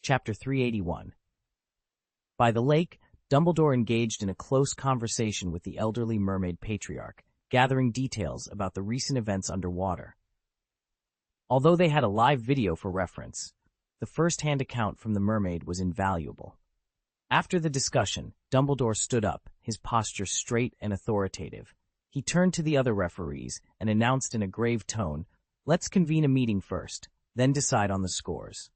Chapter 381. By the lake, Dumbledore engaged in a close conversation with the elderly mermaid patriarch, gathering details about the recent events underwater. Although they had a live video for reference, the first-hand account from the mermaid was invaluable. After the discussion, Dumbledore stood up, his posture straight and authoritative. He turned to the other referees and announced in a grave tone, "Let's convene a meeting first, then decide on the scores."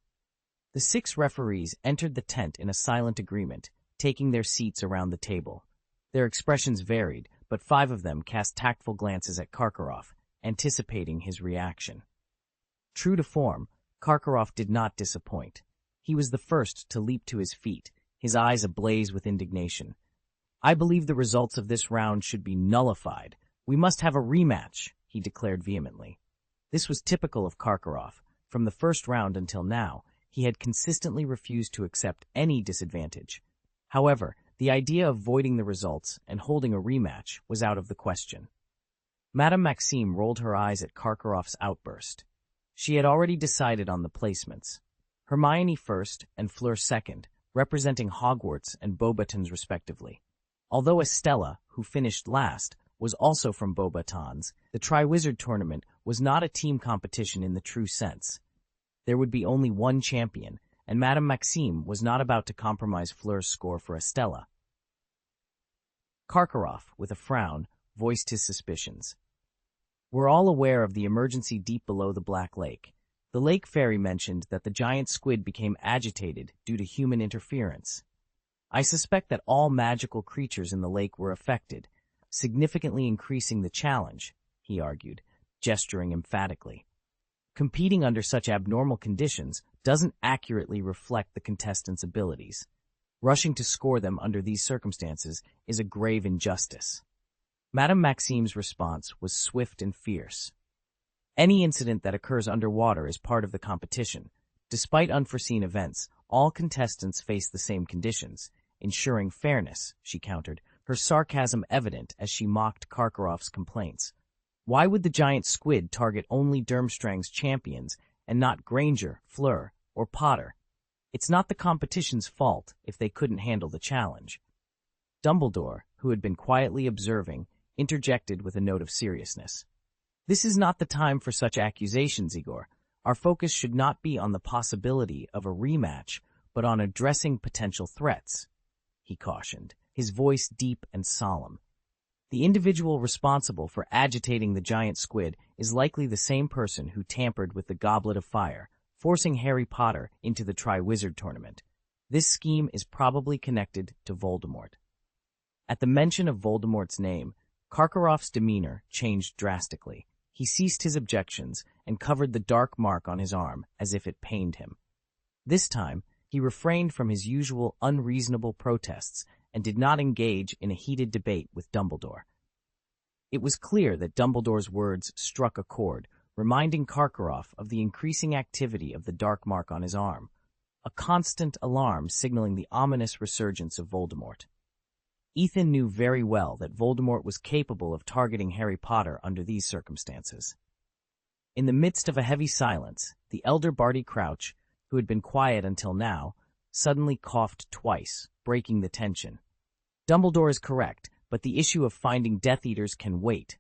The 6 referees entered the tent in a silent agreement, taking their seats around the table. Their expressions varied, but 5 of them cast tactful glances at Karkaroff, anticipating his reaction. True to form, Karkaroff did not disappoint. He was the first to leap to his feet, his eyes ablaze with indignation. "I believe the results of this round should be nullified. We must have a rematch," he declared vehemently. This was typical of Karkaroff. From the first round until now, he had consistently refused to accept any disadvantage. However, the idea of voiding the results and holding a rematch was out of the question. Madame Maxime rolled her eyes at Karkaroff's outburst. She had already decided on the placements. Hermione first and Fleur second, representing Hogwarts and Beauxbatons respectively. Although Estella, who finished last, was also from Beauxbatons, the Triwizard Tournament was not a team competition in the true sense. There would be only one champion, and Madame Maxime was not about to compromise Fleur's score for Estella. Karkaroff, with a frown, voiced his suspicions. "We're all aware of the emergency deep below the Black Lake. The lake fairy mentioned that the giant squid became agitated due to human interference. I suspect that all magical creatures in the lake were affected, significantly increasing the challenge," he argued, gesturing emphatically. "Competing under such abnormal conditions doesn't accurately reflect the contestants' abilities. Rushing to score them under these circumstances is a grave injustice." Madame Maxime's response was swift and fierce. "Any incident that occurs underwater is part of the competition. Despite unforeseen events, all contestants face the same conditions, ensuring fairness," she countered, her sarcasm evident as she mocked Karkaroff's complaints. "Why would the giant squid target only Durmstrang's champions and not Granger, Fleur, or Potter? It's not the competition's fault if they couldn't handle the challenge." Dumbledore, who had been quietly observing, interjected with a note of seriousness. "This is not the time for such accusations, Igor. Our focus should not be on the possibility of a rematch, but on addressing potential threats," he cautioned, his voice deep and solemn. "The individual responsible for agitating the giant squid is likely the same person who tampered with the Goblet of Fire, forcing Harry Potter into the Triwizard Tournament. This scheme is probably connected to Voldemort." At the mention of Voldemort's name, Karkaroff's demeanor changed drastically. He ceased his objections and covered the dark mark on his arm as if it pained him. This time, he refrained from his usual unreasonable protests and did not engage in a heated debate with Dumbledore. It was clear that Dumbledore's words struck a chord, reminding Karkaroff of the increasing activity of the dark mark on his arm, a constant alarm signaling the ominous resurgence of Voldemort. Ethan knew very well that Voldemort was capable of targeting Harry Potter under these circumstances. In the midst of a heavy silence, the elder Barty Crouch, who had been quiet until now, suddenly coughed twice, breaking the tension. "Dumbledore is correct, but the issue of finding Death Eaters can wait.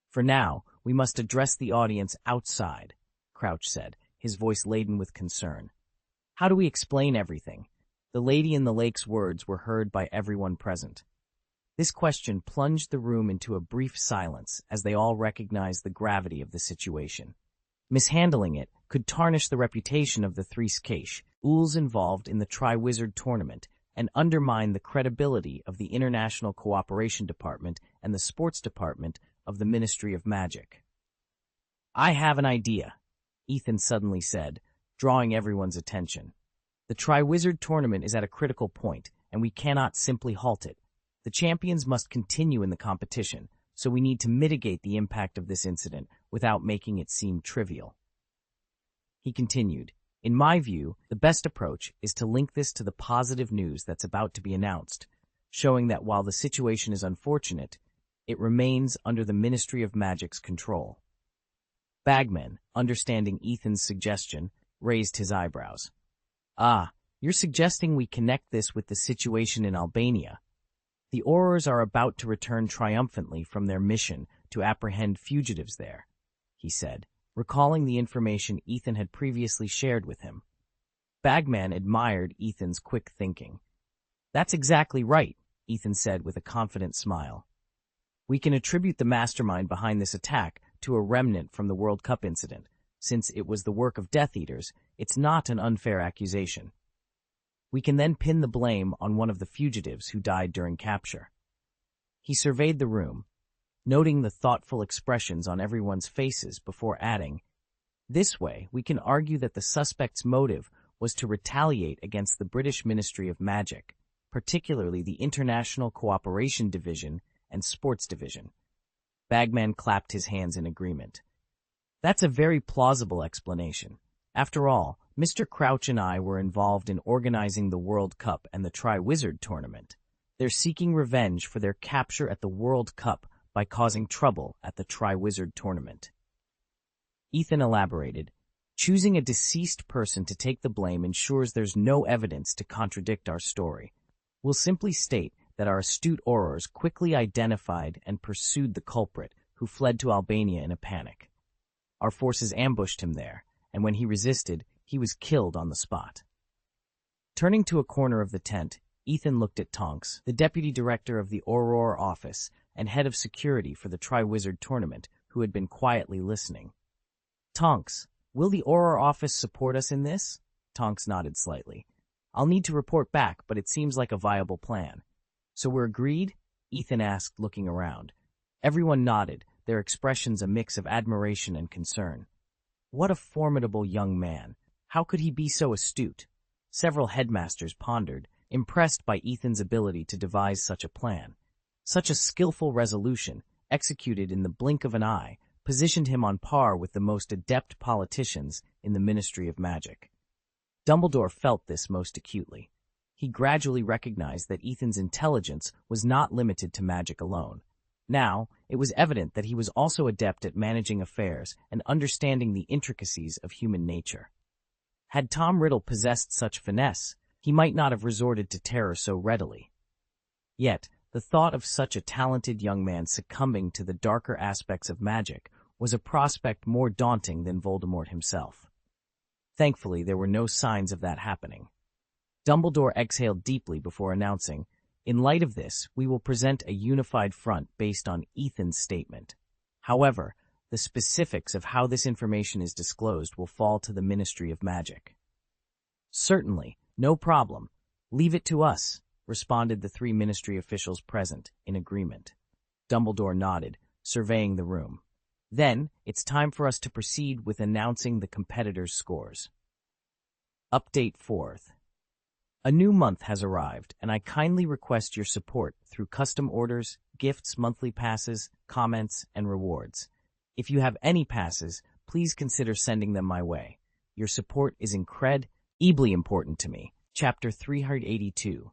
For now, we must address the audience outside," Crouch said, his voice laden with concern. "How do we explain everything?" The Lady in the Lake's words were heard by everyone present. This question plunged the room into a brief silence as they all recognized the gravity of the situation. Mishandling it could tarnish the reputation of the three schools involved in the Triwizard Tournament and undermine the credibility of the International Cooperation Department and the Sports Department of the Ministry of Magic. "I have an idea," Ethan suddenly said, drawing everyone's attention. "The Triwizard Tournament is at a critical point, and we cannot simply halt it. The champions must continue in the competition, so we need to mitigate the impact of this incident without making it seem trivial." He continued, "In my view, the best approach is to link this to the positive news that's about to be announced, showing that while the situation is unfortunate, it remains under the Ministry of Magic's control." Bagman, understanding Ethan's suggestion, raised his eyebrows. "Ah, You're suggesting we connect this with the situation in Albania. The Aurors are about to return triumphantly from their mission to apprehend fugitives there, he said, recalling the information Ethan had previously shared with him. Bagman admired Ethan's quick thinking. That's exactly right, Ethan said with a confident smile. We can attribute the mastermind behind this attack to a remnant from the World Cup incident. Since it was the work of Death Eaters, it's not an unfair accusation. We can then pin the blame on one of the fugitives who died during capture. He surveyed the room, noting the thoughtful expressions on everyone's faces before adding, "This way, we can argue that the suspect's motive was to retaliate against the British Ministry of Magic, particularly the International Cooperation Division and Sports Division." Bagman clapped his hands in agreement. That's a very plausible explanation. After all, Mr. Crouch and I were involved in organizing the World Cup and the Tri-Wizard tournament. They're seeking revenge for their capture at the World Cup by causing trouble at the Tri-Wizard tournament. Ethan elaborated, choosing a deceased person to take the blame ensures there's no evidence to contradict our story. We'll simply state that our astute Aurors quickly identified and pursued the culprit, who fled to Albania in a panic. Our forces ambushed him there, and when he resisted, he was killed on the spot. Turning to a corner of the tent, Ethan looked at Tonks, the deputy director of the Auror office and head of security for the Tri-Wizard tournament, who had been quietly listening. Tonks, will the Auror office support us in this? Tonks nodded slightly. I'll need to report back, but it seems like a viable plan. So we're agreed? Ethan asked, looking around. Everyone nodded, their expressions a mix of admiration and concern. What a formidable young man. How could he be so astute? Several headmasters pondered, impressed by Ethan's ability to devise such a plan. Such a skillful resolution, executed in the blink of an eye, positioned him on par with the most adept politicians in the Ministry of Magic. Dumbledore felt this most acutely. He gradually recognized that Ethan's intelligence was not limited to magic alone. Now, it was evident that he was also adept at managing affairs and understanding the intricacies of human nature. Had Tom Riddle possessed such finesse, he might not have resorted to terror so readily. Yet, the thought of such a talented young man succumbing to the darker aspects of magic was a prospect more daunting than Voldemort himself. Thankfully, there were no signs of that happening. Dumbledore exhaled deeply before announcing, "In light of this, we will present a unified front based on Ethan's statement. However, the specifics of how this information is disclosed will fall to the Ministry of Magic." "Certainly, no problem. Leave it to us," responded the three Ministry officials present, in agreement. Dumbledore nodded, surveying the room. "Then, it's time for us to proceed with announcing the competitors' scores." Update 4th. A new month has arrived, and I kindly request your support through custom orders, gifts, monthly passes, comments, and rewards. If you have any passes, please consider sending them my way. Your support is incredibly important to me. Chapter 382.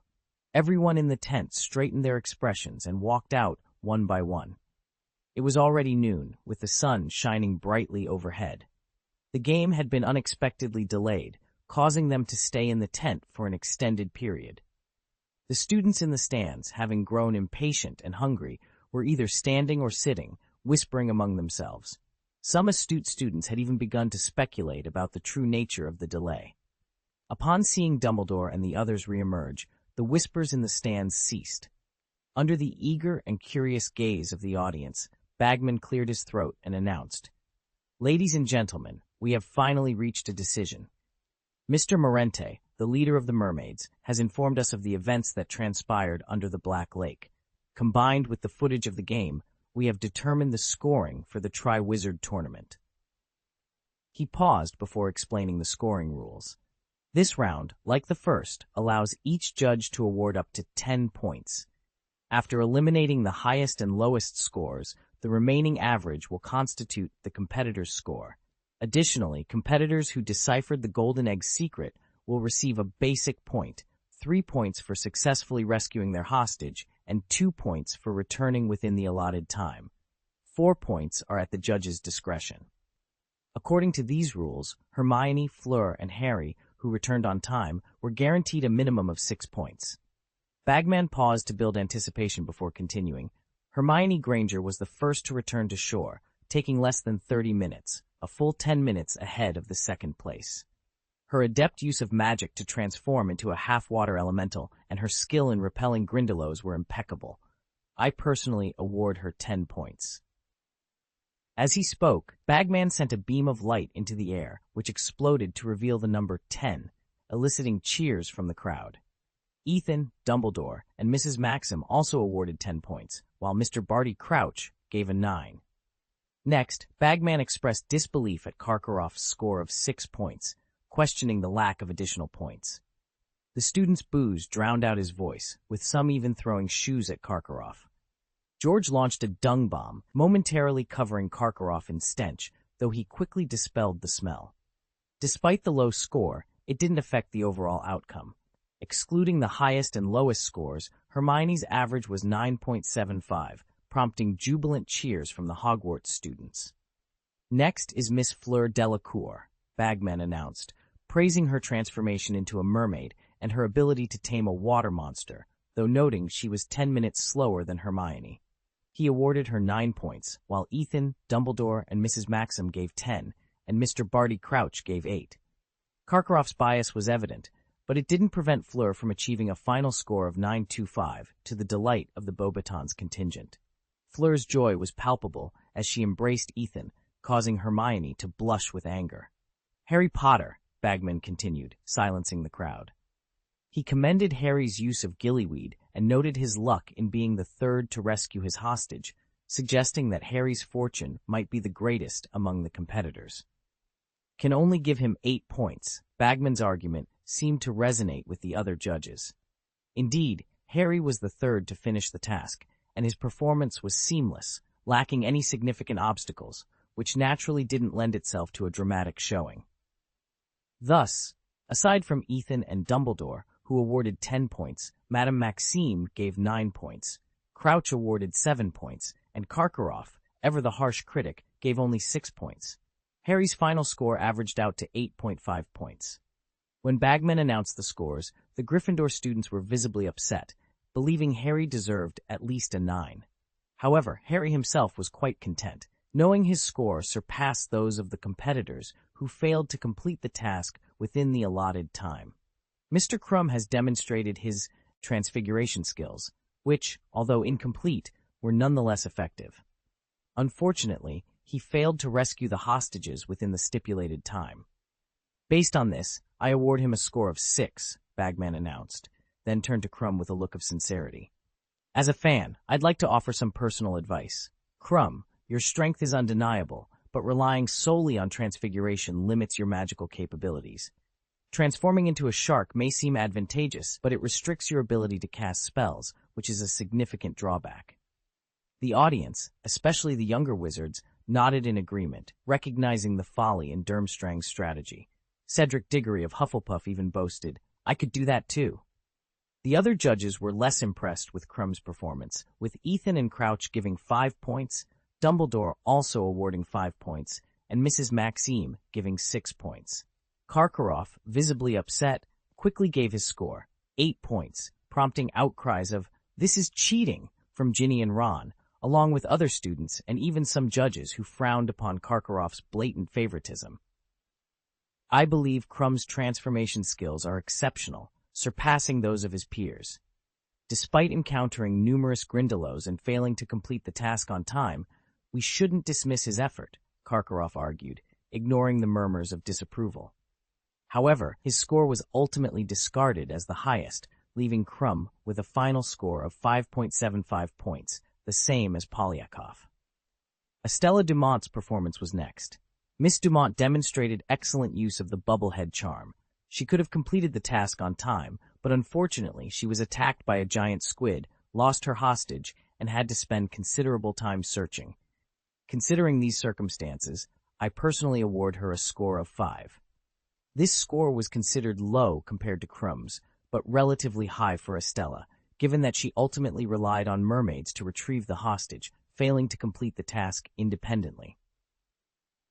Everyone in the tent straightened their expressions and walked out one by one. It was already noon, with the sun shining brightly overhead. The game had been unexpectedly delayed, causing them to stay in the tent for an extended period. The students in the stands, having grown impatient and hungry, were either standing or sitting, whispering among themselves. Some astute students had even begun to speculate about the true nature of the delay. Upon seeing Dumbledore and the others reemerge, the whispers in the stands ceased. Under the eager and curious gaze of the audience, Bagman cleared his throat and announced, "Ladies and gentlemen, we have finally reached a decision. Mr. Morente, the leader of the mermaids, has informed us of the events that transpired under the Black Lake. Combined with the footage of the game, we have determined the scoring for the Tri-Wizard tournament." He paused before explaining the scoring rules. This round, like the first, allows each judge to award up to 10 points. After eliminating the highest and lowest scores, the remaining average will constitute the competitor's score. Additionally, competitors who deciphered the Golden Egg's secret will receive a basic point, 3 points for successfully rescuing their hostage, and 2 points for returning within the allotted time. 4 points are at the judge's discretion. According to these rules, Hermione, Fleur, and Harry who returned on time, were guaranteed a minimum of 6 points. Bagman paused to build anticipation before continuing. Hermione Granger was the first to return to shore, taking less than 30 minutes, a full 10 minutes ahead of the second place. Her adept use of magic to transform into a half-water elemental and her skill in repelling Grindylows were impeccable. I personally award her 10 points. As he spoke, Bagman sent a beam of light into the air, which exploded to reveal the number 10, eliciting cheers from the crowd. Ethan, Dumbledore, and Mrs. Maxim also awarded 10 points, while Mr. Barty Crouch gave a 9. Next, Bagman expressed disbelief at Karkaroff's score of 6 points, questioning the lack of additional points. The students' boos drowned out his voice, with some even throwing shoes at Karkaroff. George launched a dung bomb, momentarily covering Karkaroff in stench, though he quickly dispelled the smell. Despite the low score, it didn't affect the overall outcome. Excluding the highest and lowest scores, Hermione's average was 9.75, prompting jubilant cheers from the Hogwarts students. Next is Miss Fleur Delacour, Bagman announced, praising her transformation into a mermaid and her ability to tame a water monster, though noting she was 10 minutes slower than Hermione. He awarded her 9 points, while Ethan, Dumbledore, and Mrs. Maxim gave 10, and Mr. Barty Crouch gave 8. Karkaroff's bias was evident, but it didn't prevent Fleur from achieving a final score of 9.25, to the delight of the Beauxbatons contingent. Fleur's joy was palpable as she embraced Ethan, causing Hermione to blush with anger. Harry Potter, Bagman continued, silencing the crowd. He commended Harry's use of gillyweed and noted his luck in being the third to rescue his hostage, suggesting that Harry's fortune might be the greatest among the competitors. Can only give him 8 points, Bagman's argument seemed to resonate with the other judges. Indeed, Harry was the third to finish the task, and his performance was seamless, lacking any significant obstacles, which naturally didn't lend itself to a dramatic showing. Thus, aside from Ethan and Dumbledore, who awarded 10 points, Madame Maxime gave 9 points, Crouch awarded 7 points, and Karkaroff, ever the harsh critic, gave only 6 points. Harry's final score averaged out to 8.5 points. When Bagman announced the scores, the Gryffindor students were visibly upset, believing Harry deserved at least a 9. However, Harry himself was quite content, knowing his score surpassed those of the competitors who failed to complete the task within the allotted time. Mr. Krum has demonstrated his transfiguration skills, which, although incomplete, were nonetheless effective. Unfortunately, he failed to rescue the hostages within the stipulated time. Based on this, I award him a score of 6, Bagman announced, then turned to Krum with a look of sincerity. As a fan, I'd like to offer some personal advice. Krum, your strength is undeniable, but relying solely on transfiguration limits your magical capabilities. Transforming into a shark may seem advantageous, but it restricts your ability to cast spells, which is a significant drawback. The audience, especially the younger wizards, nodded in agreement, recognizing the folly in Durmstrang's strategy. Cedric Diggory of Hufflepuff even boasted, "I could do that too." The other judges were less impressed with Krum's performance, with Ethan and Crouch giving 5 points, Dumbledore also awarding 5 points, and Mrs. Maxime giving 6 points. Karkaroff, visibly upset, quickly gave his score, 8 points, prompting outcries of, "This is cheating," from Ginny and Ron, along with other students and even some judges who frowned upon Karkaroff's blatant favoritism. I believe Krum's transformation skills are exceptional, surpassing those of his peers. Despite encountering numerous Grindylows and failing to complete the task on time, we shouldn't dismiss his effort, Karkaroff argued, ignoring the murmurs of disapproval. However, his score was ultimately discarded as the highest, leaving Krum with a final score of 5.75 points, the same as Polyakov. Estella Dumont's performance was next. Miss Dumont demonstrated excellent use of the bubblehead charm. She could have completed the task on time, but unfortunately she was attacked by a giant squid, lost her hostage, and had to spend considerable time searching. Considering these circumstances, I personally award her a score of 5. This score was considered low compared to Krum's, but relatively high for Estella, given that she ultimately relied on mermaids to retrieve the hostage, failing to complete the task independently.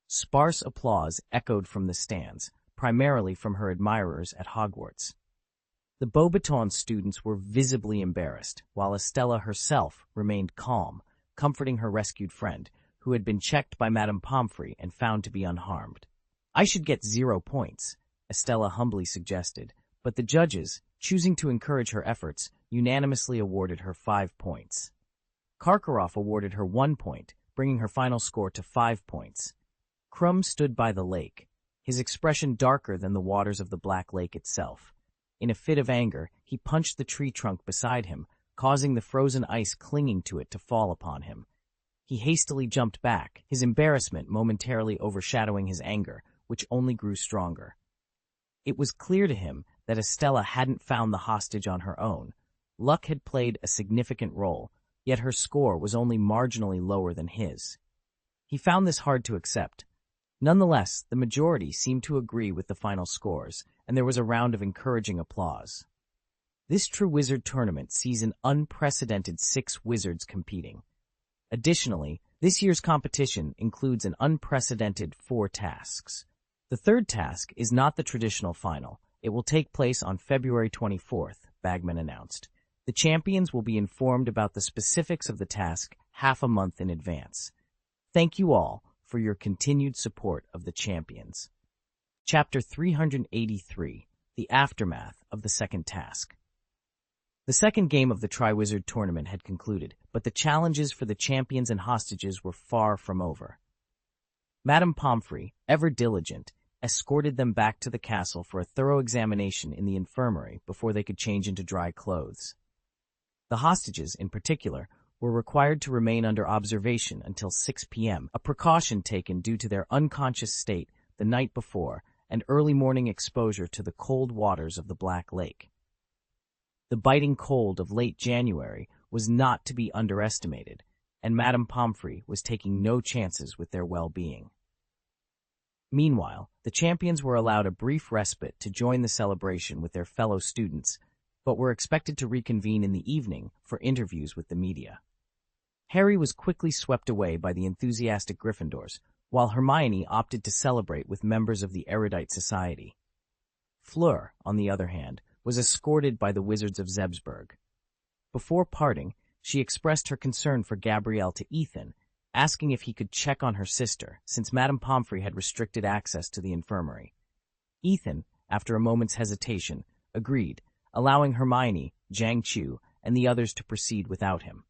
Sparse applause echoed from the stands, primarily from her admirers at Hogwarts. The Beauxbatons students were visibly embarrassed, while Estella herself remained calm, comforting her rescued friend, who had been checked by Madame Pomfrey and found to be unharmed. "I should get 0 points," Estella humbly suggested, but the judges, choosing to encourage her efforts, unanimously awarded her 5 points. Karkaroff awarded her 1 point, bringing her final score to 5 points. Krum stood by the lake, his expression darker than the waters of the Black Lake itself. In a fit of anger, he punched the tree trunk beside him, causing the frozen ice clinging to it to fall upon him. He hastily jumped back, his embarrassment momentarily overshadowing his anger, which only grew stronger. It was clear to him that Estella hadn't found the hostage on her own. Luck had played a significant role, yet her score was only marginally lower than his. He found this hard to accept. Nonetheless, the majority seemed to agree with the final scores, and there was a round of encouraging applause. This True Wizard tournament sees an unprecedented 6 wizards competing. Additionally, this year's competition includes an unprecedented 4 tasks. The third task is not the traditional final. It will take place on February 24th, Bagman announced. The champions will be informed about the specifics of the task half a month in advance. Thank you all for your continued support of the champions. Chapter 383, The Aftermath of the Second Task. The second game of the Triwizard Tournament had concluded, but the challenges for the champions and hostages were far from over. Madame Pomfrey, ever diligent, escorted them back to the castle for a thorough examination in the infirmary before they could change into dry clothes. The hostages, in particular, were required to remain under observation until 6 p.m., a precaution taken due to their unconscious state the night before and early morning exposure to the cold waters of the Black Lake. The biting cold of late January was not to be underestimated, and Madame Pomfrey was taking no chances with their well-being. Meanwhile, the champions were allowed a brief respite to join the celebration with their fellow students, but were expected to reconvene in the evening for interviews with the media. Harry was quickly swept away by the enthusiastic Gryffindors, while Hermione opted to celebrate with members of the erudite society. Fleur, on the other hand, was escorted by the Wizards of Zebsburg. Before parting, she expressed her concern for Gabrielle to Ethan, asking if he could check on her sister, since Madame Pomfrey had restricted access to the infirmary. Ethan, after a moment's hesitation, agreed, allowing Hermione, Zhang Chu, and the others to proceed without him.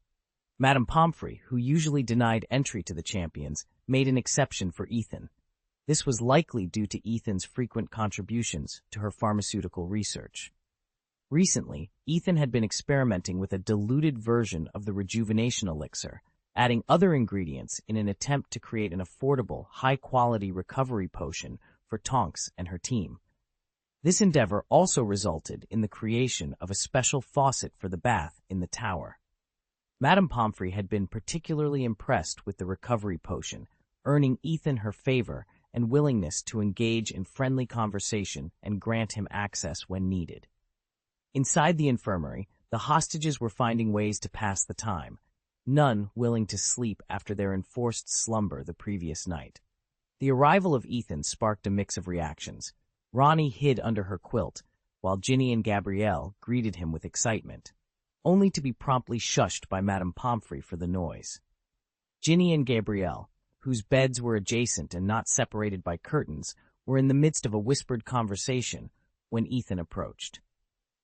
Madame Pomfrey, who usually denied entry to the champions, made an exception for Ethan. This was likely due to Ethan's frequent contributions to her pharmaceutical research. Recently, Ethan had been experimenting with a diluted version of the rejuvenation elixir, adding other ingredients in an attempt to create an affordable, high-quality recovery potion for Tonks and her team. This endeavor also resulted in the creation of a special faucet for the bath in the tower. Madame Pomfrey had been particularly impressed with the recovery potion, earning Ethan her favor and willingness to engage in friendly conversation and grant him access when needed. Inside the infirmary, the hostages were finding ways to pass the time, none willing to sleep after their enforced slumber the previous night. The arrival of Ethan sparked a mix of reactions. Ronnie hid under her quilt, while Ginny and Gabrielle greeted him with excitement, only to be promptly shushed by Madame Pomfrey for the noise. Ginny and Gabrielle, whose beds were adjacent and not separated by curtains, were in the midst of a whispered conversation when Ethan approached.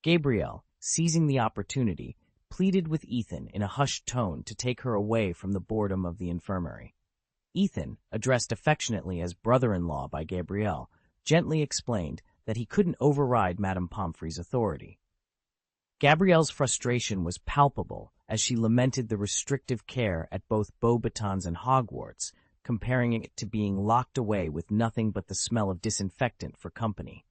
Gabrielle, seizing the opportunity, pleaded with Ethan in a hushed tone to take her away from the boredom of the infirmary. Ethan, addressed affectionately as brother-in-law by Gabrielle, gently explained that he couldn't override Madame Pomfrey's authority. Gabrielle's frustration was palpable as she lamented the restrictive care at both Beauxbatons and Hogwarts, comparing it to being locked away with nothing but the smell of disinfectant for company.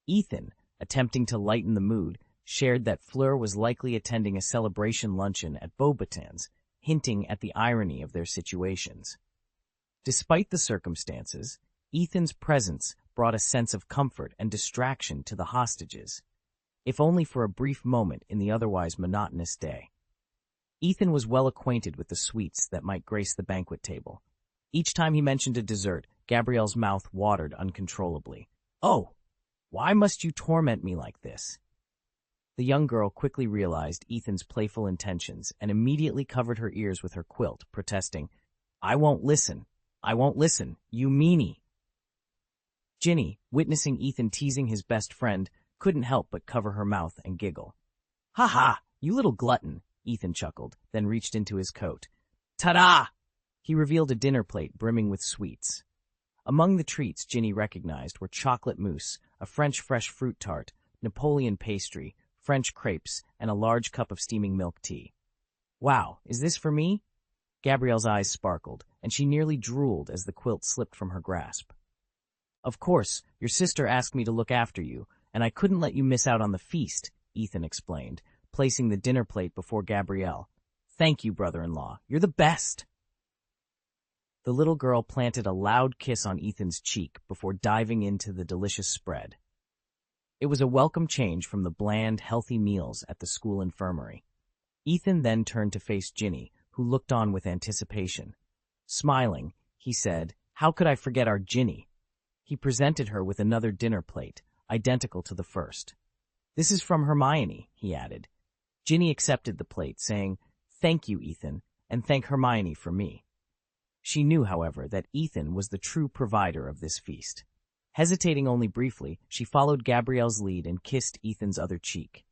Ethan, attempting to lighten the mood, shared that Fleur was likely attending a celebration luncheon at Beauxbatons, hinting at the irony of their situations. Despite the circumstances, Ethan's presence brought a sense of comfort and distraction to the hostages, if only for a brief moment in the otherwise monotonous day. Ethan was well acquainted with the sweets that might grace the banquet table. Each time he mentioned a dessert, Gabrielle's mouth watered uncontrollably. "Oh, why must you torment me like this?" The young girl quickly realized Ethan's playful intentions and immediately covered her ears with her quilt, protesting, "I won't listen. I won't listen, you meanie." Ginny, witnessing Ethan teasing his best friend, couldn't help but cover her mouth and giggle. "Ha ha, you little glutton," Ethan chuckled, then reached into his coat. "Ta-da!" He revealed a dinner plate brimming with sweets. Among the treats Ginny recognized were chocolate mousse, a French fresh fruit tart, Napoleon pastry, French crepes, and a large cup of steaming milk tea. "Wow, is this for me?" Gabrielle's eyes sparkled, and she nearly drooled as the quilt slipped from her grasp. "Of course, your sister asked me to look after you, and I couldn't let you miss out on the feast," Ethan explained, placing the dinner plate before Gabrielle. "Thank you, brother-in-law. You're the best." The little girl planted a loud kiss on Ethan's cheek before diving into the delicious spread. It was a welcome change from the bland, healthy meals at the school infirmary. Ethan then turned to face Ginny, who looked on with anticipation. Smiling, he said, "How could I forget our Ginny?" He presented her with another dinner plate, identical to the first. "This is from Hermione," he added. Ginny accepted the plate, saying, "Thank you, Ethan, and thank Hermione for me." She knew, however, that Ethan was the true provider of this feast. Hesitating only briefly, she followed Gabrielle's lead and kissed Ethan's other cheek.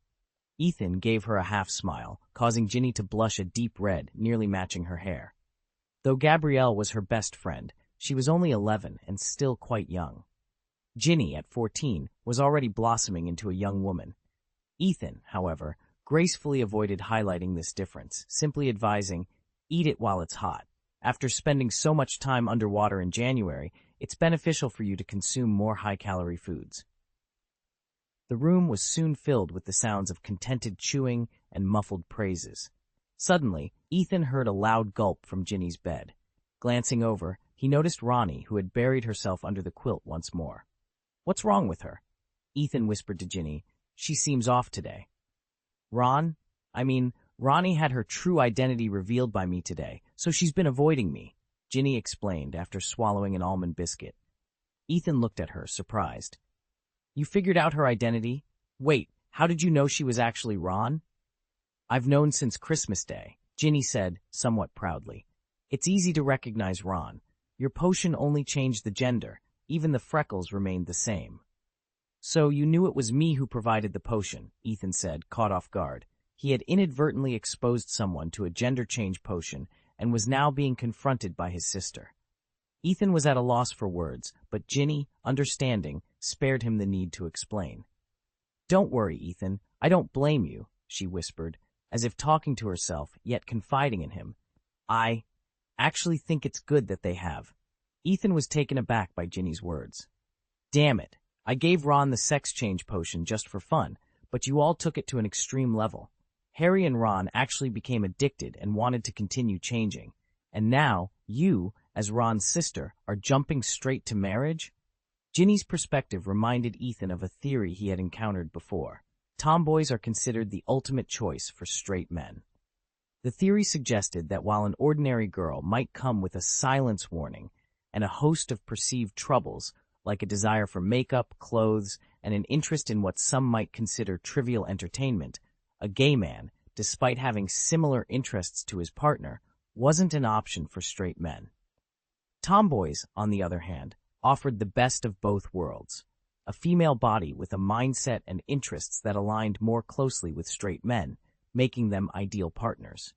Ethan gave her a half-smile, causing Ginny to blush a deep red, nearly matching her hair. Though Gabrielle was her best friend, she was only 11 and still quite young. Ginny, at 14, was already blossoming into a young woman. Ethan, however, gracefully avoided highlighting this difference, simply advising, "Eat it while it's hot. After spending so much time underwater in January, it's beneficial for you to consume more high-calorie foods." The room was soon filled with the sounds of contented chewing and muffled praises. Suddenly, Ethan heard a loud gulp from Ginny's bed. Glancing over, he noticed Ronnie, who had buried herself under the quilt once more. "What's wrong with her?" Ethan whispered to Ginny. "She seems off today." Ronnie had her true identity revealed by me today, so she's been avoiding me," Ginny explained after swallowing an almond biscuit. Ethan looked at her, surprised. "You figured out her identity? Wait, how did you know she was actually Ron?" "I've known since Christmas Day," Ginny said, somewhat proudly. "It's easy to recognize Ron. Your potion only changed the gender. Even the freckles remained the same." "So you knew it was me who provided the potion," Ethan said, caught off guard. He had inadvertently exposed someone to a gender change potion and was now being confronted by his sister. Ethan was at a loss for words, but Ginny, understanding, spared him the need to explain. "Don't worry, Ethan. I don't blame you," she whispered, as if talking to herself, yet confiding in him. "I actually think it's good that they have." Ethan was taken aback by Ginny's words. "Damn it. I gave Ron the sex change potion just for fun, but you all took it to an extreme level. Harry and Ron actually became addicted and wanted to continue changing. And now, you, as Ron's sister, are jumping straight to marriage?" Ginny's perspective reminded Ethan of a theory he had encountered before. Tomboys are considered the ultimate choice for straight men. The theory suggested that while an ordinary girl might come with a silence warning and a host of perceived troubles, like a desire for makeup, clothes, and an interest in what some might consider trivial entertainment, a gay man, despite having similar interests to his partner, wasn't an option for straight men. Tomboys, on the other hand, offered the best of both worlds, a female body with a mindset and interests that aligned more closely with straight men, making them ideal partners.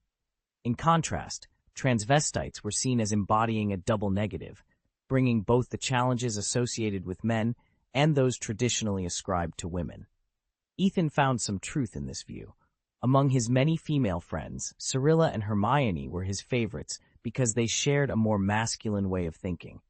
In contrast, transvestites were seen as embodying a double negative, bringing both the challenges associated with men and those traditionally ascribed to women. Ethan found some truth in this view. Among his many female friends, Cyrilla and Hermione were his favorites because they shared a more masculine way of thinking.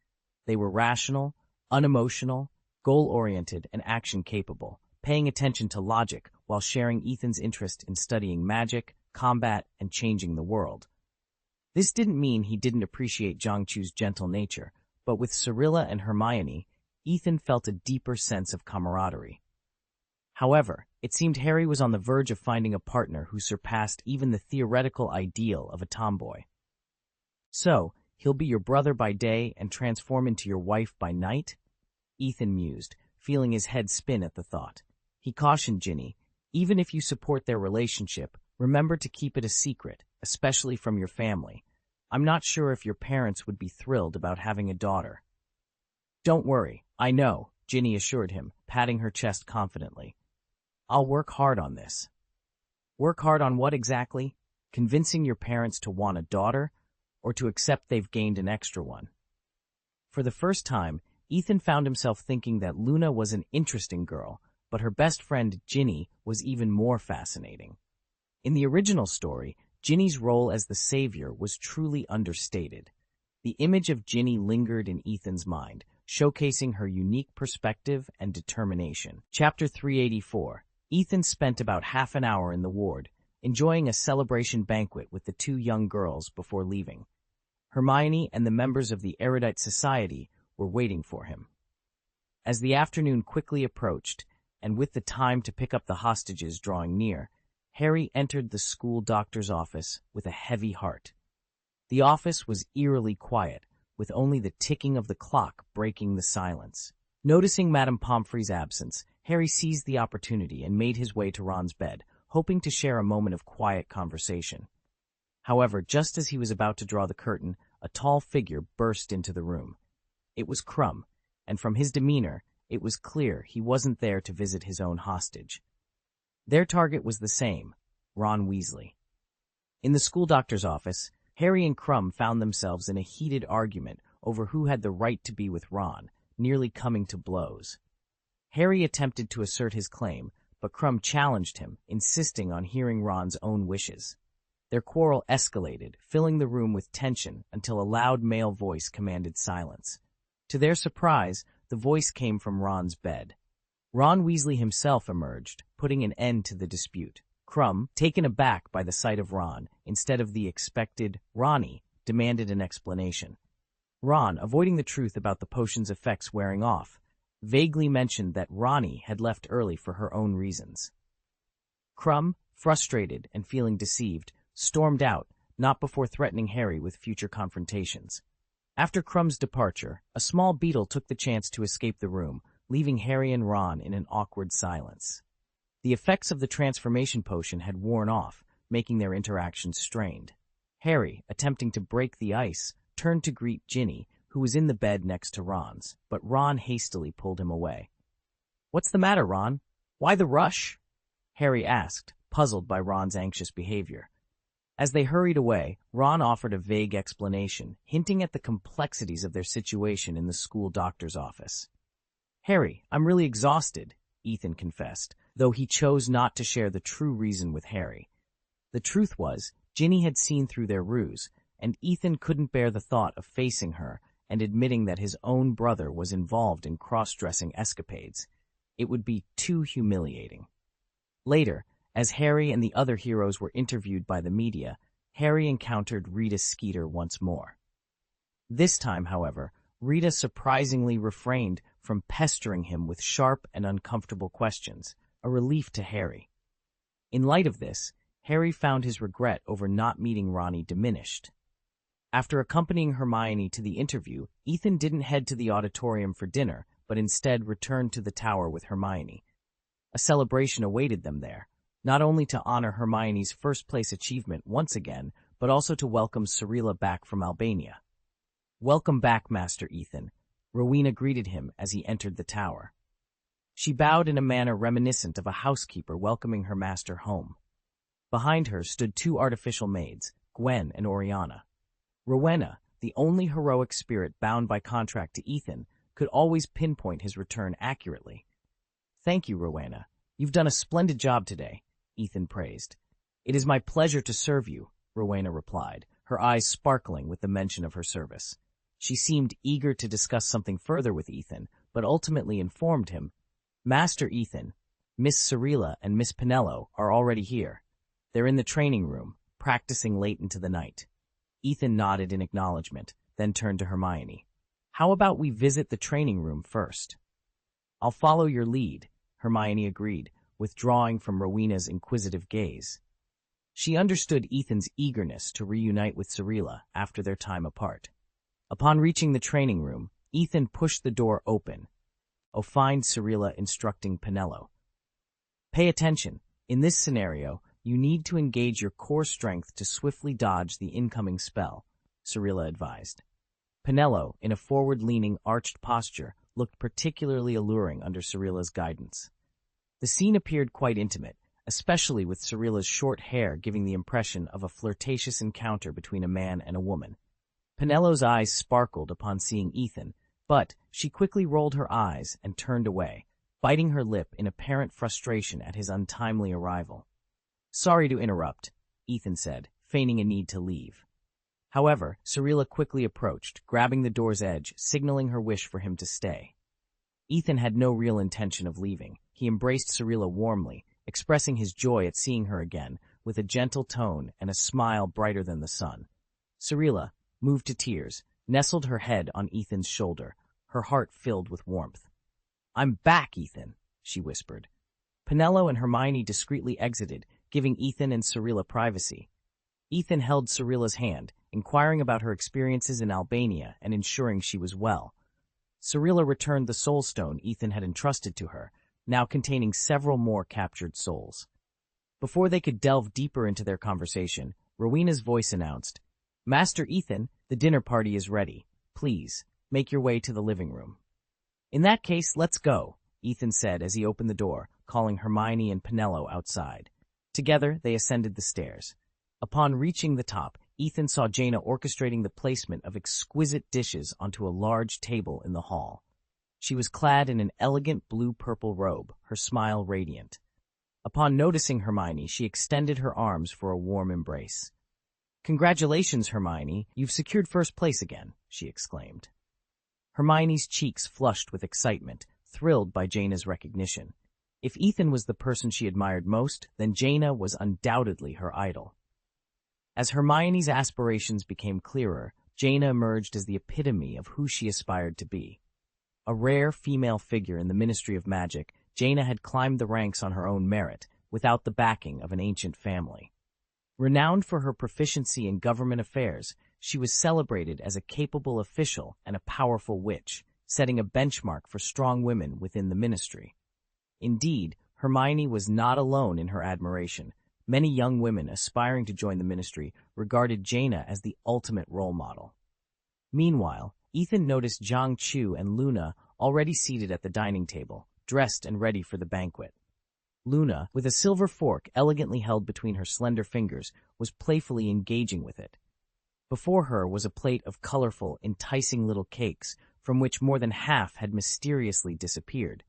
They were rational, unemotional, goal-oriented, and action-capable, paying attention to logic while sharing Ethan's interest in studying magic, combat, and changing the world. This didn't mean he didn't appreciate Zhangchu's gentle nature, but with Cyrilla and Hermione, Ethan felt a deeper sense of camaraderie. However, it seemed Harry was on the verge of finding a partner who surpassed even the theoretical ideal of a tomboy. "So, he'll be your brother by day and transform into your wife by night?" Ethan mused, feeling his head spin at the thought. He cautioned Ginny, "Even if you support their relationship, remember to keep it a secret, especially from your family. I'm not sure if your parents would be thrilled about having a daughter." "Don't worry, I know," Ginny assured him, patting her chest confidently. "I'll work hard on this." "Work hard on what exactly? Convincing your parents to want a daughter, or to accept they've gained an extra one?" For the first time, Ethan found himself thinking that Luna was an interesting girl, but her best friend, Ginny, was even more fascinating. In the original story, Ginny's role as the savior was truly understated. The image of Ginny lingered in Ethan's mind, showcasing her unique perspective and determination. Chapter 384. Ethan spent about half an hour in the ward, enjoying a celebration banquet with the two young girls before leaving. Hermione and the members of the Erudite Society were waiting for him. As the afternoon quickly approached, and with the time to pick up the hostages drawing near, Harry entered the school doctor's office with a heavy heart. The office was eerily quiet, with only the ticking of the clock breaking the silence. Noticing Madame Pomfrey's absence, Harry seized the opportunity and made his way to Ron's bed, hoping to share a moment of quiet conversation. However, just as he was about to draw the curtain, a tall figure burst into the room. It was Krum, and from his demeanor, it was clear he wasn't there to visit his own hostage. Their target was the same, Ron Weasley. In the school doctor's office, Harry and Krum found themselves in a heated argument over who had the right to be with Ron, nearly coming to blows. Harry attempted to assert his claim, but Krum challenged him, insisting on hearing Ron's own wishes. Their quarrel escalated, filling the room with tension until a loud male voice commanded silence. To their surprise, the voice came from Ron's bed. Ron Weasley himself emerged, putting an end to the dispute. Krum, taken aback by the sight of Ron, instead of the expected Ronnie, demanded an explanation. Ron, avoiding the truth about the potion's effects wearing off, vaguely mentioned that Ronnie had left early for her own reasons. Krum, frustrated and feeling deceived, stormed out, not before threatening Harry with future confrontations. After Krum's departure, a small beetle took the chance to escape the room, leaving Harry and Ron in an awkward silence. The effects of the transformation potion had worn off, making their interactions strained. Harry, attempting to break the ice, turned to greet Ginny, who was in the bed next to Ron's, but Ron hastily pulled him away. "What's the matter, Ron? Why the rush?" Harry asked, puzzled by Ron's anxious behavior. As they hurried away, Ron offered a vague explanation, hinting at the complexities of their situation in the school doctor's office. "Harry, I'm really exhausted," Ethan confessed, though he chose not to share the true reason with Harry. The truth was, Ginny had seen through their ruse, and Ethan couldn't bear the thought of facing her and admitting that his own brother was involved in cross-dressing escapades. It would be too humiliating. Later, as Harry and the other heroes were interviewed by the media, Harry encountered Rita Skeeter once more. This time, however, Rita surprisingly refrained from pestering him with sharp and uncomfortable questions, a relief to Harry. In light of this, Harry found his regret over not meeting Ronnie diminished. After accompanying Hermione to the interview, Ethan didn't head to the auditorium for dinner, but instead returned to the tower with Hermione. A celebration awaited them there, not only to honor Hermione's first-place achievement once again, but also to welcome Cirilla back from Albania. "Welcome back, Master Ethan," Rowena greeted him as he entered the tower. She bowed in a manner reminiscent of a housekeeper welcoming her master home. Behind her stood two artificial maids, Gwen and Oriana. Rowena, the only heroic spirit bound by contract to Ethan, could always pinpoint his return accurately. "Thank you, Rowena. You've done a splendid job today," Ethan praised. "It is my pleasure to serve you," Rowena replied, her eyes sparkling with the mention of her service. She seemed eager to discuss something further with Ethan, but ultimately informed him, "Master Ethan, Miss Cirilla and Miss Pinello are already here. They're in the training room, practicing late into the night." Ethan nodded in acknowledgement, then turned to Hermione. "How about we visit the training room first?" "I'll follow your lead," Hermione agreed, withdrawing from Rowena's inquisitive gaze. She understood Ethan's eagerness to reunite with Cirilla after their time apart. Upon reaching the training room, Ethan pushed the door open. opined Cirilla, instructing Penelo. Pay attention. In this scenario, you need to engage your core strength to swiftly dodge the incoming spell, Cirilla advised. Penelo, in a forward-leaning, arched posture, looked particularly alluring under Cirilla's guidance. The scene appeared quite intimate, especially with Cirilla's short hair giving the impression of a flirtatious encounter between a man and a woman. Penelo's eyes sparkled upon seeing Ethan, but she quickly rolled her eyes and turned away, biting her lip in apparent frustration at his untimely arrival. "Sorry to interrupt," Ethan said, feigning a need to leave. However, Cirilla quickly approached, grabbing the door's edge, signaling her wish for him to stay. Ethan had no real intention of leaving. He embraced Cirilla warmly, expressing his joy at seeing her again, with a gentle tone and a smile brighter than the sun. Cirilla, moved to tears, nestled her head on Ethan's shoulder, her heart filled with warmth. "I'm back, Ethan," she whispered. Penelo and Hermione discreetly exited, giving Ethan and Cirilla privacy. Ethan held Cirilla's hand, inquiring about her experiences in Albania and ensuring she was well. Cirilla returned the soul stone Ethan had entrusted to her, now containing several more captured souls. Before they could delve deeper into their conversation, Rowena's voice announced, "Master Ethan, the dinner party is ready. Please, make your way to the living room." "In that case, let's go," Ethan said as he opened the door, calling Hermione and Penelo outside. Together, they ascended the stairs. Upon reaching the top, Ethan saw Jaina orchestrating the placement of exquisite dishes onto a large table in the hall. She was clad in an elegant blue-purple robe, her smile radiant. Upon noticing Hermione, she extended her arms for a warm embrace. "Congratulations, Hermione, you've secured first place again," she exclaimed. Hermione's cheeks flushed with excitement, thrilled by Jaina's recognition. If Ethan was the person she admired most, then Jaina was undoubtedly her idol. As Hermione's aspirations became clearer, Jaina emerged as the epitome of who she aspired to be. A rare female figure in the Ministry of Magic, Jaina had climbed the ranks on her own merit, without the backing of an ancient family. Renowned for her proficiency in government affairs, she was celebrated as a capable official and a powerful witch, setting a benchmark for strong women within the ministry. Indeed, Hermione was not alone in her admiration. Many young women aspiring to join the ministry regarded Jaina as the ultimate role model. Meanwhile, Ethan noticed Zhang Chu and Luna already seated at the dining table, dressed and ready for the banquet. Luna, with a silver fork elegantly held between her slender fingers, was playfully engaging with it. Before her was a plate of colorful, enticing little cakes, from which more than half had mysteriously disappeared,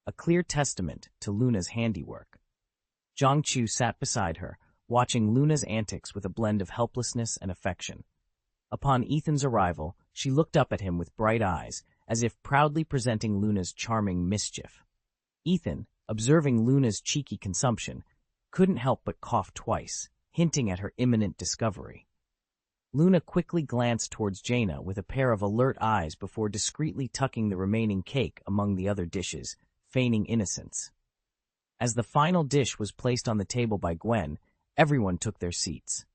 a clear testament to Luna's handiwork. Zhang Chu sat beside her, watching Luna's antics with a blend of helplessness and affection. Upon Ethan's arrival, she looked up at him with bright eyes, as if proudly presenting Luna's charming mischief. Ethan, observing Luna's cheeky consumption, couldn't help but cough twice, hinting at her imminent discovery. Luna quickly glanced towards Jaina with a pair of alert eyes before discreetly tucking the remaining cake among the other dishes, feigning innocence. As the final dish was placed on the table by Gwen, everyone took their seats.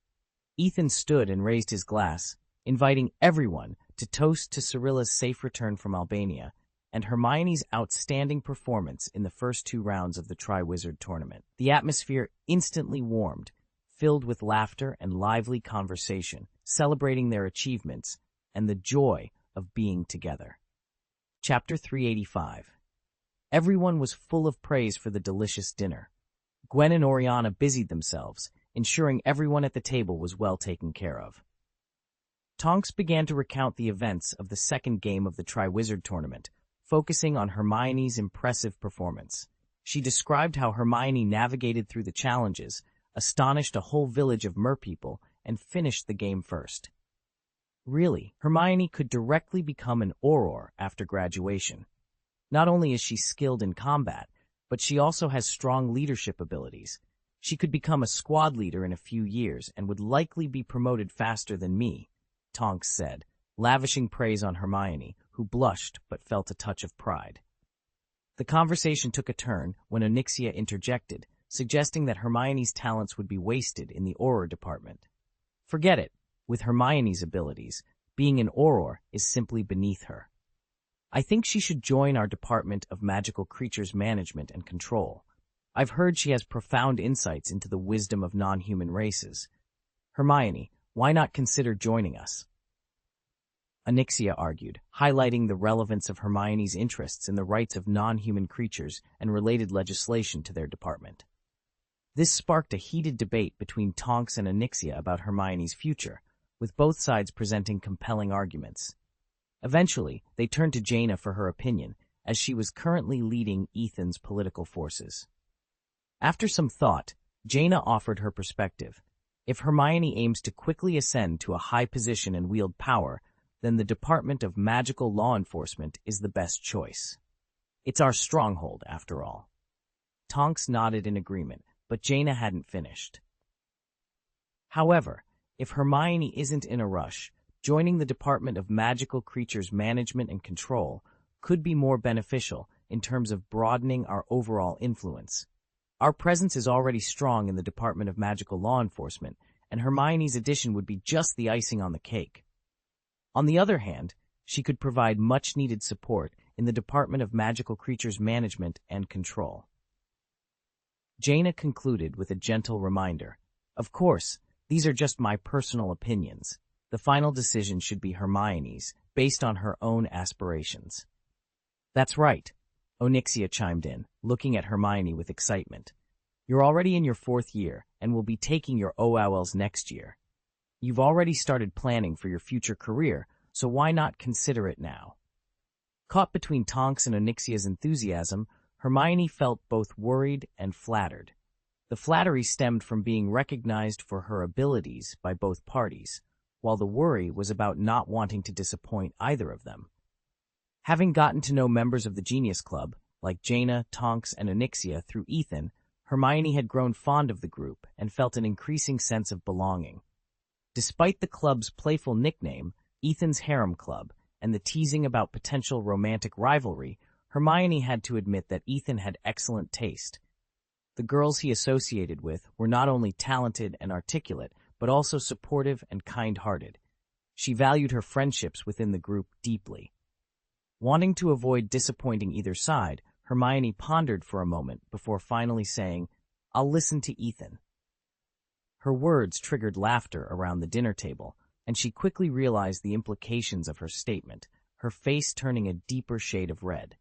Ethan stood and raised his glass, inviting everyone to toast to Cirilla's safe return from Albania and Hermione's outstanding performance in the first 2 rounds of the Triwizard Tournament. The atmosphere instantly warmed, filled with laughter and lively conversation, celebrating their achievements and the joy of being together. Chapter 385. Everyone was full of praise for the delicious dinner. Gwen and Oriana busied themselves, ensuring everyone at the table was well taken care of. Tonks began to recount the events of the second game of the Triwizard Tournament, focusing on Hermione's impressive performance. She described how Hermione navigated through the challenges, astonished a whole village of merpeople, and finished the game first. Really, Hermione could directly become an Auror after graduation. Not only is she skilled in combat, but she also has strong leadership abilities. She could become a squad leader in a few years and would likely be promoted faster than me, Tonks said, lavishing praise on Hermione, who blushed but felt a touch of pride. The conversation took a turn when Onyxia interjected, suggesting that Hermione's talents would be wasted in the Auror department. Forget it. With Hermione's abilities, being an Auror is simply beneath her. I think she should join our Department of Magical Creatures Management and Control. I've heard she has profound insights into the wisdom of non-human races. Hermione, why not consider joining us? Onyxia argued, highlighting the relevance of Hermione's interests in the rights of non-human creatures and related legislation to their department. This sparked a heated debate between Tonks and Onyxia about Hermione's future, with both sides presenting compelling arguments. Eventually, they turned to Jaina for her opinion, as she was currently leading Ethan's political forces. After some thought, Jaina offered her perspective. If Hermione aims to quickly ascend to a high position and wield power, then the Department of Magical Law Enforcement is the best choice. It's our stronghold, after all. Tonks nodded in agreement, but Jaina hadn't finished. However, if Hermione isn't in a rush, joining the Department of Magical Creatures Management and Control could be more beneficial in terms of broadening our overall influence. Our presence is already strong in the Department of Magical Law Enforcement, and Hermione's addition would be just the icing on the cake. On the other hand, she could provide much-needed support in the Department of Magical Creatures Management and Control. Jaina concluded with a gentle reminder. Of course, these are just my personal opinions. The final decision should be Hermione's, based on her own aspirations. That's right, Onyxia chimed in, looking at Hermione with excitement. You're already in your 4th year and will be taking your OLs next year. You've already started planning for your future career, so why not consider it now? Caught between Tonks and Onyxia's enthusiasm, Hermione felt both worried and flattered. The flattery stemmed from being recognized for her abilities by both parties, while the worry was about not wanting to disappoint either of them. Having gotten to know members of the Genius Club, like Jaina, Tonks, and Onyxia through Ethan, Hermione had grown fond of the group and felt an increasing sense of belonging. Despite the club's playful nickname, Ethan's Harem Club, and the teasing about potential romantic rivalry, Hermione had to admit that Ethan had excellent taste. The girls he associated with were not only talented and articulate, but also supportive and kind-hearted. She valued her friendships within the group deeply. Wanting to avoid disappointing either side, Hermione pondered for a moment before finally saying, "I'll listen to Ethan." Her words triggered laughter around the dinner table, and she quickly realized the implications of her statement, her face turning a deeper shade of red.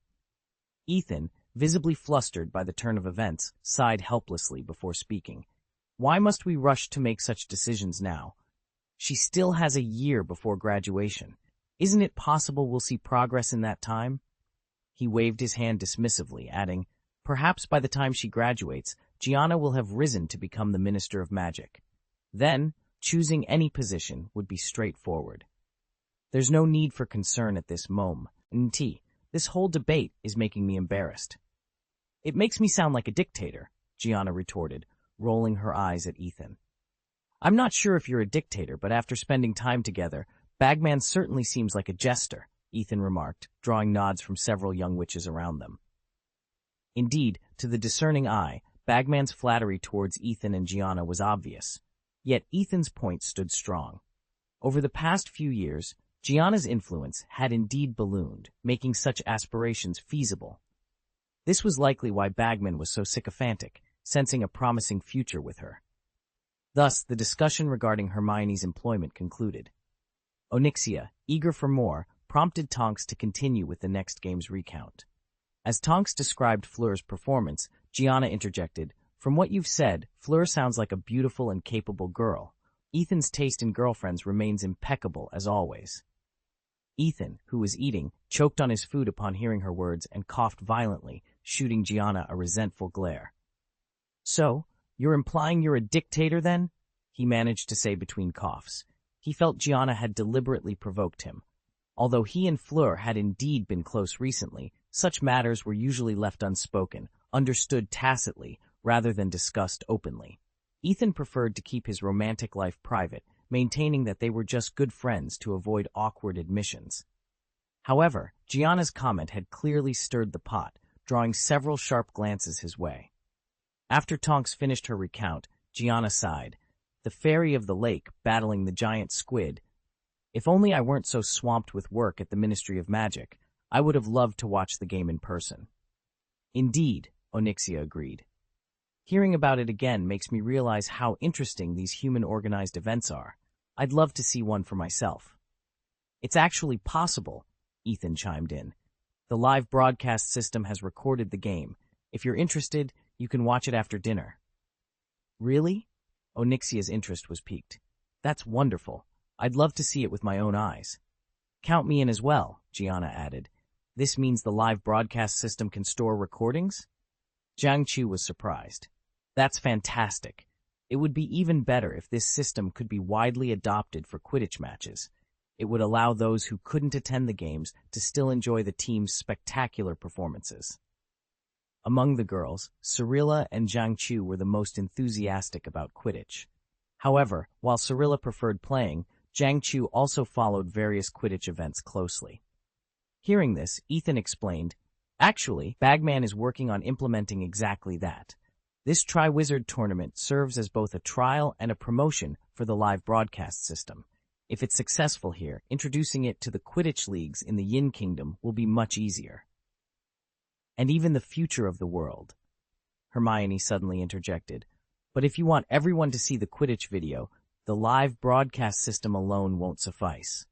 Ethan, visibly flustered by the turn of events, sighed helplessly before speaking. Why must we rush to make such decisions now? She still has a year before graduation. Isn't it possible we'll see progress in that time? He waved his hand dismissively, adding, perhaps by the time she graduates, Gianna will have risen to become the Minister of Magic. Then, choosing any position would be straightforward. There's no need for concern at this moment. This whole debate is making me embarrassed. It makes me sound like a dictator, Gianna retorted, rolling her eyes at Ethan. I'm not sure if you're a dictator, but after spending time together, Bagman certainly seems like a jester, Ethan remarked, drawing nods from several young witches around them. Indeed, to the discerning eye, Bagman's flattery towards Ethan and Gianna was obvious. Yet Ethan's point stood strong. Over the past few years, Gianna's influence had indeed ballooned, making such aspirations feasible. This was likely why Bagman was so sycophantic, sensing a promising future with her. Thus, the discussion regarding Hermione's employment concluded. Onyxia, eager for more, prompted Tonks to continue with the next game's recount. As Tonks described Fleur's performance, Gianna interjected, "From what you've said, Fleur sounds like a beautiful and capable girl. Ethan's taste in girlfriends remains impeccable as always." Ethan, who was eating, choked on his food upon hearing her words and coughed violently, shooting Gianna a resentful glare. "So, you're implying you're a dictator then?" he managed to say between coughs. He felt Gianna had deliberately provoked him. Although he and Fleur had indeed been close recently, such matters were usually left unspoken, understood tacitly, rather than discussed openly. Ethan preferred to keep his romantic life private, maintaining that they were just good friends to avoid awkward admissions. However, Gianna's comment had clearly stirred the pot, drawing several sharp glances his way. After Tonks finished her recount, Gianna sighed. The fairy of the lake battling the giant squid. If only I weren't so swamped with work at the Ministry of Magic, I would have loved to watch the game in person. Indeed, Onyxia agreed. Hearing about it again makes me realize how interesting these human-organized events are. I'd love to see one for myself. It's actually possible, Ethan chimed in. The live broadcast system has recorded the game. If you're interested, you can watch it after dinner. Really? Onyxia's interest was piqued. That's wonderful. I'd love to see it with my own eyes. Count me in as well, Gianna added. This means the live broadcast system can store recordings? Zhang Chu was surprised. That's fantastic. It would be even better if this system could be widely adopted for Quidditch matches. It would allow those who couldn't attend the games to still enjoy the team's spectacular performances. Among the girls, Cirilla and Zhang Chu were the most enthusiastic about Quidditch. However, while Cirilla preferred playing, Zhang Chu also followed various Quidditch events closely. Hearing this, Ethan explained, Actually, Bagman is working on implementing exactly that. This Triwizard tournament serves as both a trial and a promotion for the live broadcast system. If it's successful here, introducing it to the Quidditch leagues in the Yin Kingdom will be much easier. And even the future of the world. Hermione suddenly interjected. But if you want everyone to see the Quidditch video, the live broadcast system alone won't suffice.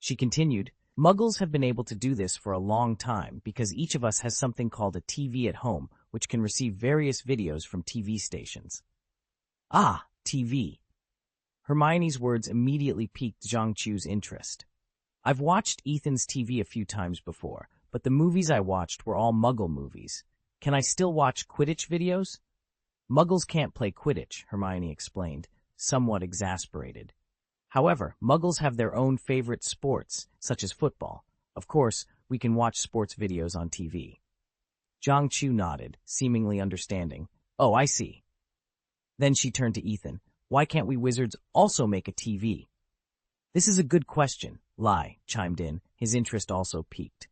She continued, Muggles have been able to do this for a long time because each of us has something called a TV at home, which can receive various videos from TV stations. Ah, TV. Hermione's words immediately piqued Zhang Chu's interest. I've watched Ethan's TV a few times before, but the movies I watched were all Muggle movies. Can I still watch Quidditch videos? Muggles can't play Quidditch, Hermione explained, somewhat exasperated. However, Muggles have their own favorite sports, such as football. Of course, we can watch sports videos on TV. Zhang Chu nodded, seemingly understanding. Oh, I see. Then she turned to Ethan. Why can't we wizards also make a TV? This is a good question, Lai chimed in, his interest also piqued.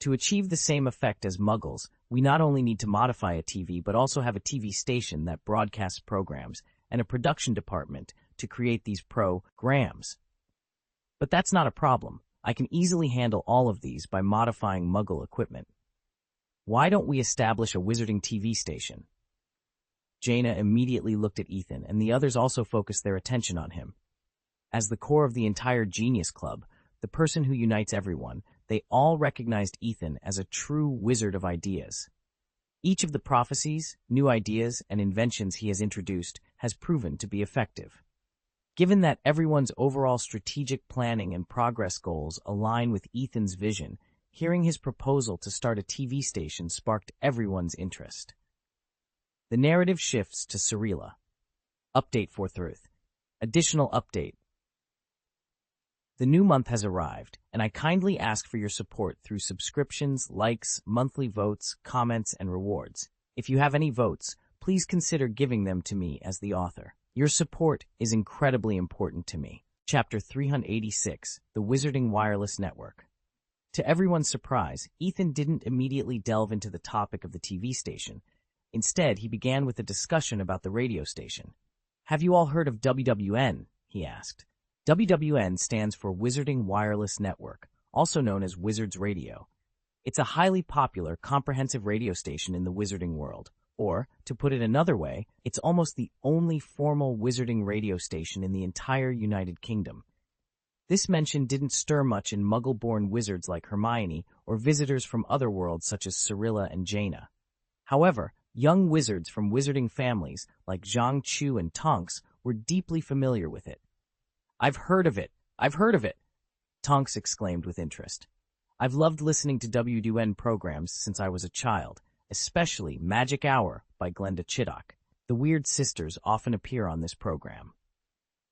To achieve the same effect as Muggles, we not only need to modify a TV but also have a TV station that broadcasts programs and a production department to create these programs. But that's not a problem. I can easily handle all of these by modifying Muggle equipment. Why don't we establish a wizarding TV station? Jaina immediately looked at Ethan, and the others also focused their attention on him. As the core of the entire Genius Club, the person who unites everyone, they all recognized Ethan as a true wizard of ideas. Each of the prophecies, new ideas, and inventions he has introduced has proven to be effective. Given that everyone's overall strategic planning and progress goals align with Ethan's vision, hearing his proposal to start a TV station sparked everyone's interest. The narrative shifts to Cirilla. Update for Truth. Additional update. The new month has arrived, and I kindly ask for your support through subscriptions, likes, monthly votes, comments, and rewards. If you have any votes, please consider giving them to me as the author. Your support is incredibly important to me. Chapter 386, The Wizarding Wireless Network. To everyone's surprise, Ethan didn't immediately delve into the topic of the TV station. Instead, he began with a discussion about the radio station. Have you all heard of WWN? He asked. WWN stands for Wizarding Wireless Network, also known as Wizards Radio. It's a highly popular, comprehensive radio station in the wizarding world. Or, to put it another way, it's almost the only formal wizarding radio station in the entire United Kingdom. This mention didn't stir much in Muggle-born wizards like Hermione or visitors from other worlds such as Cirilla and Jaina. However, young wizards from wizarding families like Zhang Chu and Tonks were deeply familiar with it. I've heard of it! I've heard of it! Tonks exclaimed with interest. I've loved listening to WWN programs since I was a child, especially Magic Hour by Glenda Chittock. The Weird Sisters often appear on this program.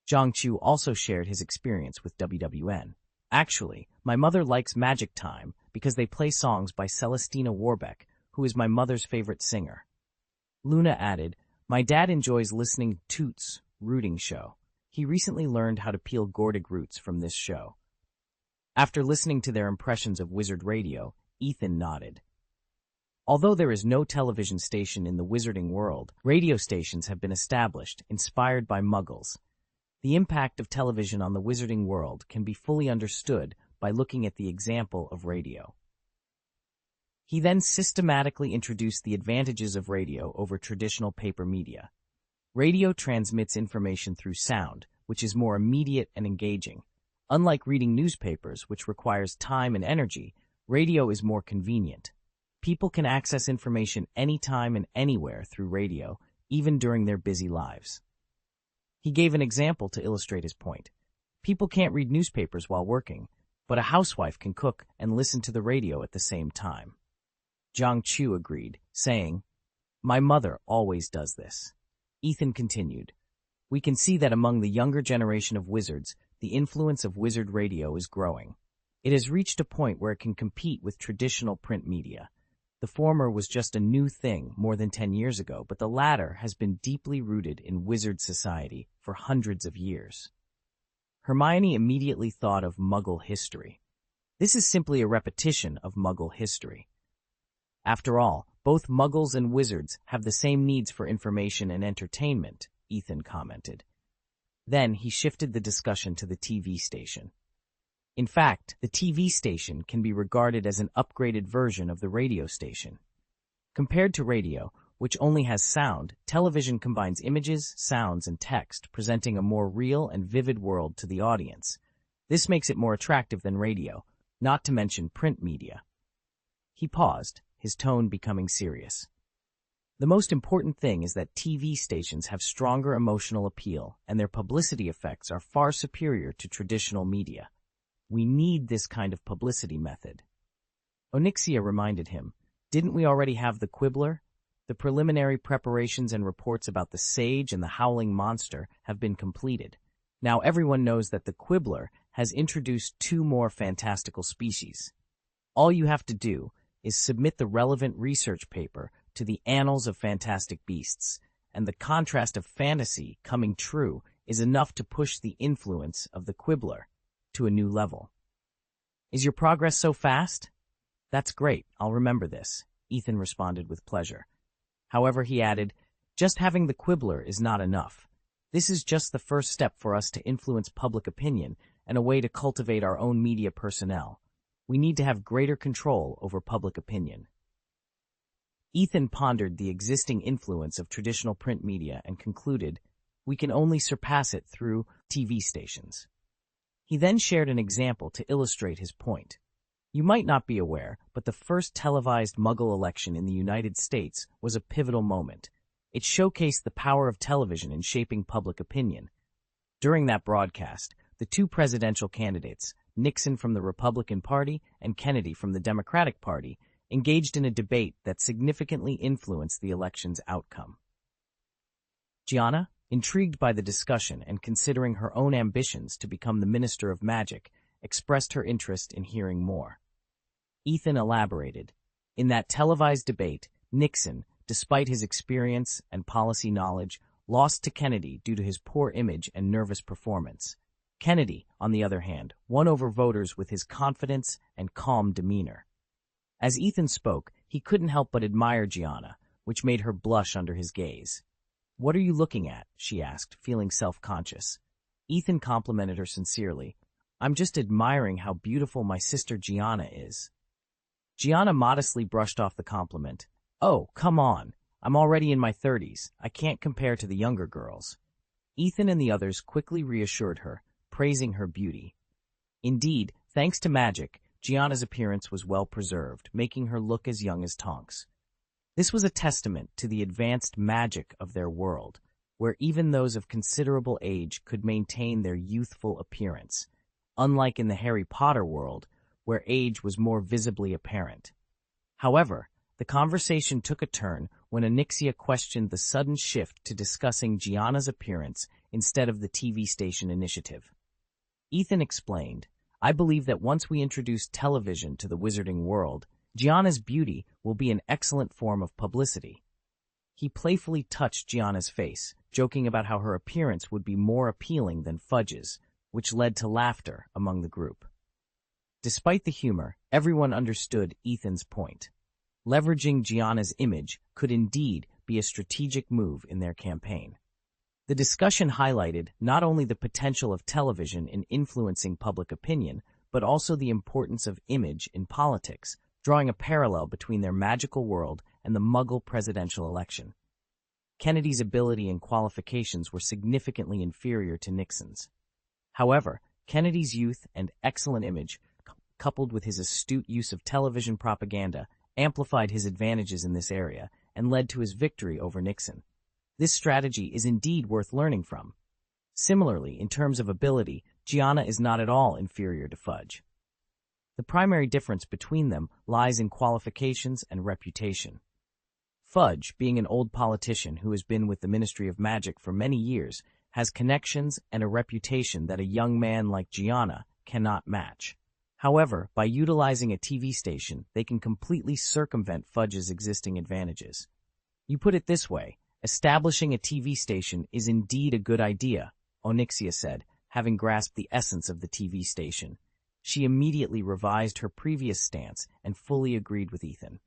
Zhang Chu also shared his experience with WWN. Actually, my mother likes Magic Time because they play songs by Celestina Warbeck, who is my mother's favorite singer. Luna added, my dad enjoys listening to Toots' rooting show. He recently learned how to peel Gordig roots from this show. After listening to their impressions of Wizard Radio, Ethan nodded. Although there is no television station in the wizarding world, radio stations have been established, inspired by Muggles. The impact of television on the wizarding world can be fully understood by looking at the example of radio. He then systematically introduced the advantages of radio over traditional paper media. Radio transmits information through sound, which is more immediate and engaging. Unlike reading newspapers, which requires time and energy, radio is more convenient. People can access information anytime and anywhere through radio, even during their busy lives. He gave an example to illustrate his point. People can't read newspapers while working, but a housewife can cook and listen to the radio at the same time. Zhang Chu agreed, saying, "My mother always does this." Ethan continued, "We can see that among the younger generation of wizards, the influence of wizard radio is growing. It has reached a point where it can compete with traditional print media. The former was just a new thing more than 10 years ago, but the latter has been deeply rooted in wizard society for hundreds of years." Hermione immediately thought of Muggle history. This is simply a repetition of Muggle history. After all, both Muggles and wizards have the same needs for information and entertainment, Ethan commented. Then he shifted the discussion to the TV station. In fact, the TV station can be regarded as an upgraded version of the radio station. Compared to radio, which only has sound, television combines images, sounds, and text, presenting a more real and vivid world to the audience. This makes it more attractive than radio, not to mention print media. He paused, his tone becoming serious. The most important thing is that TV stations have stronger emotional appeal, and their publicity effects are far superior to traditional media. We need this kind of publicity method. Onyxia reminded him, "Didn't we already have the Quibbler? The preliminary preparations and reports about the Sage and the Howling Monster have been completed. Now everyone knows that the Quibbler has introduced 2 more fantastical species. All you have to do is submit the relevant research paper to the Annals of Fantastic Beasts, and the contrast of fantasy coming true is enough to push the influence of the Quibbler to a new level." "Is your progress so fast?" "That's great, I'll remember this," Ethan responded with pleasure. However, he added, "Just having the Quibbler is not enough. This is just the first step for us to influence public opinion and a way to cultivate our own media personnel. We need to have greater control over public opinion." Ethan pondered the existing influence of traditional print media and concluded, "We can only surpass it through TV stations." He then shared an example to illustrate his point. You might not be aware, but the first televised Muggle election in the United States was a pivotal moment. It showcased the power of television in shaping public opinion. During that broadcast, the 2 presidential candidates, Nixon from the Republican Party and Kennedy from the Democratic Party, engaged in a debate that significantly influenced the election's outcome. Gianna, intrigued by the discussion and considering her own ambitions to become the Minister of Magic, expressed her interest in hearing more. Ethan elaborated, "In that televised debate, Nixon, despite his experience and policy knowledge, lost to Kennedy due to his poor image and nervous performance. Kennedy, on the other hand, won over voters with his confidence and calm demeanor." As Ethan spoke, he couldn't help but admire Gianna, which made her blush under his gaze. "What are you looking at?" she asked, feeling self-conscious. Ethan complimented her sincerely. "I'm just admiring how beautiful my sister Gianna is." Gianna modestly brushed off the compliment. "Oh, come on. I'm already in my 30s. I can't compare to the younger girls." Ethan and the others quickly reassured her, praising her beauty. Indeed, thanks to magic, Gianna's appearance was well preserved, making her look as young as Tonks. This was a testament to the advanced magic of their world, where even those of considerable age could maintain their youthful appearance, unlike in the Harry Potter world, where age was more visibly apparent. However, the conversation took a turn when Onyxia questioned the sudden shift to discussing Gianna's appearance instead of the TV station initiative. Ethan explained, "I believe that once we introduce television to the wizarding world, Gianna's beauty will be an excellent form of publicity." He playfully touched Gianna's face, joking about how her appearance would be more appealing than Fudge's, which led to laughter among the group. Despite the humor, everyone understood Ethan's point. Leveraging Gianna's image could indeed be a strategic move in their campaign. The discussion highlighted not only the potential of television in influencing public opinion, but also the importance of image in politics, drawing a parallel between their magical world and the Muggle presidential election. Kennedy's ability and qualifications were significantly inferior to Nixon's. However, Kennedy's youth and excellent image, coupled with his astute use of television propaganda, amplified his advantages in this area and led to his victory over Nixon. This strategy is indeed worth learning from. Similarly, in terms of ability, Gianna is not at all inferior to Fudge. The primary difference between them lies in qualifications and reputation. Fudge, being an old politician who has been with the Ministry of Magic for many years, has connections and a reputation that a young man like Gianna cannot match. However, by utilizing a TV station, they can completely circumvent Fudge's existing advantages. You put it this way, establishing a TV station is indeed a good idea, Onyxia said, having grasped the essence of the TV station. She immediately revised her previous stance and fully agreed with Ethan.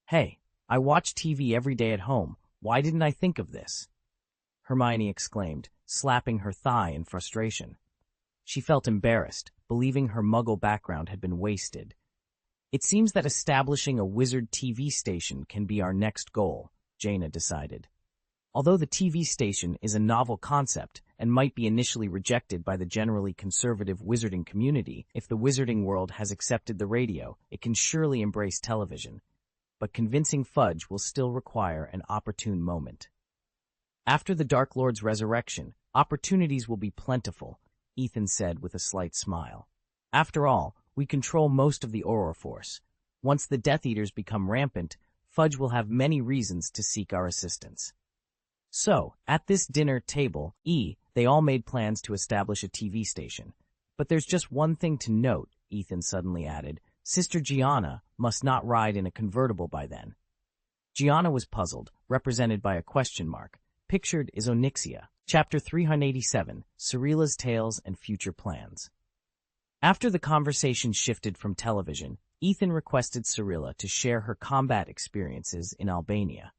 Hey, I watch TV every day at home. Why didn't I think of this? Hermione exclaimed, slapping her thigh in frustration. She felt embarrassed, believing her Muggle background had been wasted. It seems that establishing a wizard TV station can be our next goal, Jaina decided. Although the TV station is a novel concept and might be initially rejected by the generally conservative wizarding community, if the wizarding world has accepted the radio, it can surely embrace television. But convincing Fudge will still require an opportune moment. After the Dark Lord's resurrection, opportunities will be plentiful, Ethan said with a slight smile. After all, we control most of the Auror Force. Once the Death Eaters become rampant, Fudge will have many reasons to seek our assistance. So, at this dinner table, they all made plans to establish a TV station. But there's just one thing to note, Ethan suddenly added. Sister Gianna must not ride in a convertible by then. Gianna was puzzled, represented by a question mark. Pictured is Onyxia. Chapter 387, Cirilla's Tales and Future Plans. After the conversation shifted from television, Ethan requested Cirilla to share her combat experiences in Albania.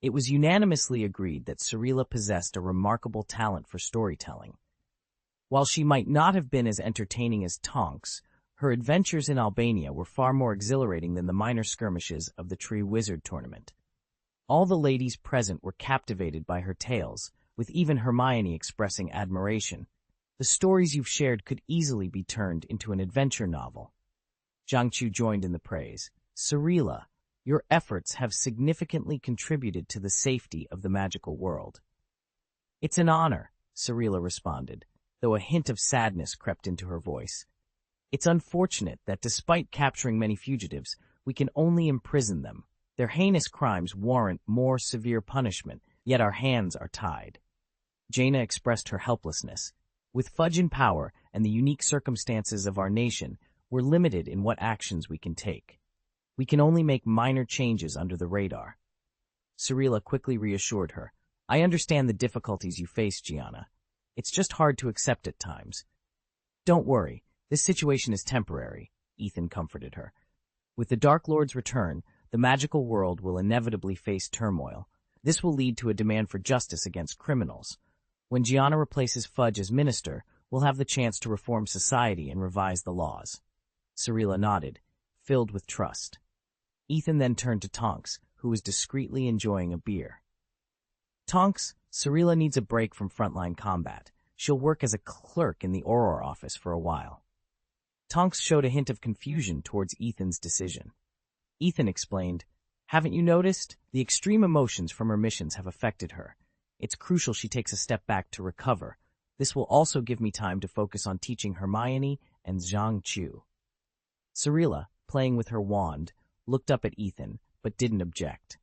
It was unanimously agreed that Cirilla possessed a remarkable talent for storytelling. While she might not have been as entertaining as Tonks, her adventures in Albania were far more exhilarating than the minor skirmishes of the Tree Wizard tournament. All the ladies present were captivated by her tales, with even Hermione expressing admiration. The stories you've shared could easily be turned into an adventure novel. Jiangqiu joined in the praise. Cirilla, your efforts have significantly contributed to the safety of the magical world. It's an honor, Cirilla responded, though a hint of sadness crept into her voice. It's unfortunate that despite capturing many fugitives, we can only imprison them. Their heinous crimes warrant more severe punishment, yet our hands are tied. Jaina expressed her helplessness. With Fudge in power and the unique circumstances of our nation, we're limited in what actions we can take. We can only make minor changes under the radar. Cirilla quickly reassured her. I understand the difficulties you face, Gianna. It's just hard to accept at times. Don't worry, this situation is temporary, Ethan comforted her. With the Dark Lord's return, the magical world will inevitably face turmoil. This will lead to a demand for justice against criminals. When Gianna replaces Fudge as minister, we'll have the chance to reform society and revise the laws. Cirilla nodded, filled with trust. Ethan then turned to Tonks, who was discreetly enjoying a beer. Tonks, Cirilla needs a break from frontline combat. She'll work as a clerk in the Auror office for a while. Tonks showed a hint of confusion towards Ethan's decision. Ethan explained, haven't you noticed? The extreme emotions from her missions have affected her. It's crucial she takes a step back to recover. This will also give me time to focus on teaching Hermione and Jiangqiu. Cirilla, playing with her wand, looked up at Ethan, but didn't object.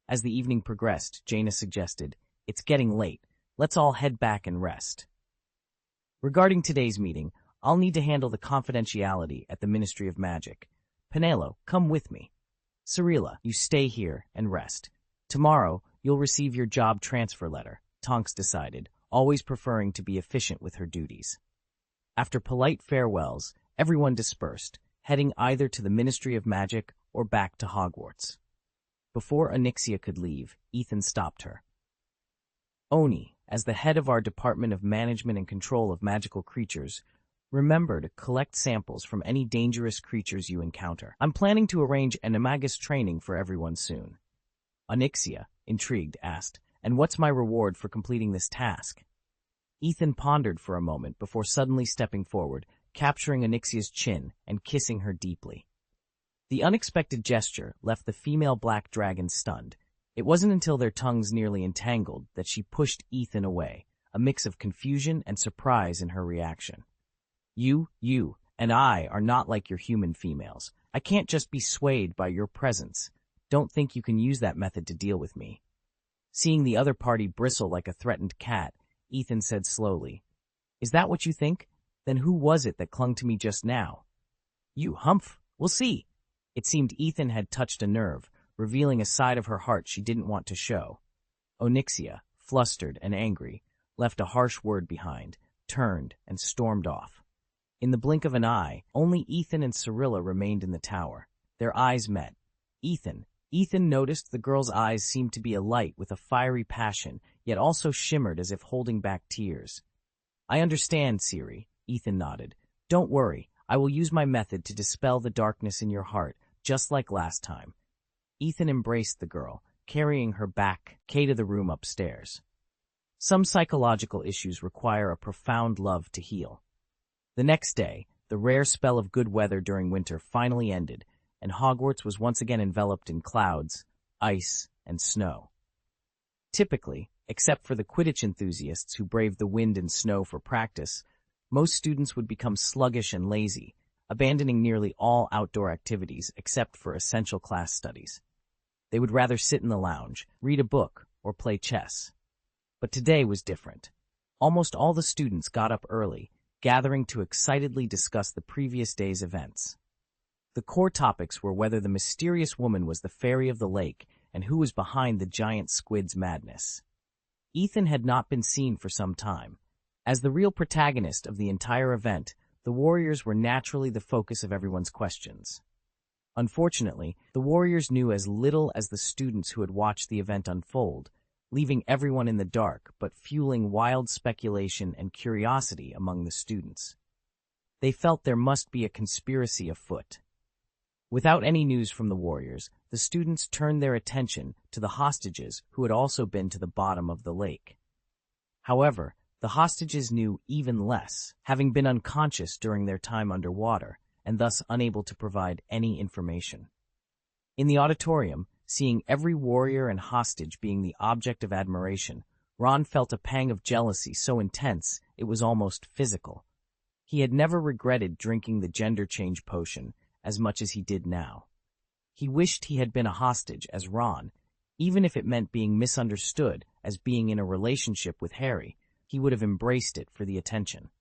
As the evening progressed, Jaina suggested, it's getting late. Let's all head back and rest. Regarding today's meeting, I'll need to handle the confidentiality at the Ministry of Magic. Penelo, come with me. Cirilla, you stay here and rest. Tomorrow, you'll receive your job transfer letter, Tonks decided, always preferring to be efficient with her duties. After polite farewells, everyone dispersed, heading either to the Ministry of Magic or back to Hogwarts. Before Onyxia could leave, Ethan stopped her. Oni, as the head of our Department of Management and Control of Magical Creatures, Remember to collect samples from any dangerous creatures you encounter. I'm planning to arrange an Imagus training for everyone soon. Onyxia, intrigued, asked, "And what's my reward for completing this task?" Ethan pondered for a moment before suddenly stepping forward, capturing Onyxia's chin and kissing her deeply. The unexpected gesture left the female black dragon stunned. It wasn't until their tongues nearly entangled that she pushed Ethan away, a mix of confusion and surprise in her reaction. You, and I are not like your human females. I can't just be swayed by your presence. Don't think you can use that method to deal with me. Seeing the other party bristle like a threatened cat, Ethan said slowly, "Is that what you think? Then who was it that clung to me just now?" "You, Humph. We'll see." It seemed Ethan had touched a nerve, revealing a side of her heart she didn't want to show. Onyxia, flustered and angry, left a harsh word behind, turned, and stormed off. In the blink of an eye, only Ethan and Cyrilla remained in the tower. Their eyes met. Ethan noticed the girl's eyes seemed to be alight with a fiery passion, yet also shimmered as if holding back tears. "I understand, Ciri," Ethan nodded. "Don't worry, I will use my method to dispel the darkness in your heart, just like last time." Ethan embraced the girl, carrying her back to the room upstairs. Some psychological issues require a profound love to heal. The next day, the rare spell of good weather during winter finally ended, and Hogwarts was once again enveloped in clouds, ice, and snow. Typically, except for the Quidditch enthusiasts who braved the wind and snow for practice, most students would become sluggish and lazy, abandoning nearly all outdoor activities except for essential class studies. They would rather sit in the lounge, read a book, or play chess. But today was different. Almost all the students got up early, gathering to excitedly discuss the previous day's events. The core topics were whether the mysterious woman was the fairy of the lake and who was behind the giant squid's madness. Ethan had not been seen for some time. As the real protagonist of the entire event, the warriors were naturally the focus of everyone's questions. Unfortunately, the warriors knew as little as the students who had watched the event unfold, leaving everyone in the dark but fueling wild speculation and curiosity among the students. They felt there must be a conspiracy afoot. Without any news from the warriors, the students turned their attention to the hostages who had also been to the bottom of the lake. However, the hostages knew even less, having been unconscious during their time underwater, and thus unable to provide any information. In the auditorium, seeing every warrior and hostage being the object of admiration, Ron felt a pang of jealousy so intense it was almost physical. He had never regretted drinking the gender change potion as much as he did now. He wished he had been a hostage as Ron, even if it meant being misunderstood as being in a relationship with Harry. He would have embraced it for the attention.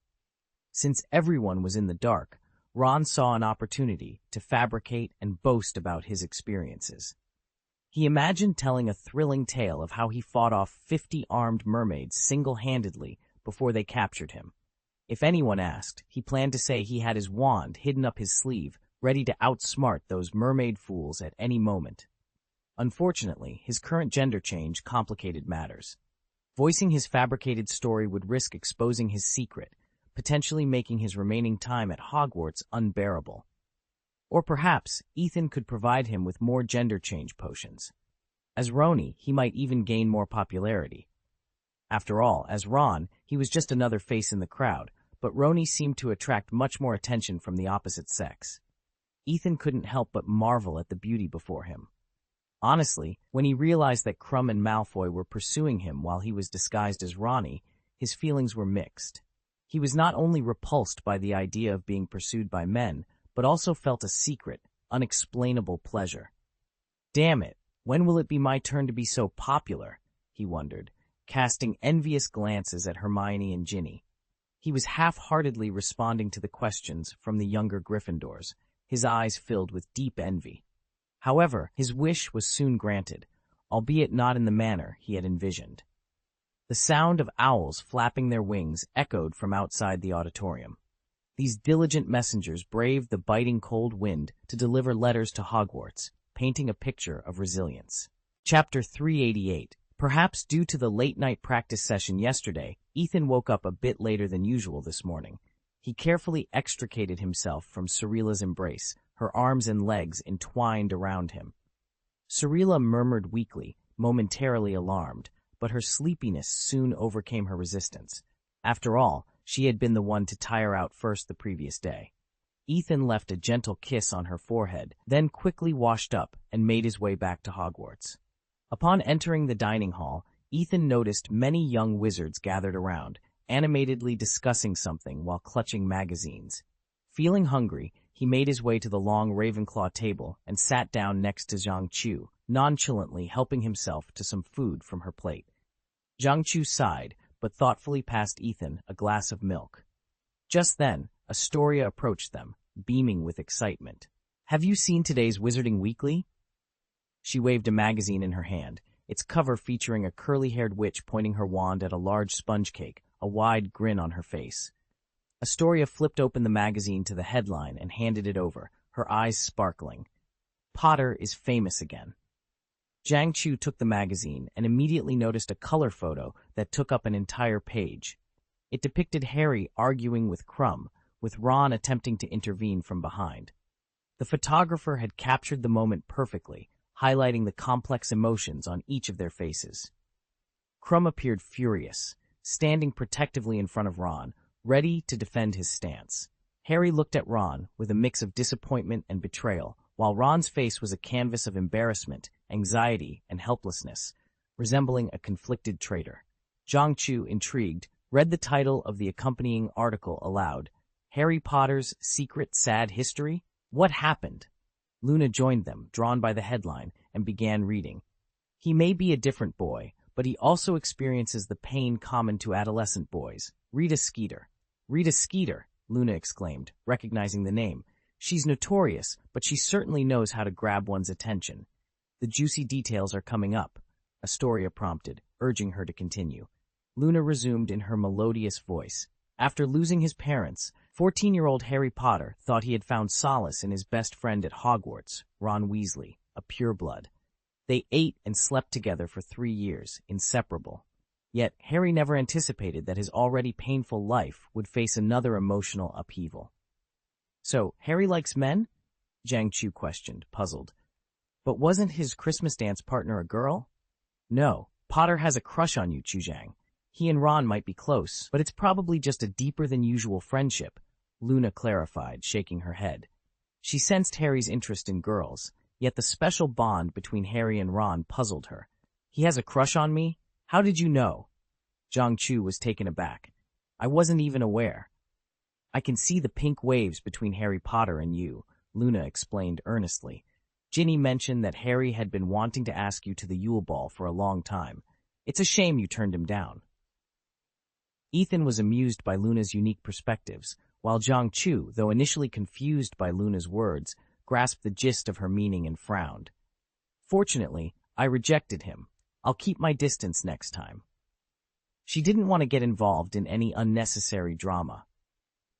Since everyone was in the dark, Ron saw an opportunity to fabricate and boast about his experiences. He imagined telling a thrilling tale of how he fought off 50 armed mermaids single-handedly before they captured him. If anyone asked, he planned to say he had his wand hidden up his sleeve, ready to outsmart those mermaid fools at any moment. Unfortunately, his current gender change complicated matters. Voicing his fabricated story would risk exposing his secret, potentially making his remaining time at Hogwarts unbearable. Or perhaps Ethan could provide him with more gender change potions. As Rony, he might even gain more popularity. After all, as Ron, he was just another face in the crowd, but Rony seemed to attract much more attention from the opposite sex. Ethan couldn't help but marvel at the beauty before him. Honestly, when he realized that Krum and Malfoy were pursuing him while he was disguised as Rony, his feelings were mixed. He was not only repulsed by the idea of being pursued by men, but also felt a secret, unexplainable pleasure. Damn it, when will it be my turn to be so popular? He wondered, casting envious glances at Hermione and Ginny. He was half-heartedly responding to the questions from the younger Gryffindors, his eyes filled with deep envy. However, his wish was soon granted, albeit not in the manner he had envisioned. The sound of owls flapping their wings echoed from outside the auditorium. These diligent messengers braved the biting cold wind to deliver letters to Hogwarts, painting a picture of resilience. Chapter 388. Perhaps due to the late-night practice session yesterday, Ethan woke up a bit later than usual this morning. He carefully extricated himself from Cirilla's embrace, her arms and legs entwined around him. Cirilla murmured weakly, momentarily alarmed, but her sleepiness soon overcame her resistance. After all, she had been the one to tire out first the previous day. Ethan left a gentle kiss on her forehead, then quickly washed up and made his way back to Hogwarts. Upon entering the dining hall, Ethan noticed many young wizards gathered around, animatedly discussing something while clutching magazines. Feeling hungry, he made his way to the long Ravenclaw table and sat down next to Zhang Chu, nonchalantly helping himself to some food from her plate. Zhang Chu sighed, but thoughtfully passed Ethan a glass of milk. Just then, Astoria approached them, beaming with excitement. "Have you seen today's Wizarding Weekly?" She waved a magazine in her hand, its cover featuring a curly-haired witch pointing her wand at a large sponge cake, a wide grin on her face. Astoria flipped open the magazine to the headline and handed it over, her eyes sparkling. "Potter is famous again." Zhang Chu took the magazine and immediately noticed a color photo that took up an entire page. It depicted Harry arguing with Krum, with Ron attempting to intervene from behind. The photographer had captured the moment perfectly, highlighting the complex emotions on each of their faces. Krum appeared furious, standing protectively in front of Ron, ready to defend his stance. Harry looked at Ron with a mix of disappointment and betrayal, while Ron's face was a canvas of embarrassment, anxiety, and helplessness, resembling a conflicted traitor. Zhang Chu, intrigued, read the title of the accompanying article aloud. Harry Potter's Secret Sad History? What happened? Luna joined them, drawn by the headline, and began reading. He may be a different boy, but he also experiences the pain common to adolescent boys. Rita Skeeter. Rita Skeeter, Luna exclaimed, recognizing the name. She's notorious, but she certainly knows how to grab one's attention. The juicy details are coming up, Astoria prompted, urging her to continue. Luna resumed in her melodious voice. After losing his parents, 14-year-old Harry Potter thought he had found solace in his best friend at Hogwarts, Ron Weasley, a pureblood. They ate and slept together for 3 years, inseparable. Yet Harry never anticipated that his already painful life would face another emotional upheaval. "So, Harry likes men?" Zhang Chu questioned, puzzled. "But wasn't his Christmas dance partner a girl?" "No, Potter has a crush on you, Chu Zhang. He and Ron might be close, but it's probably just a deeper-than-usual friendship," Luna clarified, shaking her head. She sensed Harry's interest in girls, yet the special bond between Harry and Ron puzzled her. "He has a crush on me? How did you know?" Zhang Chu was taken aback. "I wasn't even aware." "I can see the pink waves between Harry Potter and you," Luna explained earnestly. "Ginny mentioned that Harry had been wanting to ask you to the Yule Ball for a long time. It's a shame you turned him down." Ethan was amused by Luna's unique perspectives, while Zhang Chu, though initially confused by Luna's words, grasped the gist of her meaning and frowned. "Fortunately, I rejected him. I'll keep my distance next time." She didn't want to get involved in any unnecessary drama.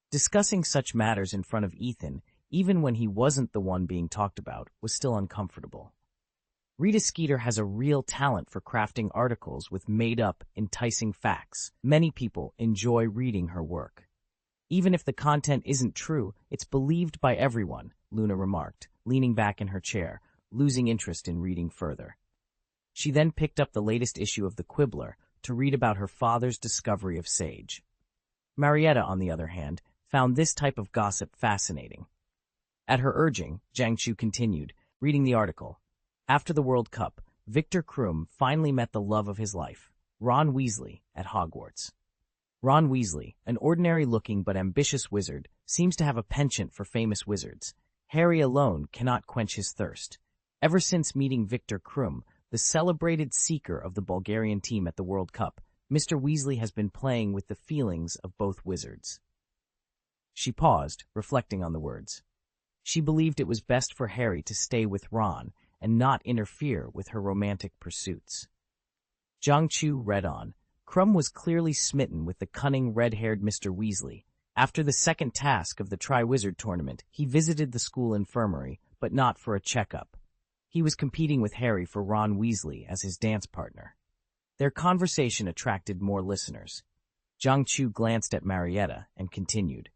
Discussing such matters in front of Ethan, even when he wasn't the one being talked about, was still uncomfortable. Rita Skeeter has a real talent for crafting articles with made-up, enticing facts. Many people enjoy reading her work. Even if the content isn't true, it's believed by everyone, Luna remarked, leaning back in her chair, losing interest in reading further. She then picked up the latest issue of The Quibbler to read about her father's discovery of sage. Marietta, on the other hand, found this type of gossip fascinating. At her urging, Zhang Chu continued, reading the article. After the World Cup, Victor Krum finally met the love of his life, Ron Weasley, at Hogwarts. Ron Weasley, an ordinary-looking but ambitious wizard, seems to have a penchant for famous wizards. Harry alone cannot quench his thirst. Ever since meeting Victor Krum, the celebrated seeker of the Bulgarian team at the World Cup, Mr. Weasley has been playing with the feelings of both wizards. She paused, reflecting on the words. She believed it was best for Harry to stay with Ron and not interfere with her romantic pursuits. Zhang Chu read on. Krum was clearly smitten with the cunning red-haired Mr. Weasley. After the second task of the Triwizard Tournament, he visited the school infirmary, but not for a checkup. He was competing with Harry for Ron Weasley as his dance partner. Their conversation attracted more listeners. Zhang Chu glanced at Marietta and continued.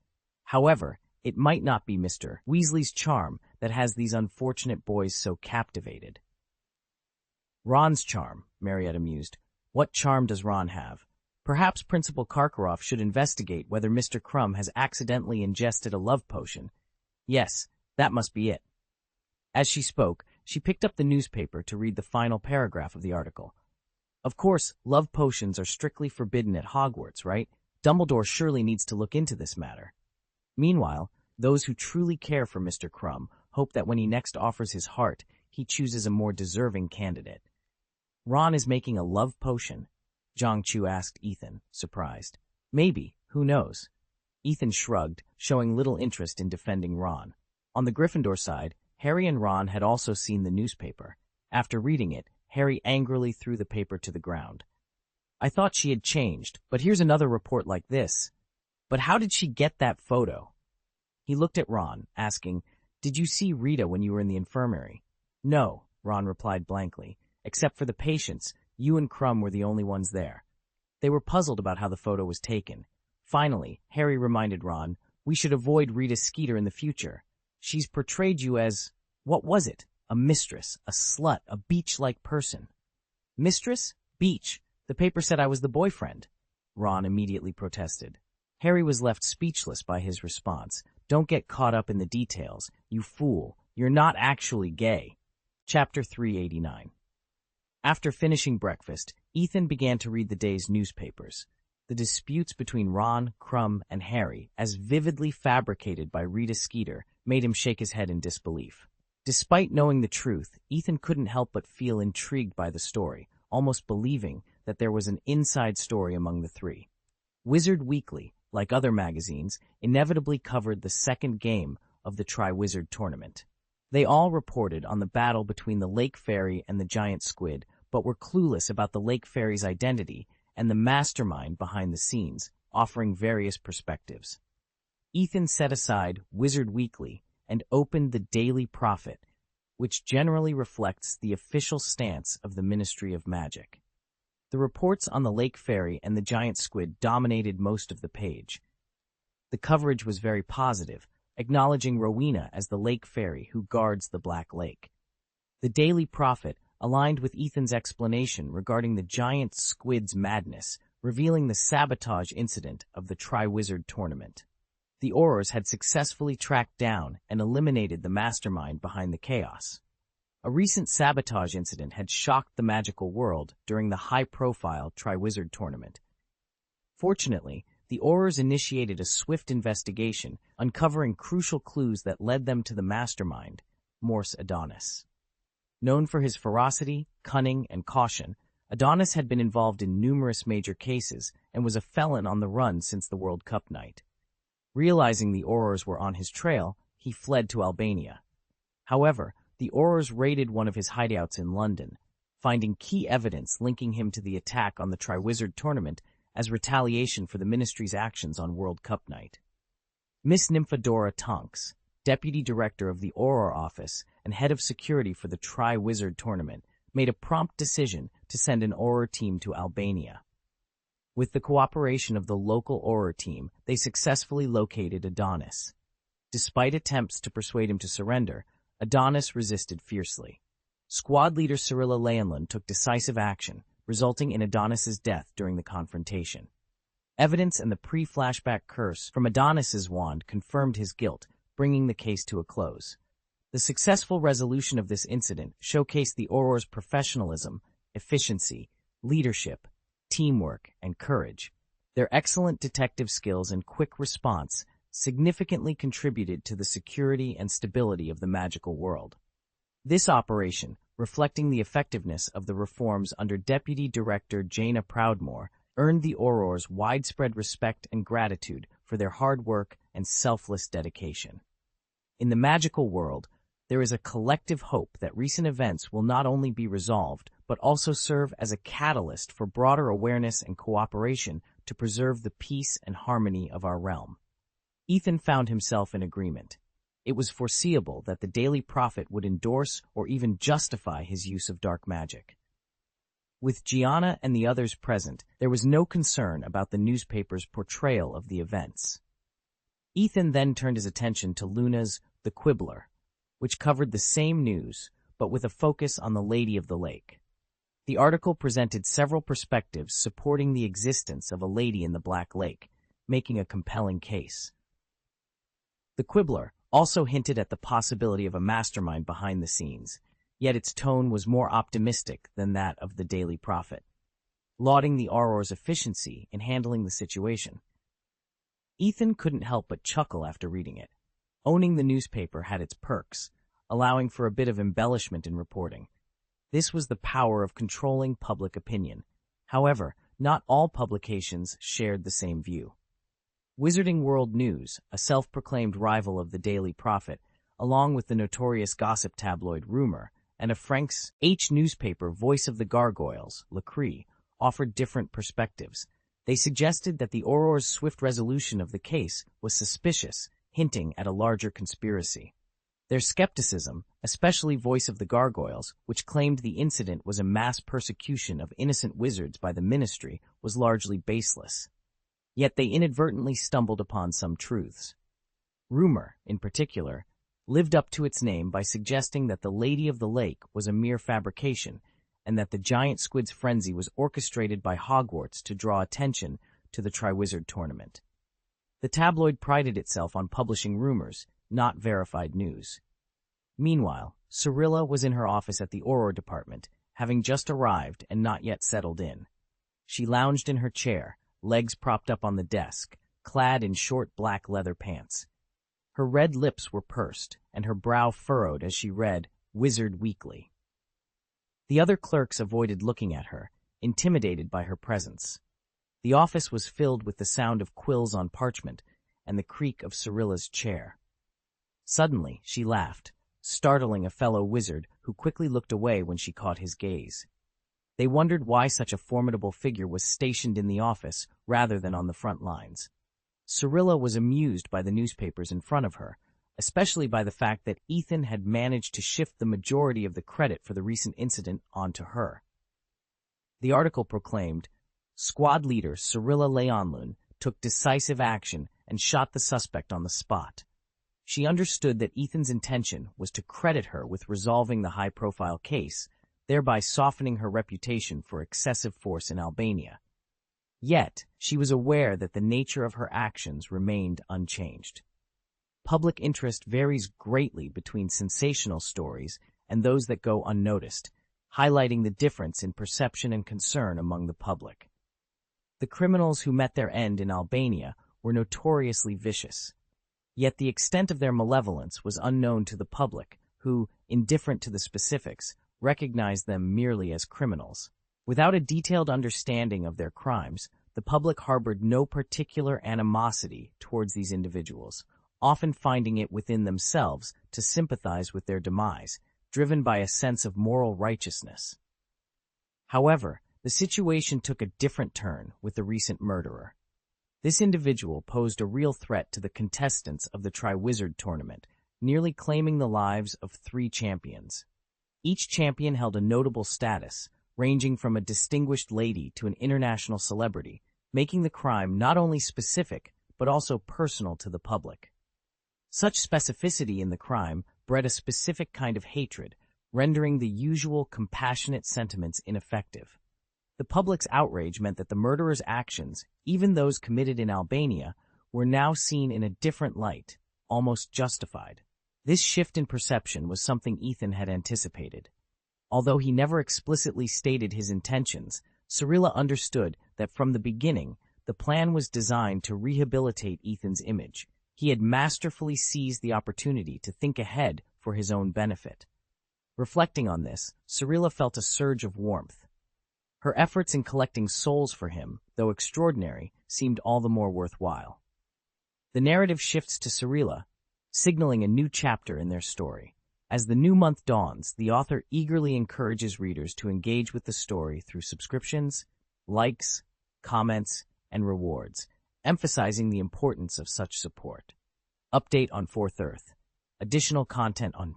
However, it might not be Mr. Weasley's charm that has these unfortunate boys so captivated. Ron's charm, Marietta mused. What charm does Ron have? Perhaps Principal Karkaroff should investigate whether Mr. Crumb has accidentally ingested a love potion. Yes, that must be it. As she spoke, she picked up the newspaper to read the final paragraph of the article. Of course, love potions are strictly forbidden at Hogwarts, right? Dumbledore surely needs to look into this matter. Meanwhile, those who truly care for Mr. Crumb hope that when he next offers his heart, he chooses a more deserving candidate. Ron is making a love potion? Zhang-Chu asked Ethan, surprised. Maybe, who knows? Ethan shrugged, showing little interest in defending Ron. On the Gryffindor side, Harry and Ron had also seen the newspaper. After reading it, Harry angrily threw the paper to the ground. I thought she had changed, but here's another report like this. But how did she get that photo? He looked at Ron, asking, Did you see Rita when you were in the infirmary? No, Ron replied blankly. Except for the patients, you and Crumb were the only ones there. They were puzzled about how the photo was taken. Finally, Harry reminded Ron, we should avoid Rita Skeeter in the future. She's portrayed you as, what was it? A mistress, a slut, a beach-like person. Mistress? Beach. The paper said I was the boyfriend. Ron immediately protested. Harry was left speechless by his response. Don't get caught up in the details, you fool. You're not actually gay. Chapter 389. After finishing breakfast, Ethan began to read the day's newspapers. The disputes between Ron, Crumb, and Harry, as vividly fabricated by Rita Skeeter, made him shake his head in disbelief. Despite knowing the truth, Ethan couldn't help but feel intrigued by the story, almost believing that there was an inside story among the three. Wizard Weekly, like other magazines, inevitably covered the second game of the Tri-Wizard tournament. They all reported on the battle between the Lake Fairy and the giant squid, but were clueless about the Lake Fairy's identity and the mastermind behind the scenes, offering various perspectives. Ethan set aside Wizard Weekly and opened the Daily Prophet, which generally reflects the official stance of the Ministry of Magic. The reports on the Lake Fairy and the giant squid dominated most of the page. The coverage was very positive, acknowledging Rowena as the Lake Fairy who guards the Black Lake. The Daily Prophet aligned with Ethan's explanation regarding the giant squid's madness, revealing the sabotage incident of the Tri-Wizard tournament. The Aurors had successfully tracked down and eliminated the mastermind behind the chaos. A recent sabotage incident had shocked the magical world during the high-profile Tri-Wizard tournament. Fortunately, the Aurors initiated a swift investigation, uncovering crucial clues that led them to the mastermind, Morse Adonis. Known for his ferocity, cunning, and caution, Adonis had been involved in numerous major cases and was a felon on the run since the World Cup night. Realizing the Aurors were on his trail, he fled to Albania. However, the Aurors raided one of his hideouts in London, finding key evidence linking him to the attack on the Tri-Wizard tournament as retaliation for the Ministry's actions on World Cup night. Miss Nymphadora Tonks, Deputy Director of the Auror Office and Head of Security for the Tri-Wizard tournament, made a prompt decision to send an Auror team to Albania. With the cooperation of the local Auror team, they successfully located Adonis. Despite attempts to persuade him to surrender, Adonis resisted fiercely. Squad leader Cyrilla Leonlund took decisive action, resulting in Adonis's death during the confrontation. Evidence and the pre-flashback curse from Adonis's wand confirmed his guilt, bringing the case to a close. The successful resolution of this incident showcased the Auror's professionalism, efficiency, leadership, teamwork, and courage. Their excellent detective skills and quick response significantly contributed to the security and stability of the magical world. This operation, reflecting the effectiveness of the reforms under Deputy Director Jaina Proudmoore, earned the Aurors widespread respect and gratitude for their hard work and selfless dedication. In the magical world, there is a collective hope that recent events will not only be resolved, but also serve as a catalyst for broader awareness and cooperation to preserve the peace and harmony of our realm. Ethan found himself in agreement. It was foreseeable that the Daily Prophet would endorse or even justify his use of dark magic. With Gianna and the others present, there was no concern about the newspaper's portrayal of the events. Ethan then turned his attention to Luna's The Quibbler, which covered the same news, but with a focus on the Lady of the Lake. The article presented several perspectives supporting the existence of a lady in the Black Lake, making a compelling case. The Quibbler also hinted at the possibility of a mastermind behind the scenes, yet its tone was more optimistic than that of the Daily Prophet, lauding the Auror's efficiency in handling the situation. Ethan couldn't help but chuckle after reading it. Owning the newspaper had its perks, allowing for a bit of embellishment in reporting. This was the power of controlling public opinion. However, not all publications shared the same view. Wizarding World News, a self-proclaimed rival of the Daily Prophet, along with the notorious gossip tabloid Rumor, and a Frank's H newspaper Voice of the Gargoyles, Lacree, offered different perspectives. They suggested that the Auror's swift resolution of the case was suspicious, hinting at a larger conspiracy. Their skepticism, especially Voice of the Gargoyles, which claimed the incident was a mass persecution of innocent wizards by the Ministry, was largely baseless. Yet they inadvertently stumbled upon some truths. Rumor, in particular, lived up to its name by suggesting that the Lady of the Lake was a mere fabrication, and that the giant squid's frenzy was orchestrated by Hogwarts to draw attention to the Triwizard Tournament. The tabloid prided itself on publishing rumors, not verified news. Meanwhile, Cyrilla was in her office at the Auror department, having just arrived and not yet settled in. She lounged in her chair, legs propped up on the desk, clad in short black leather pants. Her red lips were pursed, and her brow furrowed as she read Wizard Weekly. The other clerks avoided looking at her, intimidated by her presence. The office was filled with the sound of quills on parchment and the creak of Cyrilla's chair. Suddenly, she laughed, startling a fellow wizard who quickly looked away when she caught his gaze. They wondered why such a formidable figure was stationed in the office rather than on the front lines. Cyrilla was amused by the newspapers in front of her, especially by the fact that Ethan had managed to shift the majority of the credit for the recent incident onto her. The article proclaimed, "Squad leader Cyrilla Leonlun took decisive action and shot the suspect on the spot." She understood that Ethan's intention was to credit her with resolving the high-profile case, thereby softening her reputation for excessive force in Albania. Yet, she was aware that the nature of her actions remained unchanged. Public interest varies greatly between sensational stories and those that go unnoticed, highlighting the difference in perception and concern among the public. The criminals who met their end in Albania were notoriously vicious. Yet the extent of their malevolence was unknown to the public, who, indifferent to the specifics, recognized them merely as criminals. Without a detailed understanding of their crimes, the public harbored no particular animosity towards these individuals, often finding it within themselves to sympathize with their demise, driven by a sense of moral righteousness. However, the situation took a different turn with the recent murderer. This individual posed a real threat to the contestants of the Triwizard Tournament, nearly claiming the lives of 3 champions. Each champion held a notable status, ranging from a distinguished lady to an international celebrity, making the crime not only specific, but also personal to the public. Such specificity in the crime bred a specific kind of hatred, rendering the usual compassionate sentiments ineffective. The public's outrage meant that the murderer's actions, even those committed in Albania, were now seen in a different light, almost justified. This shift in perception was something Ethan had anticipated. Although he never explicitly stated his intentions, Cyrilla understood that from the beginning, the plan was designed to rehabilitate Ethan's image. He had masterfully seized the opportunity to think ahead for his own benefit. Reflecting on this, Cyrilla felt a surge of warmth. Her efforts in collecting souls for him, though extraordinary, seemed all the more worthwhile. The narrative shifts to Cyrilla, signaling a new chapter in their story. As the new month dawns, the author eagerly encourages readers to engage with the story through subscriptions, likes, comments, and rewards, emphasizing the importance of such support. Update on Fourth Earth. Additional content on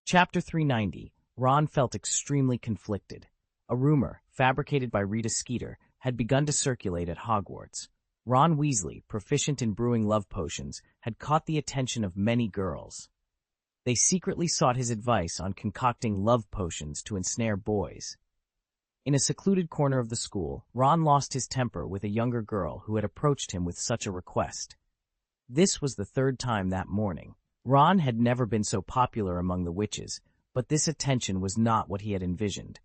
Chapter 390. Ron felt extremely conflicted. A rumor, fabricated by Rita Skeeter, had begun to circulate at Hogwarts. Ron Weasley, proficient in brewing love potions, had caught the attention of many girls. They secretly sought his advice on concocting love potions to ensnare boys. In a secluded corner of the school, Ron lost his temper with a younger girl who had approached him with such a request. This was the third time that morning. Ron had never been so popular among the witches, but this attention was not what he had envisioned.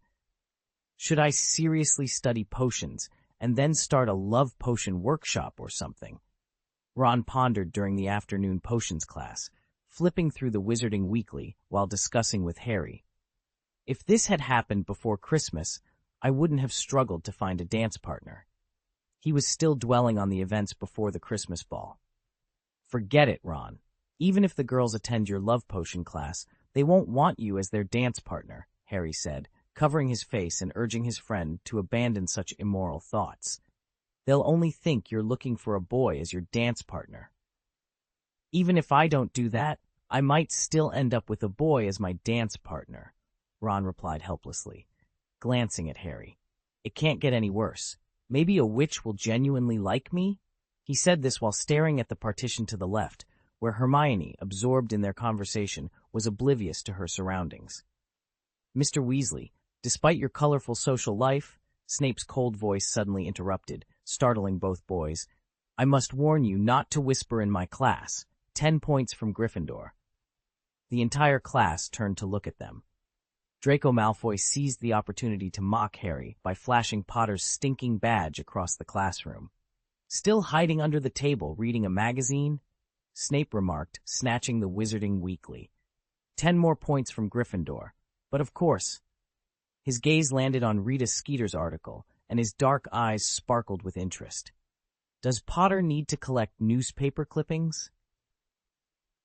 Should I seriously study potions and then start a love potion workshop or something? Ron pondered during the afternoon potions class, flipping through the Wizarding Weekly while discussing with Harry. If this had happened before Christmas, I wouldn't have struggled to find a dance partner. He was still dwelling on the events before the Christmas ball. Forget it, Ron. Even if the girls attend your love potion class, they won't want you as their dance partner, Harry said, covering his face and urging his friend to abandon such immoral thoughts. They'll only think you're looking for a boy as your dance partner. Even if I don't do that, I might still end up with a boy as my dance partner, Ron replied helplessly, glancing at Harry. It can't get any worse. Maybe a witch will genuinely like me? He said this while staring at the partition to the left, where Hermione, absorbed in their conversation, was oblivious to her surroundings. Mr. Weasley, despite your colorful social life, Snape's cold voice suddenly interrupted, startling both boys. I must warn you not to whisper in my class. 10 points from Gryffindor. The entire class turned to look at them. Draco Malfoy seized the opportunity to mock Harry by flashing Potter's stinking badge across the classroom. Still hiding under the table reading a magazine? Snape remarked, snatching the Wizarding Weekly. 10 more points from Gryffindor. But of course. His gaze landed on Rita Skeeter's article, and his dark eyes sparkled with interest. Does Potter need to collect newspaper clippings?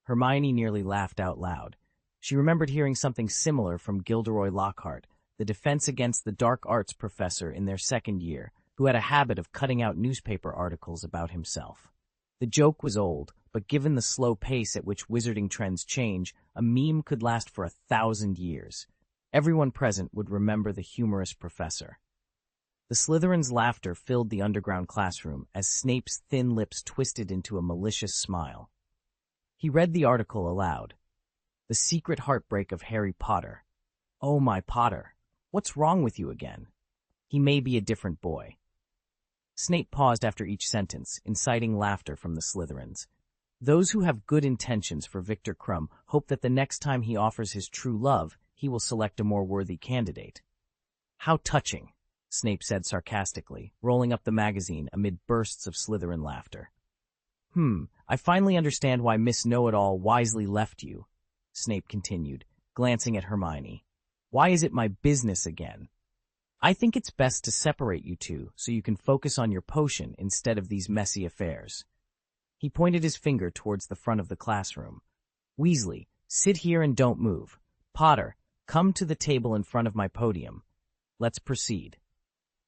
Hermione nearly laughed out loud. She remembered hearing something similar from Gilderoy Lockhart, the Defense Against the Dark Arts professor in their second year, who had a habit of cutting out newspaper articles about himself. The joke was old, but given the slow pace at which wizarding trends change, a meme could last for 1,000 years. Everyone present would remember the humorous professor. The Slytherin's laughter filled the underground classroom as Snape's thin lips twisted into a malicious smile. He read the article aloud. The Secret Heartbreak of Harry Potter. Oh, my Potter, what's wrong with you again? He may be a different boy. Snape paused after each sentence, inciting laughter from the Slytherins. Those who have good intentions for Victor Krum hope that the next time he offers his true love, he will select a more worthy candidate. How touching, Snape said sarcastically, rolling up the magazine amid bursts of Slytherin laughter. I finally understand why Miss Know-It-all wisely left you, Snape continued, glancing at Hermione. Why is it my business again? I think it's best to separate you two so you can focus on your potion instead of these messy affairs. He pointed his finger towards the front of the classroom. Weasley, sit here and don't move. Potter, come to the table in front of my podium. Let's proceed.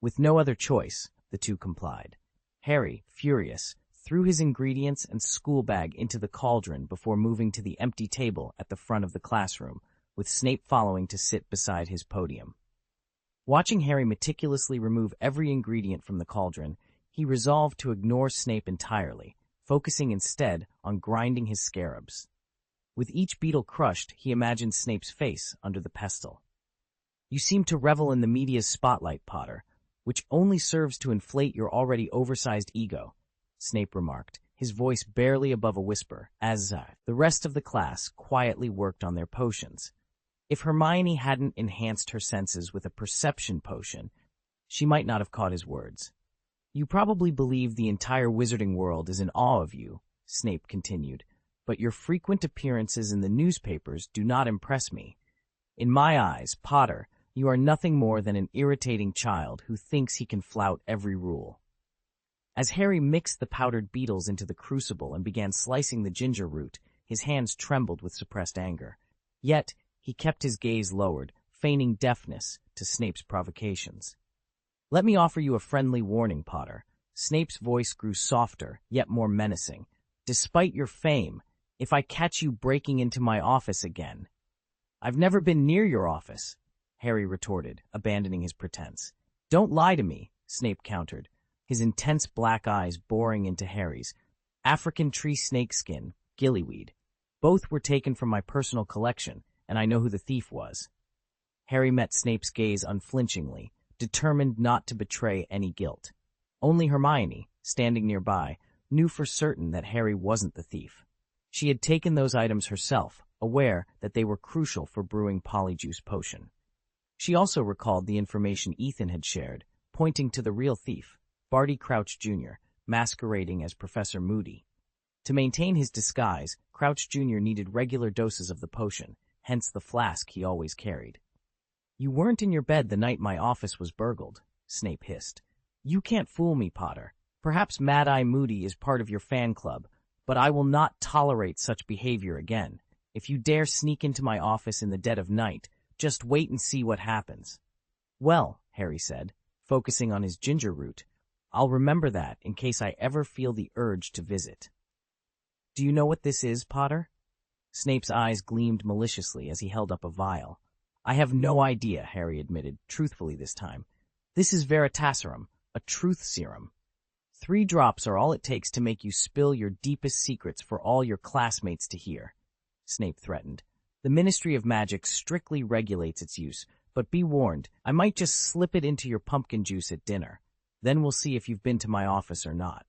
With no other choice, the two complied. Harry, furious, threw his ingredients and school bag into the cauldron before moving to the empty table at the front of the classroom, with Snape following to sit beside his podium. Watching Harry meticulously remove every ingredient from the cauldron, he resolved to ignore Snape entirely, focusing instead on grinding his scarabs. With each beetle crushed, he imagined Snape's face under the pestle. You seem to revel in the media's spotlight, Potter, which only serves to inflate your already oversized ego, Snape remarked, his voice barely above a whisper, as the rest of the class quietly worked on their potions. If Hermione hadn't enhanced her senses with a perception potion, she might not have caught his words. You probably believe the entire wizarding world is in awe of you, Snape continued, but your frequent appearances in the newspapers do not impress me. In my eyes, Potter, you are nothing more than an irritating child who thinks he can flout every rule. As Harry mixed the powdered beetles into the crucible and began slicing the ginger root, his hands trembled with suppressed anger. Yet, he kept his gaze lowered, feigning deafness to Snape's provocations. Let me offer you a friendly warning, Potter. Snape's voice grew softer, yet more menacing. Despite your fame, if I catch you breaking into my office again. I've never been near your office, Harry retorted, abandoning his pretense. Don't lie to me, Snape countered. his intense black eyes boring into Harry's. African tree snakeskin, gillyweed. Both were taken from my personal collection, and I know who the thief was. Harry met Snape's gaze unflinchingly, determined not to betray any guilt. Only Hermione, standing nearby, knew for certain that Harry wasn't the thief. She had taken those items herself, aware that they were crucial for brewing Polyjuice Potion. She also recalled the information Ethan had shared, pointing to the real thief, Barty Crouch Jr., masquerading as Professor Moody. To maintain his disguise, Crouch Jr. needed regular doses of the potion, hence the flask he always carried. "You weren't in your bed the night my office was burgled," Snape hissed. "You can't fool me, Potter. Perhaps Mad-Eye Moody is part of your fan club, but I will not tolerate such behavior again. If you dare sneak into my office in the dead of night, just wait and see what happens." "Well," Harry said, focusing on his ginger root, "I'll remember that in case I ever feel the urge to visit." "Do you know what this is, Potter?" Snape's eyes gleamed maliciously as he held up a vial. "I have no idea," Harry admitted, truthfully this time. "This is Veritaserum, a truth serum. 3 drops are all it takes to make you spill your deepest secrets for all your classmates to hear," Snape threatened. "The Ministry of Magic strictly regulates its use, but be warned, I might just slip it into your pumpkin juice at dinner. Then we'll see if you've been to my office or not."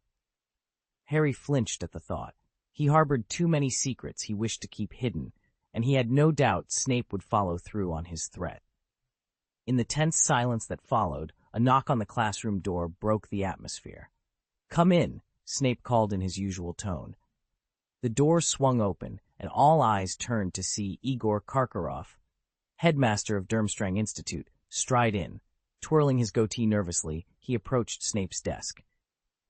Harry flinched at the thought. He harbored too many secrets he wished to keep hidden, and he had no doubt Snape would follow through on his threat. In the tense silence that followed, a knock on the classroom door broke the atmosphere. "Come in," Snape called in his usual tone. The door swung open, and all eyes turned to see Igor Karkaroff, headmaster of Durmstrang Institute, stride in. Twirling his goatee nervously, he approached Snape's desk.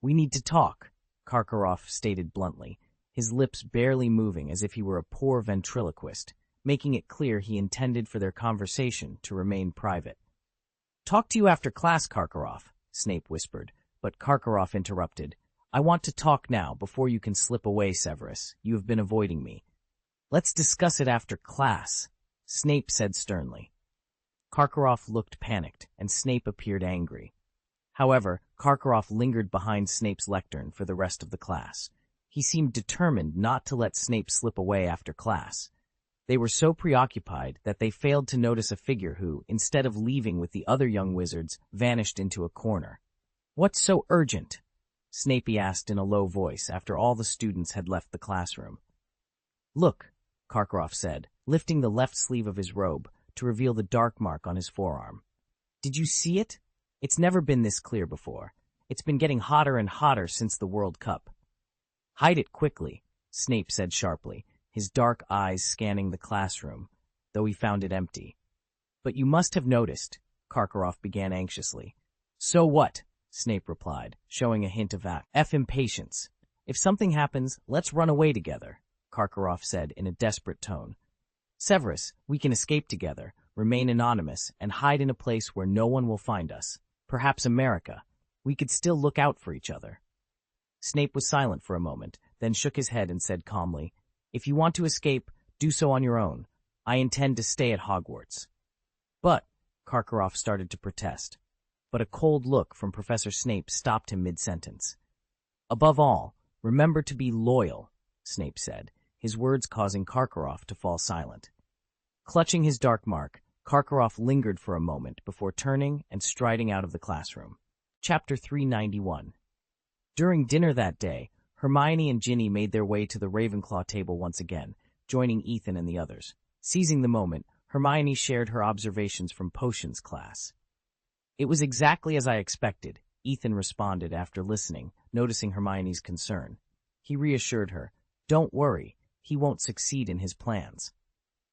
"We need to talk," Karkaroff stated bluntly, his lips barely moving as if he were a poor ventriloquist, making it clear he intended for their conversation to remain private. "Talk to you after class, Karkaroff," Snape whispered, but Karkaroff interrupted. "I want to talk now, before you can slip away, Severus. You have been avoiding me." "Let's discuss it after class," Snape said sternly. Karkaroff looked panicked, and Snape appeared angry. However, Karkaroff lingered behind Snape's lectern for the rest of the class. He seemed determined not to let Snape slip away after class. They were so preoccupied that they failed to notice a figure who, instead of leaving with the other young wizards, vanished into a corner. "What's so urgent?" Snape asked in a low voice after all the students had left the classroom. "Look," Karkaroff said, lifting the left sleeve of his robe to reveal the dark mark on his forearm. "Did you see it? It's never been this clear before. It's been getting hotter and hotter since the World Cup." "Hide it quickly," Snape said sharply, his dark eyes scanning the classroom, though he found it empty. "But you must have noticed," Karkaroff began anxiously. "So what?" Snape replied, showing a hint of impatience. "If something happens, let's run away together," Karkaroff said in a desperate tone. "Severus, we can escape together, remain anonymous, and hide in a place where no one will find us. Perhaps America. We could still look out for each other." Snape was silent for a moment, then shook his head and said calmly, "If you want to escape, do so on your own. I intend to stay at Hogwarts." "But," Karkaroff started to protest, but a cold look from Professor Snape stopped him mid-sentence. "Above all, remember to be loyal," Snape said, his words causing Karkaroff to fall silent. Clutching his dark mark, Karkaroff lingered for a moment before turning and striding out of the classroom. Chapter 391. During dinner that day, Hermione and Ginny made their way to the Ravenclaw table once again, joining Ethan and the others. Seizing the moment, Hermione shared her observations from Potions class. "It was exactly as I expected," Ethan responded after listening, noticing Hermione's concern. He reassured her, "Don't worry, he won't succeed in his plans."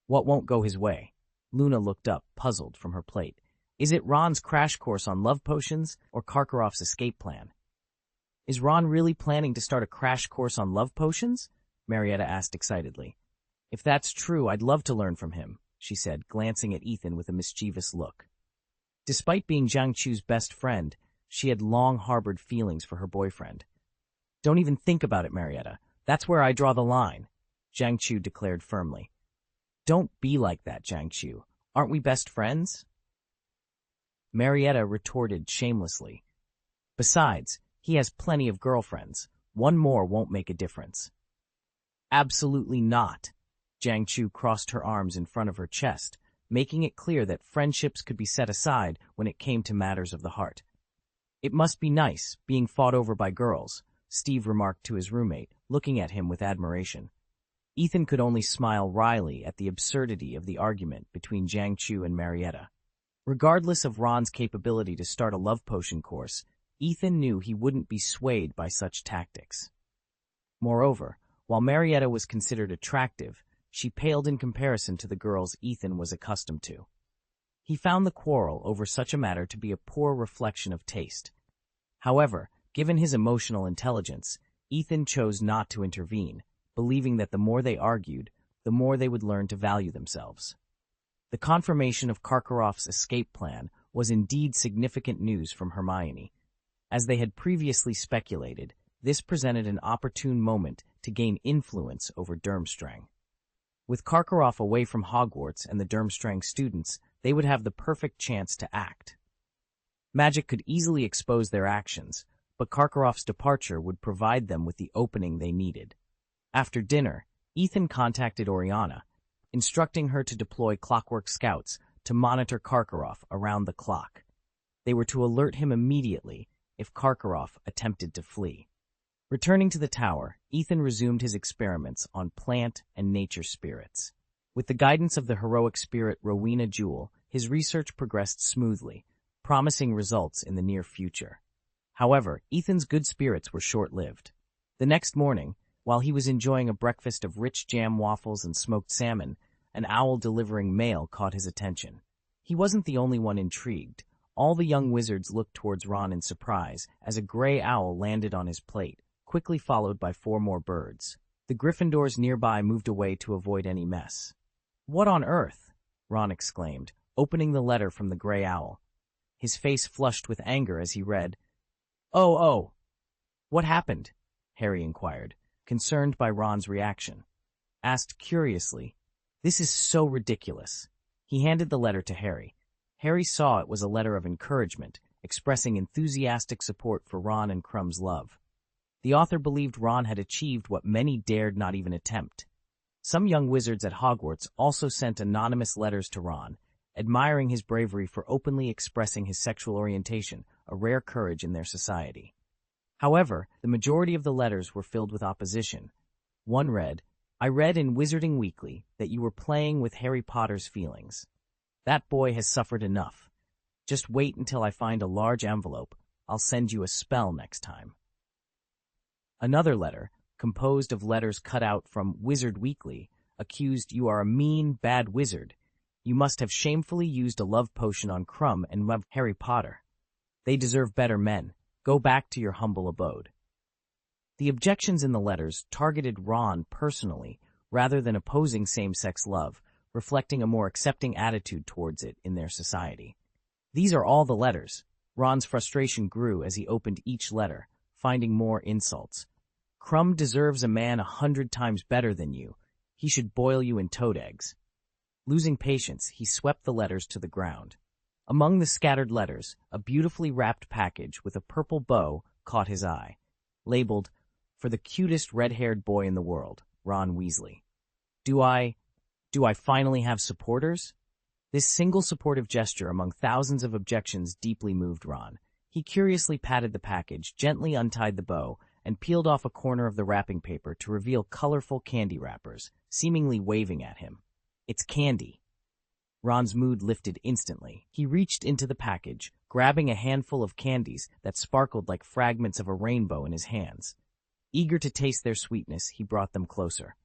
"What won't go his way?" Luna looked up, puzzled, from her plate. "Is it Ron's crash course on love potions, or Karkaroff's escape plan?" "Is Ron really planning to start a crash course on love potions?" Marietta asked excitedly. "If that's true, I'd love to learn from him," she said, glancing at Ethan with a mischievous look. Despite being Zhang Chu's best friend, she had long harbored feelings for her boyfriend. "Don't even think about it, Marietta. That's where I draw the line," Zhang Chu declared firmly. "Don't be like that, Zhang Chu. Aren't we best friends?" Marietta retorted shamelessly. "Besides, He has plenty of girlfriends. One more won't make a difference. Absolutely not. Jiang Chu crossed her arms in front of her chest, making it clear that friendships could be set aside when it came to matters of the heart. It must be nice, being fought over by girls, Steve remarked to his roommate, looking at him with admiration. Ethan could only smile wryly at the absurdity of the argument between Jiang Chu and Marietta. Regardless of Ron's capability to start a love potion course, Ethan knew he wouldn't be swayed by such tactics. Moreover, while Marietta was considered attractive, she paled in comparison to the girls Ethan was accustomed to. He found the quarrel over such a matter to be a poor reflection of taste. However, given his emotional intelligence, Ethan chose not to intervene, believing that the more they argued, the more they would learn to value themselves. The confirmation of Karkaroff's escape plan was indeed significant news from Hermione. As they had previously speculated, this presented an opportune moment to gain influence over Durmstrang. With Karkaroff away from Hogwarts and the Durmstrang students, they would have the perfect chance to act. Magic could easily expose their actions, but Karkaroff's departure would provide them with the opening they needed. After dinner, Ethan contacted Oriana, instructing her to deploy clockwork scouts to monitor Karkaroff around the clock. They were to alert him immediately if Karkaroff attempted to flee. Returning to the tower, Ethan resumed his experiments on plant and nature spirits. With the guidance of the heroic spirit Rowena Jewel, his research progressed smoothly, promising results in the near future. However, Ethan's good spirits were short-lived. The next morning, while he was enjoying a breakfast of rich jam waffles and smoked salmon, an owl delivering mail caught his attention. He wasn't the only one intrigued. All the young wizards looked towards Ron in surprise as a gray owl landed on his plate, quickly followed by 4 more birds. The Gryffindors nearby moved away to avoid any mess. "What on earth?" Ron exclaimed, opening the letter from the gray owl. His face flushed with anger as he read, Oh. What happened?" Harry inquired, concerned by Ron's reaction. Asked curiously, "This is so ridiculous." He handed the letter to Harry. Harry saw it was a letter of encouragement, expressing enthusiastic support for Ron and Krum's love. The author believed Ron had achieved what many dared not even attempt. Some young wizards at Hogwarts also sent anonymous letters to Ron, admiring his bravery for openly expressing his sexual orientation, a rare courage in their society. However, the majority of the letters were filled with opposition. One read, "I read in Wizarding Weekly that you were playing with Harry Potter's feelings. That boy has suffered enough. Just wait until I find a large envelope. I'll send you a spell next time." Another letter, composed of letters cut out from Wizard Weekly, accused you are a mean, bad wizard. You must have shamefully used a love potion on Krum and Harry Potter. They deserve better men. Go back to your humble abode. The objections in the letters targeted Ron personally, rather than opposing same-sex love, reflecting a more accepting attitude towards it in their society. These are all the letters. Ron's frustration grew as he opened each letter, finding more insults. Krum deserves a man 100 times better than you. He should boil you in toad eggs. Losing patience, he swept the letters to the ground. Among the scattered letters, a beautifully wrapped package with a purple bow caught his eye, labeled, "For the cutest red-haired boy in the world, Ron Weasley." Do I finally have supporters? This single supportive gesture among thousands of objections deeply moved Ron. He curiously patted the package, gently untied the bow, and peeled off a corner of the wrapping paper to reveal colorful candy wrappers, seemingly waving at him. "It's candy." Ron's mood lifted instantly. He reached into the package, grabbing a handful of candies that sparkled like fragments of a rainbow in his hands. Eager to taste their sweetness, he brought them closer.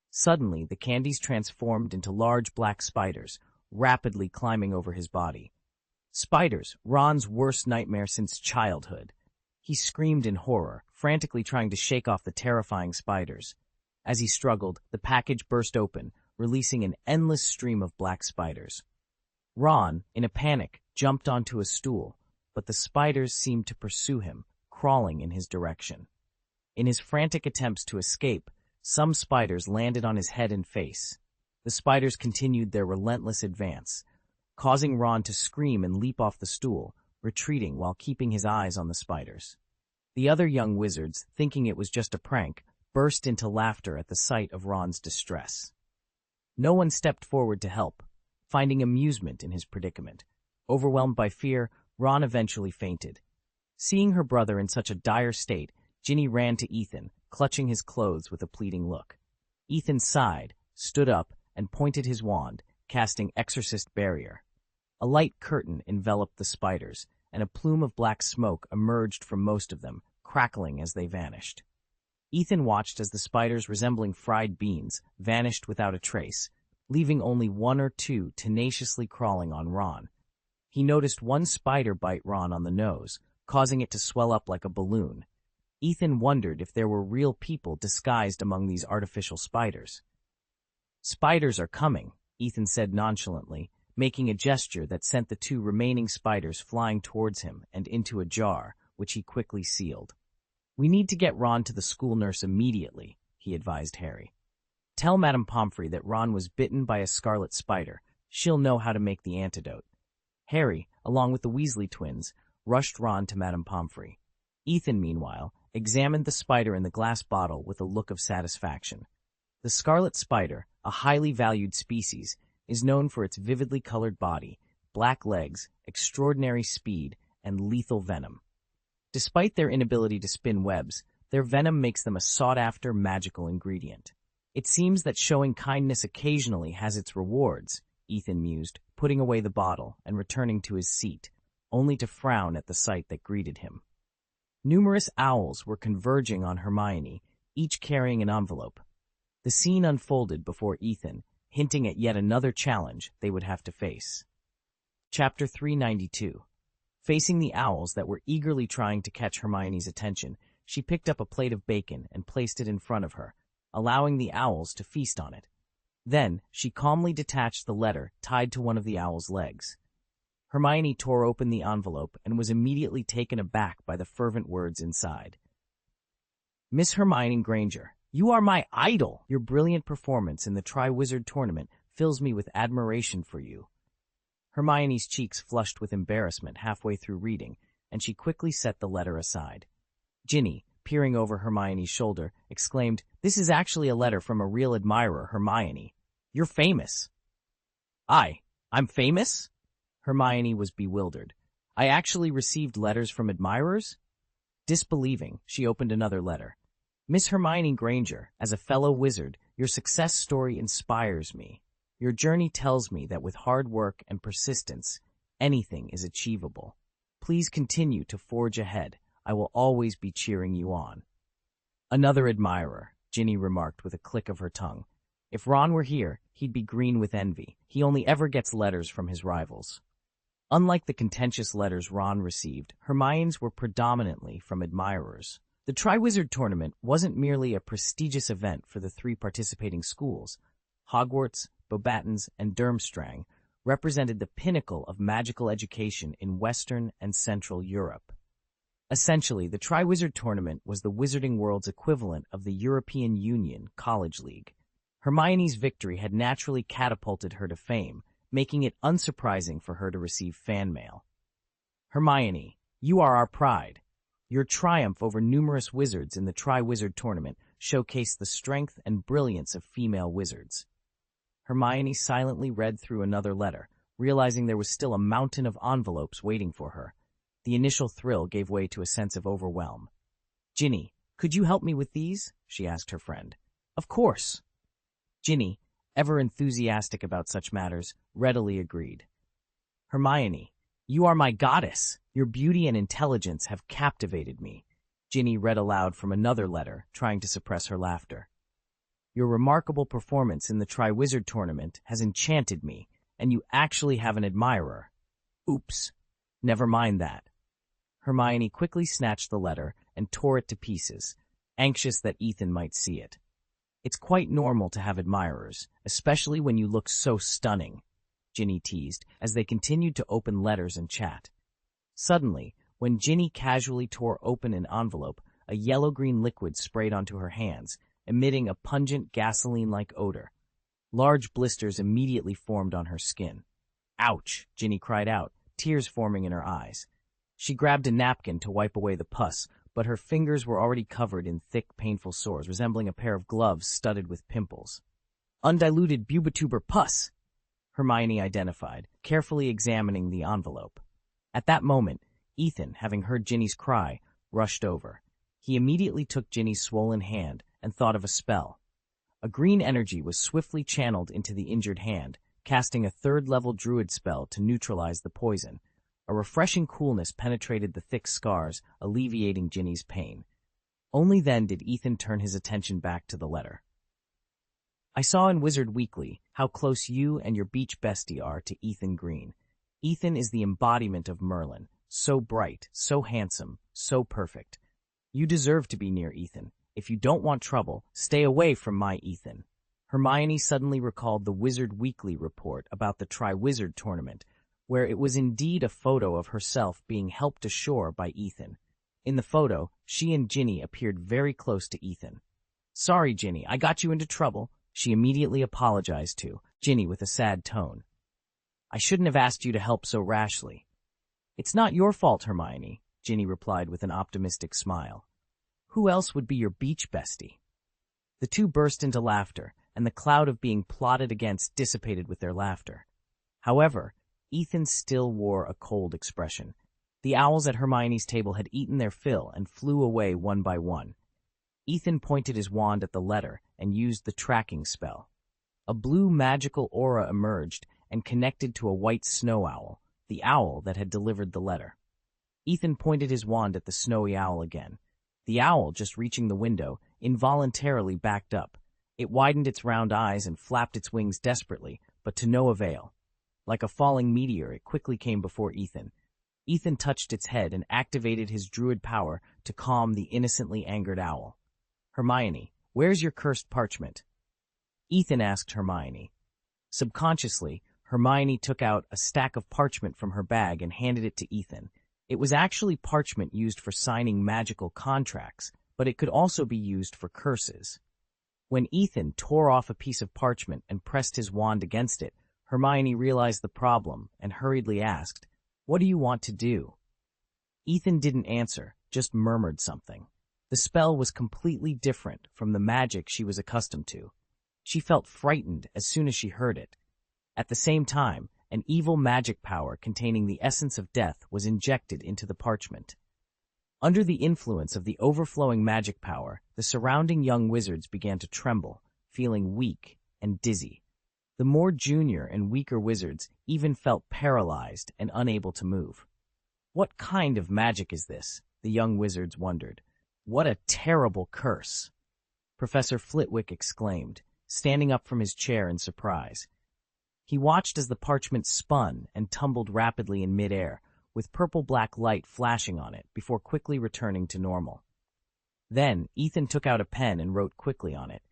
Suddenly, the candies transformed into large black spiders, rapidly climbing over his body. Spiders, Ron's worst nightmare since childhood. He screamed in horror, frantically trying to shake off the terrifying spiders. As he struggled, the package burst open, releasing an endless stream of black spiders. Ron, in a panic, jumped onto a stool, but the spiders seemed to pursue him, crawling in his direction. In his frantic attempts to escape, some spiders landed on his head and face. The spiders continued their relentless advance, causing Ron to scream and leap off the stool, retreating while keeping his eyes on the spiders. The other young wizards, thinking it was just a prank, burst into laughter at the sight of Ron's distress. No one stepped forward to help, finding amusement in his predicament. Overwhelmed by fear, Ron eventually fainted. Seeing her brother in such a dire state, Ginny ran to Ethan, clutching his clothes with a pleading look. Ethan sighed, stood up, and pointed his wand, casting Exorcist Barrier. A light curtain enveloped the spiders, and a plume of black smoke emerged from most of them, crackling as they vanished. Ethan watched as the spiders, resembling fried beans, vanished without a trace, leaving only one or two tenaciously crawling on Ron. He noticed one spider bite Ron on the nose, causing it to swell up like a balloon. Ethan wondered if there were real people disguised among these artificial spiders. "Spiders are coming," Ethan said nonchalantly, making a gesture that sent the two remaining spiders flying towards him and into a jar, which he quickly sealed. "We need to get Ron to the school nurse immediately," he advised Harry. "Tell Madame Pomfrey that Ron was bitten by a scarlet spider. She'll know how to make the antidote." Harry, along with the Weasley twins, rushed Ron to Madame Pomfrey. Ethan, meanwhile, examined the spider in the glass bottle with a look of satisfaction. The scarlet spider, a highly valued species, is known for its vividly colored body, black legs, extraordinary speed, and lethal venom. Despite their inability to spin webs, their venom makes them a sought-after magical ingredient. "It seems that showing kindness occasionally has its rewards," Ethan mused, putting away the bottle and returning to his seat, only to frown at the sight that greeted him. Numerous owls were converging on Hermione, each carrying an envelope. The scene unfolded before Ethan, hinting at yet another challenge they would have to face. Chapter 392. Facing the owls that were eagerly trying to catch Hermione's attention, she picked up a plate of bacon and placed it in front of her, allowing the owls to feast on it. Then, she calmly detached the letter tied to one of the owl's legs. Hermione tore open the envelope and was immediately taken aback by the fervent words inside. "Miss Hermione Granger, you are my idol! Your brilliant performance in the Triwizard Tournament fills me with admiration for you." Hermione's cheeks flushed with embarrassment halfway through reading, and she quickly set the letter aside. Ginny, peering over Hermione's shoulder, exclaimed, "This is actually a letter from a real admirer, Hermione. You're famous." I'm famous?" Hermione was bewildered. "I actually received letters from admirers?" Disbelieving, she opened another letter. "Miss Hermione Granger, as a fellow wizard, your success story inspires me. Your journey tells me that with hard work and persistence, anything is achievable. Please continue to forge ahead. I will always be cheering you on." "Another admirer," Ginny remarked with a click of her tongue. "If Ron were here, he'd be green with envy. He only ever gets letters from his rivals." Unlike the contentious letters Ron received, Hermione's were predominantly from admirers. The Triwizard Tournament wasn't merely a prestigious event for the three participating schools. Hogwarts, Beauxbatons, and Durmstrang represented the pinnacle of magical education in Western and Central Europe. Essentially, the Triwizard Tournament was the wizarding world's equivalent of the European Union College League. Hermione's victory had naturally catapulted her to fame, making it unsurprising for her to receive fan mail. "Hermione, you are our pride. Your triumph over numerous wizards in the Triwizard Tournament showcased the strength and brilliance of female wizards." Hermione silently read through another letter, realizing there was still a mountain of envelopes waiting for her. The initial thrill gave way to a sense of overwhelm. "Ginny, could you help me with these?" she asked her friend. "Of course." Ginny, ever enthusiastic about such matters, readily agreed. "Hermione, you are my goddess. Your beauty and intelligence have captivated me." Ginny read aloud from another letter, trying to suppress her laughter. "Your remarkable performance in the Triwizard Tournament has enchanted me, and you actually have an admirer." "Oops. Never mind that." Hermione quickly snatched the letter and tore it to pieces, anxious that Ethan might see it. "It's quite normal to have admirers, especially when you look so stunning," Ginny teased, as they continued to open letters and chat. Suddenly, when Ginny casually tore open an envelope, a yellow-green liquid sprayed onto her hands, emitting a pungent gasoline-like odor. Large blisters immediately formed on her skin. "Ouch!" Ginny cried out, tears forming in her eyes. She grabbed a napkin to wipe away the pus, but her fingers were already covered in thick, painful sores, resembling a pair of gloves studded with pimples. Undiluted bubituber pus, Hermione identified, carefully examining the envelope. At that moment, Ethan, having heard Ginny's cry, rushed over. He immediately took Ginny's swollen hand and thought of a spell. A green energy was swiftly channeled into the injured hand, casting a third-level druid spell to neutralize the poison. A refreshing coolness penetrated the thick scars, alleviating Ginny's pain. Only then did Ethan turn his attention back to the letter. I saw in Wizard Weekly how close you and your beach bestie are to Ethan Green. Ethan is the embodiment of Merlin, so bright, so handsome, so perfect. You deserve to be near Ethan. If you don't want trouble, stay away from my Ethan. Hermione suddenly recalled the Wizard Weekly report about the Tri-Wizard tournament, where it was indeed a photo of herself being helped ashore by Ethan. In the photo, she and Ginny appeared very close to Ethan. Sorry, Ginny, I got you into trouble, she immediately apologized to Ginny with a sad tone. I shouldn't have asked you to help so rashly. It's not your fault, Hermione, Ginny replied with an optimistic smile. Who else would be your beach bestie? The two burst into laughter, and the cloud of being plotted against dissipated with their laughter. However, Ethan still wore a cold expression. The owls at Hermione's table had eaten their fill and flew away one by one. Ethan pointed his wand at the letter and used the tracking spell. A blue magical aura emerged and connected to a white snow owl, the owl that had delivered the letter. Ethan pointed his wand at the snowy owl again. The owl, just reaching the window, involuntarily backed up. It widened its round eyes and flapped its wings desperately, but to no avail. Like a falling meteor, it quickly came before Ethan. Ethan touched its head and activated his druid power to calm the innocently angered owl. Hermione, where's your cursed parchment? Ethan asked Hermione. Subconsciously, Hermione took out a stack of parchment from her bag and handed it to Ethan. It was actually parchment used for signing magical contracts, but it could also be used for curses. When Ethan tore off a piece of parchment and pressed his wand against it, Hermione realized the problem and hurriedly asked, What do you want to do? Ethan didn't answer, just murmured something. The spell was completely different from the magic she was accustomed to. She felt frightened as soon as she heard it. At the same time, an evil magic power containing the essence of death was injected into the parchment. Under the influence of the overflowing magic power, the surrounding young wizards began to tremble, feeling weak and dizzy. The more junior and weaker wizards even felt paralyzed and unable to move. What kind of magic is this? The young wizards wondered. What a terrible curse! Professor Flitwick exclaimed, standing up from his chair in surprise. He watched as the parchment spun and tumbled rapidly in midair, with purple-black light flashing on it before quickly returning to normal. Then, Ethan took out a pen and wrote quickly on it.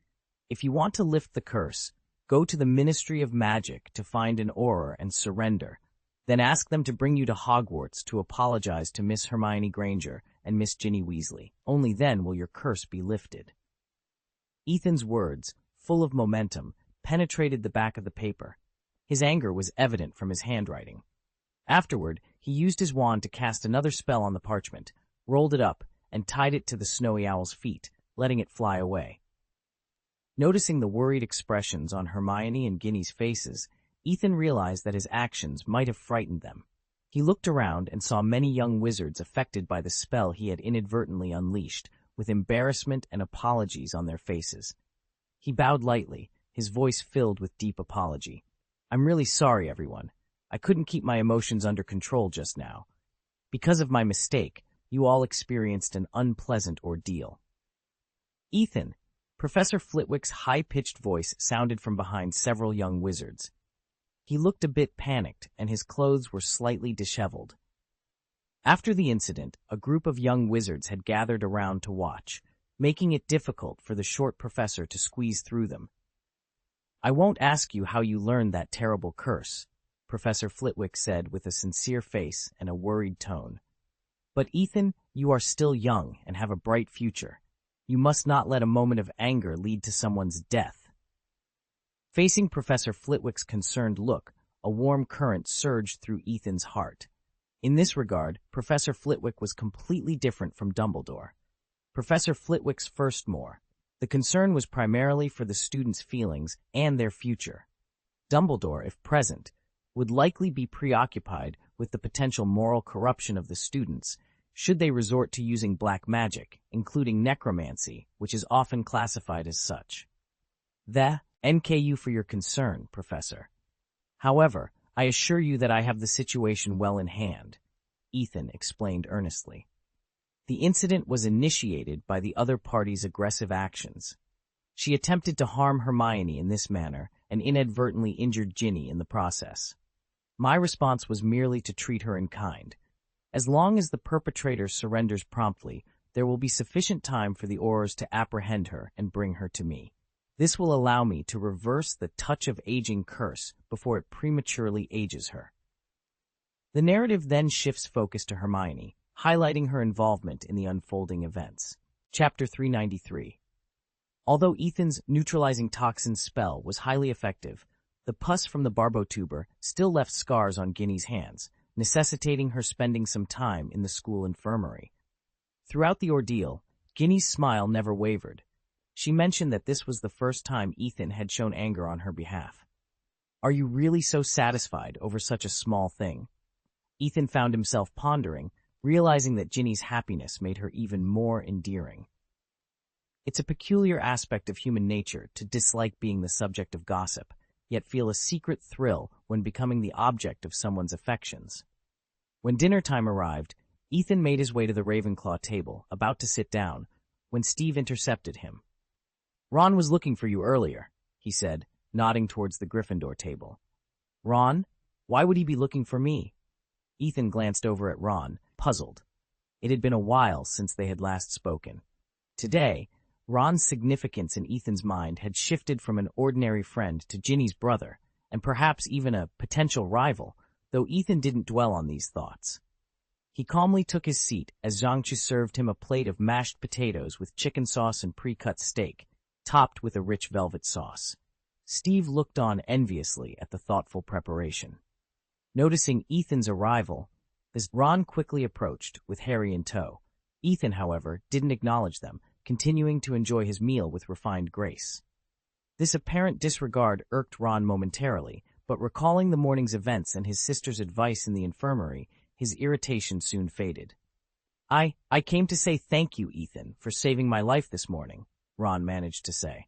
If you want to lift the curse, go to the Ministry of Magic to find an Auror and surrender. Then ask them to bring you to Hogwarts to apologize to Miss Hermione Granger and Miss Ginny Weasley. Only then will your curse be lifted. Ethan's words, full of momentum, penetrated the back of the paper. His anger was evident from his handwriting. Afterward, he used his wand to cast another spell on the parchment, rolled it up, and tied it to the snowy owl's feet, letting it fly away. Noticing the worried expressions on Hermione and Ginny's faces, Ethan realized that his actions might have frightened them. He looked around and saw many young wizards affected by the spell he had inadvertently unleashed, with embarrassment and apologies on their faces. He bowed lightly, his voice filled with deep apology. I'm really sorry, everyone. I couldn't keep my emotions under control just now. Because of my mistake, you all experienced an unpleasant ordeal. Ethan, Professor Flitwick's high-pitched voice sounded from behind several young wizards. He looked a bit panicked, and his clothes were slightly disheveled. After the incident, a group of young wizards had gathered around to watch, making it difficult for the short professor to squeeze through them. I won't ask you how you learned that terrible curse, Professor Flitwick said with a sincere face and a worried tone. But Ethan, you are still young and have a bright future. You must not let a moment of anger lead to someone's death. Facing Professor Flitwick's concerned look, a warm current surged through Ethan's heart. In this regard, Professor Flitwick was completely different from Dumbledore. Professor Flitwick's first more. The concern was primarily for the students' feelings and their future. Dumbledore, if present, would likely be preoccupied with the potential moral corruption of the students should they resort to using black magic, including necromancy, which is often classified as such. Thank you for your concern, Professor. However, I assure you that I have the situation well in hand, Ethan explained earnestly. The incident was initiated by the other party's aggressive actions. She attempted to harm Hermione in this manner and inadvertently injured Ginny in the process. My response was merely to treat her in kind. As long as the perpetrator surrenders promptly, there will be sufficient time for the Aurors to apprehend her and bring her to me. This will allow me to reverse the touch of aging curse before it prematurely ages her. The narrative then shifts focus to Hermione, highlighting her involvement in the unfolding events. Chapter 393. Although Ethan's neutralizing toxin spell was highly effective, the pus from the barbotuber still left scars on Ginny's hands, necessitating her spending some time in the school infirmary. Throughout the ordeal, Ginny's smile never wavered. She mentioned that this was the first time Ethan had shown anger on her behalf. "Are you really so satisfied over such a small thing?" Ethan found himself pondering, realizing that Ginny's happiness made her even more endearing. It's a peculiar aspect of human nature to dislike being the subject of gossip, yet feel a secret thrill when becoming the object of someone's affections. When dinner time arrived, Ethan made his way to the Ravenclaw table, about to sit down, when Steve intercepted him. "Ron was looking for you earlier," he said, nodding towards the Gryffindor table. "Ron? Why would he be looking for me?" Ethan glanced over at Ron, puzzled. It had been a while since they had last spoken. Today, Ron's significance in Ethan's mind had shifted from an ordinary friend to Ginny's brother, and perhaps even a potential rival, though Ethan didn't dwell on these thoughts. He calmly took his seat as Zhangchu served him a plate of mashed potatoes with chicken sauce and pre-cut steak, topped with a rich velvet sauce. Steve looked on enviously at the thoughtful preparation. Noticing Ethan's arrival, as Ron quickly approached, with Harry in tow. Ethan, however, didn't acknowledge them, continuing to enjoy his meal with refined grace. This apparent disregard irked Ron momentarily, but recalling the morning's events and his sister's advice in the infirmary, his irritation soon faded. I came to say thank you, Ethan, for saving my life this morning," Ron managed to say.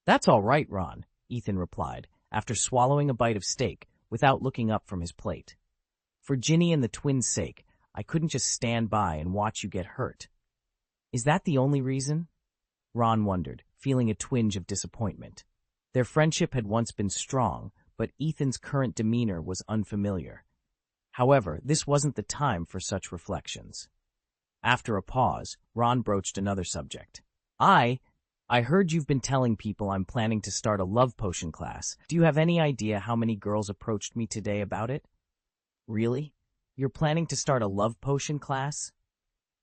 "That's all right, Ron," Ethan replied, after swallowing a bite of steak without looking up from his plate. "For Ginny and the twins' sake, I couldn't just stand by and watch you get hurt." "Is that the only reason?" Ron wondered, feeling a twinge of disappointment. Their friendship had once been strong, but Ethan's current demeanor was unfamiliar. However, this wasn't the time for such reflections. After a pause, Ron broached another subject. I heard you've been telling people I'm planning to start a love potion class. Do you have any idea how many girls approached me today about it?" "Really? You're planning to start a love potion class?"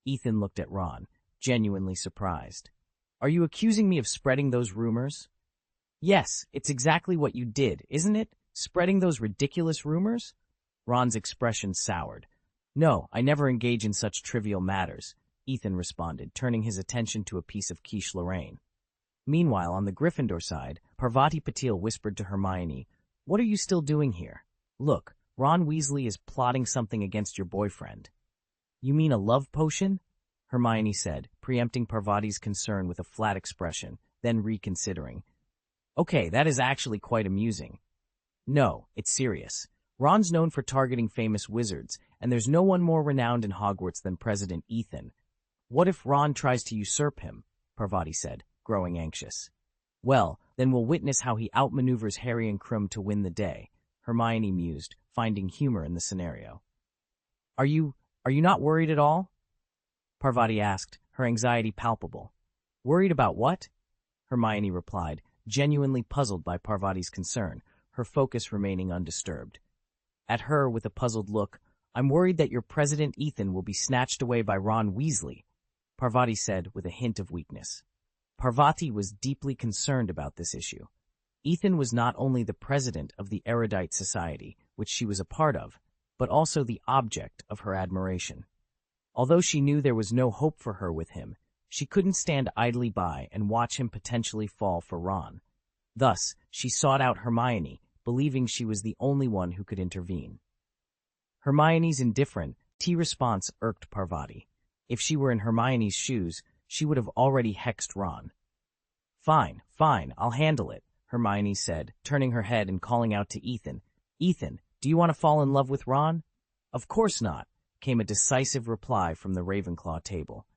Ethan looked at Ron, genuinely surprised. "Are you accusing me of spreading those rumors?" "Yes, it's exactly what you did, isn't it? Spreading those ridiculous rumors?" Ron's expression soured. "No, I never engage in such trivial matters," Ethan responded, turning his attention to a piece of quiche Lorraine. Meanwhile, on the Gryffindor side, Parvati Patil whispered to Hermione, "What are you still doing here? Look, Ron Weasley is plotting something against your boyfriend." "You mean a love potion?" Hermione said, preempting Parvati's concern with a flat expression, then reconsidering. "Okay, that is actually quite amusing." "No, it's serious. Ron's known for targeting famous wizards, and there's no one more renowned in Hogwarts than President Ethan. What if Ron tries to usurp him?" Parvati said, growing anxious. "Well, then we'll witness how he outmaneuvers Harry and Krum to win the day," Hermione mused, finding humor in the scenario. Are you not worried at all?" Parvati asked, her anxiety palpable. "Worried about what?" Hermione replied, genuinely puzzled by Parvati's concern, her focus remaining undisturbed. At her, with a puzzled look, "I'm worried that your President Ethan will be snatched away by Ron Weasley," Parvati said with a hint of weakness. Parvati was deeply concerned about this issue. Ethan was not only the president of the Erudite Society, which she was a part of, but also the object of her admiration. Although she knew there was no hope for her with him, she couldn't stand idly by and watch him potentially fall for Ron. Thus, she sought out Hermione, believing she was the only one who could intervene. Hermione's indifferent response irked Parvati. If she were in Hermione's shoes, she would have already hexed Ron. Fine, I'll handle it, Hermione said, turning her head and calling out to Ethan. Ethan, do you want to fall in love with Ron? Of course not, came a decisive reply from the Ravenclaw table.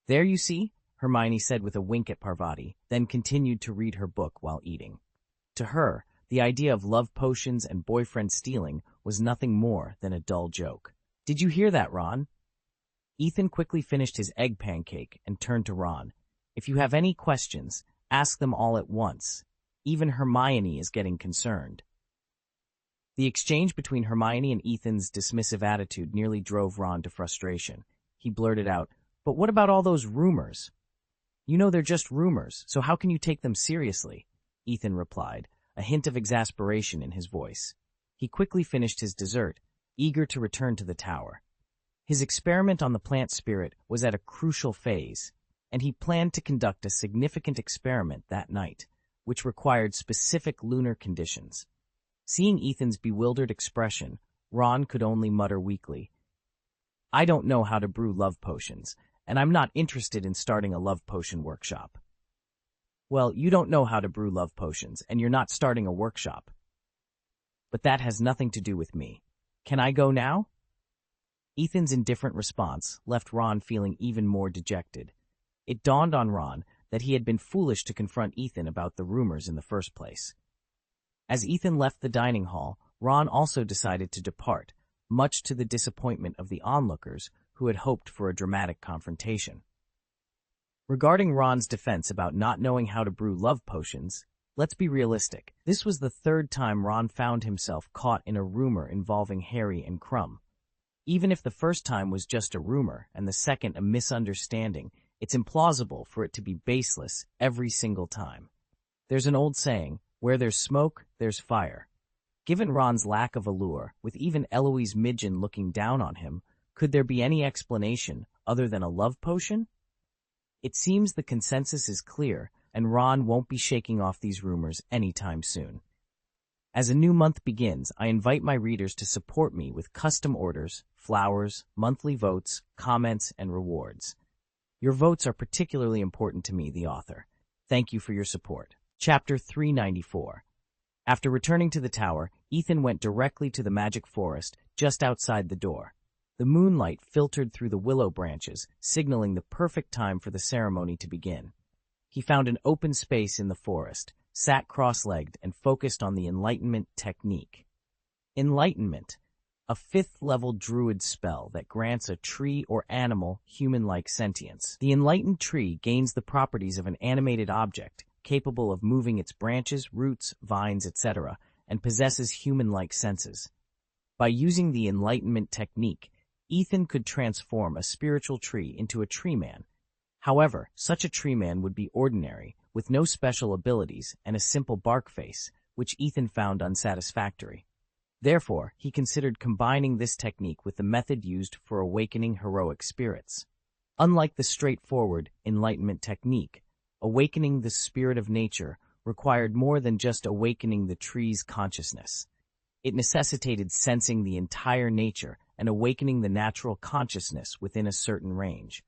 There you see, Hermione said with a wink at Parvati, then continued to read her book while eating. To her, the idea of love potions and boyfriend stealing was nothing more than a dull joke. Did you hear that, Ron? Ethan quickly finished his egg pancake and turned to Ron. If you have any questions, ask them all at once. Even Hermione is getting concerned. The exchange between Hermione and Ethan's dismissive attitude nearly drove Ron to frustration. He blurted out, "But what about all those rumors?" "You know they're just rumors, so how can you take them seriously?" Ethan replied, a hint of exasperation in his voice. He quickly finished his dessert, eager to return to the tower. His experiment on the plant spirit was at a crucial phase, and he planned to conduct a significant experiment that night, which required specific lunar conditions. Seeing Ethan's bewildered expression, Ron could only mutter weakly, "I don't know how to brew love potions, and I'm not interested in starting a love potion workshop." "Well, you don't know how to brew love potions, and you're not starting a workshop. But that has nothing to do with me. Can I go now?" Ethan's indifferent response left Ron feeling even more dejected. It dawned on Ron that he had been foolish to confront Ethan about the rumors in the first place. As Ethan left the dining hall, Ron also decided to depart, much to the disappointment of the onlookers who had hoped for a dramatic confrontation. Regarding Ron's defense about not knowing how to brew love potions, let's be realistic. This was the third time Ron found himself caught in a rumor involving Harry and Crumb. Even if the first time was just a rumor and the second a misunderstanding, it's implausible for it to be baseless every single time. There's an old saying, where there's smoke, there's fire. Given Ron's lack of allure, with even Eloise Midgen looking down on him, could there be any explanation other than a love potion? It seems the consensus is clear, and Ron won't be shaking off these rumors anytime soon. As a new month begins, I invite my readers to support me with custom orders, flowers, monthly votes, comments, and rewards. Your votes are particularly important to me, the author. Thank you for your support. Chapter 394. After returning to the tower, Ethan went directly to the magic forest just outside the door. The moonlight filtered through the willow branches, signaling the perfect time for the ceremony to begin. He found an open space in the forest, sat cross-legged, and focused on the Enlightenment technique. Enlightenment, a 5th-level druid spell that grants a tree or animal human-like sentience. The enlightened tree gains the properties of an animated object, capable of moving its branches, roots, vines, etc., and possesses human-like senses. By using the Enlightenment technique, Ethan could transform a spiritual tree into a tree man. However, such a tree man would be ordinary, with no special abilities and a simple bark face, which Ethan found unsatisfactory. Therefore, he considered combining this technique with the method used for awakening heroic spirits. Unlike the straightforward Enlightenment technique, awakening the spirit of nature required more than just awakening the tree's consciousness. It necessitated sensing the entire nature and awakening the natural consciousness within a certain range.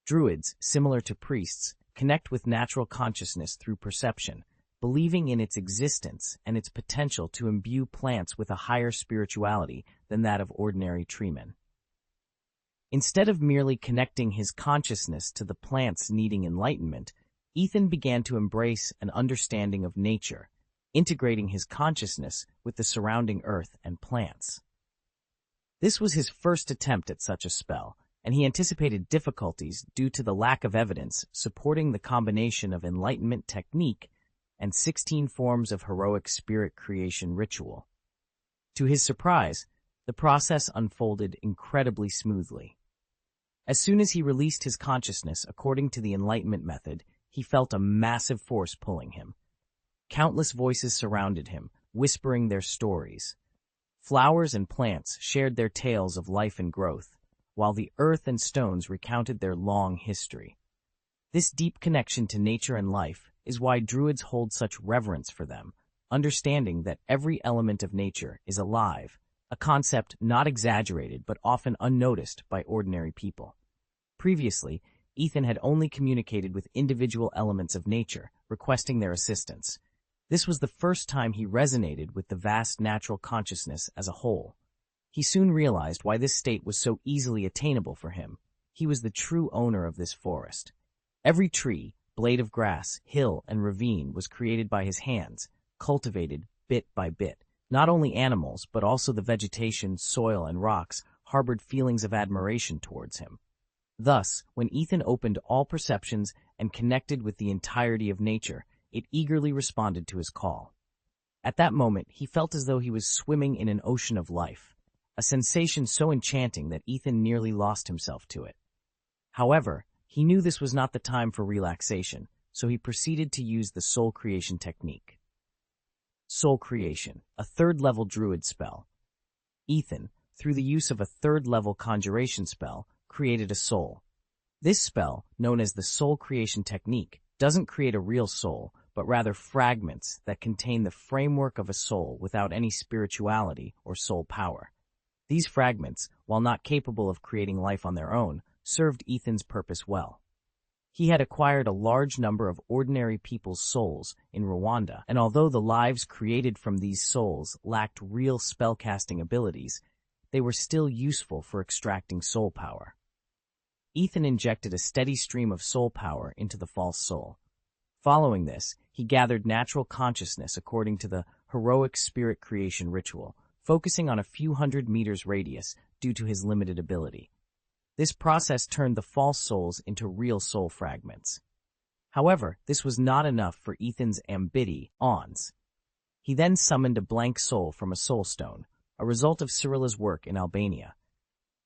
Druids, similar to priests, connect with natural consciousness through perception, believing in its existence and its potential to imbue plants with a higher spirituality than that of ordinary treemen. Instead of merely connecting his consciousness to the plants needing enlightenment, Ethan began to embrace an understanding of nature, integrating his consciousness with the surrounding earth and plants. This was his first attempt at such a spell, and he anticipated difficulties due to the lack of evidence supporting the combination of Enlightenment technique and 16 forms of heroic spirit creation ritual. To his surprise, the process unfolded incredibly smoothly. As soon as he released his consciousness according to the Enlightenment method, he felt a massive force pulling him. Countless voices surrounded him, whispering their stories. Flowers and plants shared their tales of life and growth, while the earth and stones recounted their long history. This deep connection to nature and life is why Druids hold such reverence for them, understanding that every element of nature is alive, a concept not exaggerated but often unnoticed by ordinary people. Previously, Ethan had only communicated with individual elements of nature, requesting their assistance. This was the first time he resonated with the vast natural consciousness as a whole. He soon realized why this state was so easily attainable for him. He was the true owner of this forest. Every tree, blade of grass, hill, and ravine was created by his hands, cultivated bit by bit. Not only animals, but also the vegetation, soil, and rocks harbored feelings of admiration towards him. Thus, when Ethan opened all perceptions and connected with the entirety of nature, it eagerly responded to his call. At that moment, he felt as though he was swimming in an ocean of life, a sensation so enchanting that Ethan nearly lost himself to it. However, he knew this was not the time for relaxation, so he proceeded to use the soul creation technique. Soul creation, a third-level druid spell. Ethan, through the use of a third-level conjuration spell, created a soul. This spell, known as the soul creation technique, doesn't create a real soul, but rather fragments that contain the framework of a soul without any spirituality or soul power. These fragments, while not capable of creating life on their own, served Ethan's purpose well. He had acquired a large number of ordinary people's souls in Rwanda, and although the lives created from these souls lacked real spellcasting abilities, they were still useful for extracting soul power. Ethan injected a steady stream of soul power into the false soul. Following this, he gathered natural consciousness according to the heroic spirit creation ritual, focusing on a few hundred meters radius due to his limited ability. This process turned the false souls into real soul fragments. However, this was not enough for Ethan's ambitions. He then summoned a blank soul from a soul stone, a result of Cyrilla's work in Albania.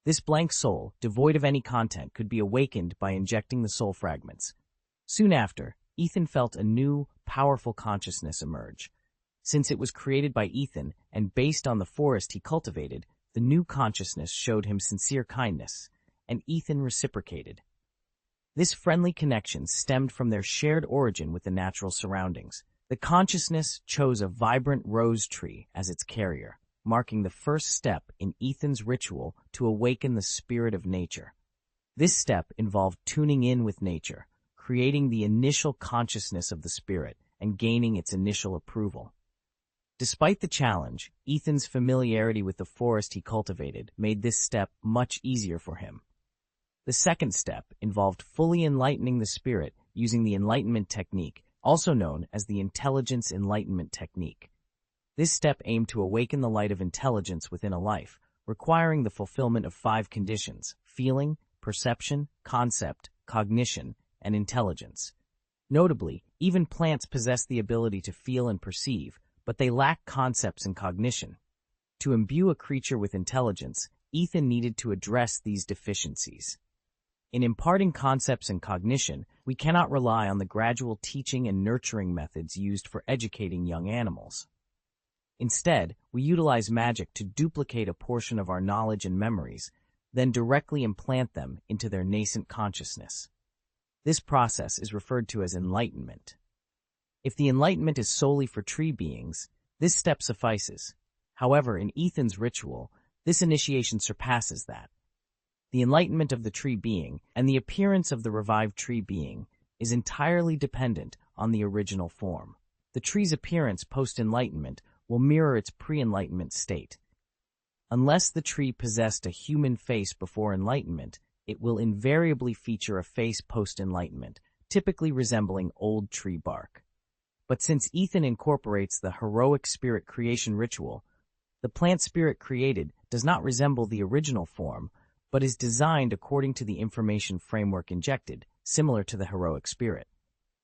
This blank soul, devoid of any content, could be awakened by injecting the soul fragments. Soon after, Ethan felt a new, powerful consciousness emerge. Since it was created by Ethan and based on the forest he cultivated, the new consciousness showed him sincere kindness, and Ethan reciprocated. This friendly connection stemmed from their shared origin with the natural surroundings. The consciousness chose a vibrant rose tree as its carrier, marking the first step in Ethan's ritual to awaken the spirit of nature. This step involved tuning in with nature, creating the initial consciousness of the spirit, and gaining its initial approval. Despite the challenge, Ethan's familiarity with the forest he cultivated made this step much easier for him. The second step involved fully enlightening the spirit using the enlightenment technique, also known as the intelligence enlightenment technique. This step aimed to awaken the light of intelligence within a life, requiring the fulfillment of 5 conditions: feeling, perception, concept, cognition, and intelligence. Notably, even plants possess the ability to feel and perceive, but they lack concepts and cognition. To imbue a creature with intelligence, Ethan needed to address these deficiencies. In imparting concepts and cognition, we cannot rely on the gradual teaching and nurturing methods used for educating young animals. Instead, we utilize magic to duplicate a portion of our knowledge and memories, then directly implant them into their nascent consciousness. This process is referred to as enlightenment. If the enlightenment is solely for tree beings, this step suffices. However, in Ethan's ritual, this initiation surpasses that. The enlightenment of the tree being and the appearance of the revived tree being is entirely dependent on the original form. The tree's appearance post-enlightenment will mirror its pre-enlightenment state. Unless the tree possessed a human face before enlightenment, it will invariably feature a face post-enlightenment, typically resembling old tree bark. But since Ethan incorporates the heroic spirit creation ritual, the plant spirit created does not resemble the original form, but is designed according to the information framework injected, similar to the heroic spirit.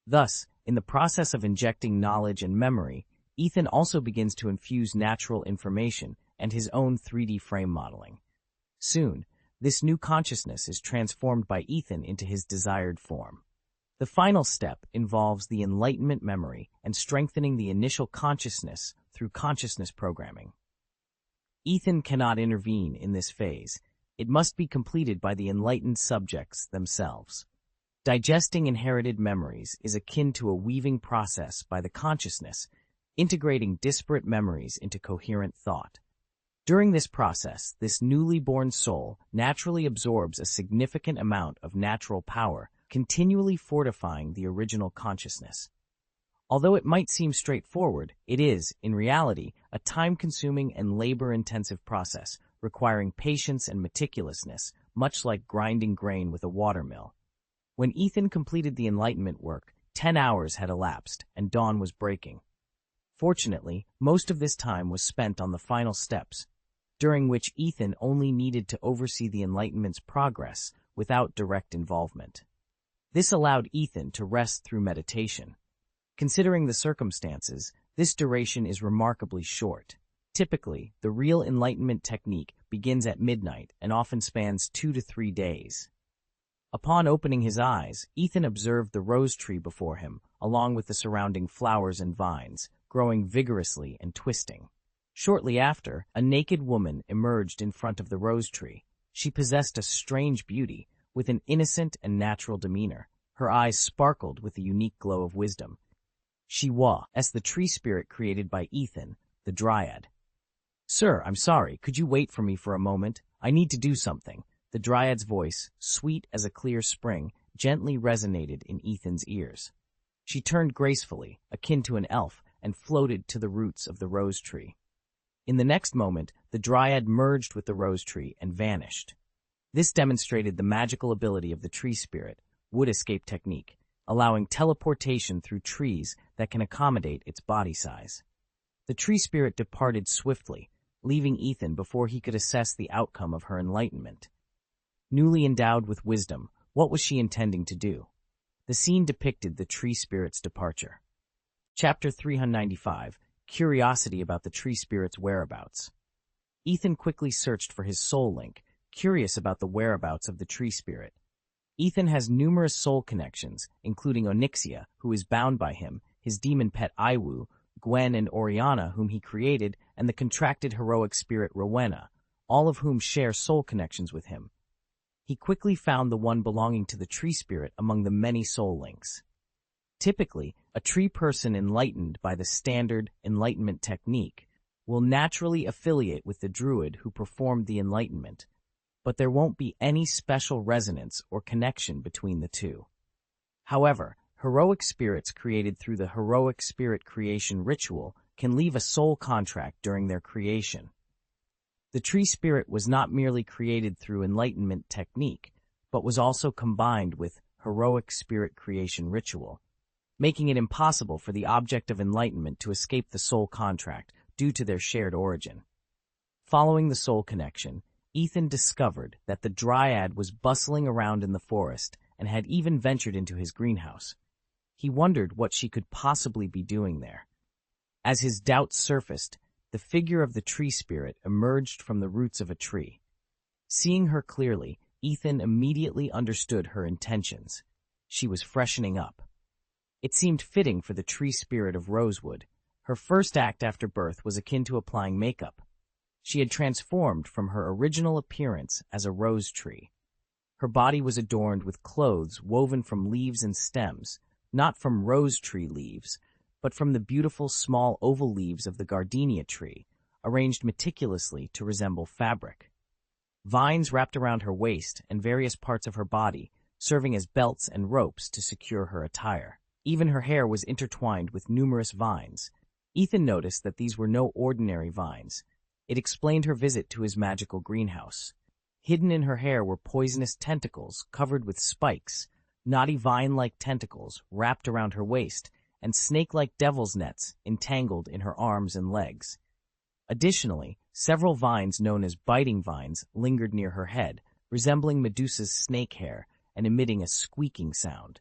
Thus, in the process of injecting knowledge and memory, Ethan also begins to infuse natural information and his own 3D frame modeling. Soon, this new consciousness is transformed by Ethan into his desired form. The final step involves the enlightenment memory and strengthening the initial consciousness through consciousness programming. Ethan cannot intervene in this phase. It must be completed by the enlightened subjects themselves. Digesting inherited memories is akin to a weaving process by the consciousness, integrating disparate memories into coherent thought. During this process, this newly born soul naturally absorbs a significant amount of natural power, continually fortifying the original consciousness. Although it might seem straightforward, it is, in reality, a time-consuming and labor-intensive process, requiring patience and meticulousness, much like grinding grain with a watermill. When Ethan completed the enlightenment work, 10 hours had elapsed, and dawn was breaking. Fortunately, most of this time was spent on the final steps, during which Ethan only needed to oversee the enlightenment's progress without direct involvement. This allowed Ethan to rest through meditation. Considering the circumstances, this duration is remarkably short. Typically, the real enlightenment technique begins at midnight and often spans 2 to 3 days. Upon opening his eyes, Ethan observed the rose tree before him, along with the surrounding flowers and vines, growing vigorously and twisting. Shortly after, a naked woman emerged in front of the rose tree. She possessed a strange beauty, with an innocent and natural demeanor. Her eyes sparkled with a unique glow of wisdom. She was the tree spirit created by Ethan, the Dryad. "Sir, I'm sorry, could you wait for me for a moment? I need to do something." The Dryad's voice, sweet as a clear spring, gently resonated in Ethan's ears. She turned gracefully, akin to an elf, and floated to the roots of the rose tree. In the next moment, the Dryad merged with the rose tree and vanished. This demonstrated the magical ability of the tree spirit, wood escape technique, allowing teleportation through trees that can accommodate its body size. The tree spirit departed swiftly, leaving Ethan before he could assess the outcome of her enlightenment. Newly endowed with wisdom, what was she intending to do? The scene depicted the tree spirit's departure. Chapter 395, Curiosity about the tree spirit's whereabouts. Ethan quickly searched for his soul link, curious about the whereabouts of the tree spirit. Ethan has numerous soul connections, including Onyxia, who is bound by him, his demon pet Iwu, Gwen and Oriana, whom he created, and the contracted heroic spirit Rowena, all of whom share soul connections with him. He quickly found the one belonging to the tree spirit among the many soul links. Typically, a tree person enlightened by the standard enlightenment technique will naturally affiliate with the druid who performed the enlightenment, but there won't be any special resonance or connection between the two. However, heroic spirits created through the heroic spirit creation ritual can leave a soul contract during their creation. The tree spirit was not merely created through enlightenment technique, but was also combined with heroic spirit creation ritual, making it impossible for the object of enlightenment to escape the soul contract due to their shared origin. Following the soul connection, Ethan discovered that the Dryad was bustling around in the forest and had even ventured into his greenhouse. He wondered what she could possibly be doing there. As his doubts surfaced, the figure of the tree spirit emerged from the roots of a tree. Seeing her clearly, Ethan immediately understood her intentions. She was freshening up. It seemed fitting for the tree spirit of Rosewood. Her first act after birth was akin to applying makeup. She had transformed from her original appearance as a rose tree. Her body was adorned with clothes woven from leaves and stems, not from rose tree leaves, but from the beautiful small oval leaves of the gardenia tree, arranged meticulously to resemble fabric. Vines wrapped around her waist and various parts of her body, serving as belts and ropes to secure her attire. Even her hair was intertwined with numerous vines. Ethan noticed that these were no ordinary vines. It explained her visit to his magical greenhouse. Hidden in her hair were poisonous tentacles covered with spikes, knotty vine-like tentacles wrapped around her waist, and snake-like devil's nets entangled in her arms and legs. Additionally, several vines known as biting vines lingered near her head, resembling Medusa's snake hair and emitting a squeaking sound.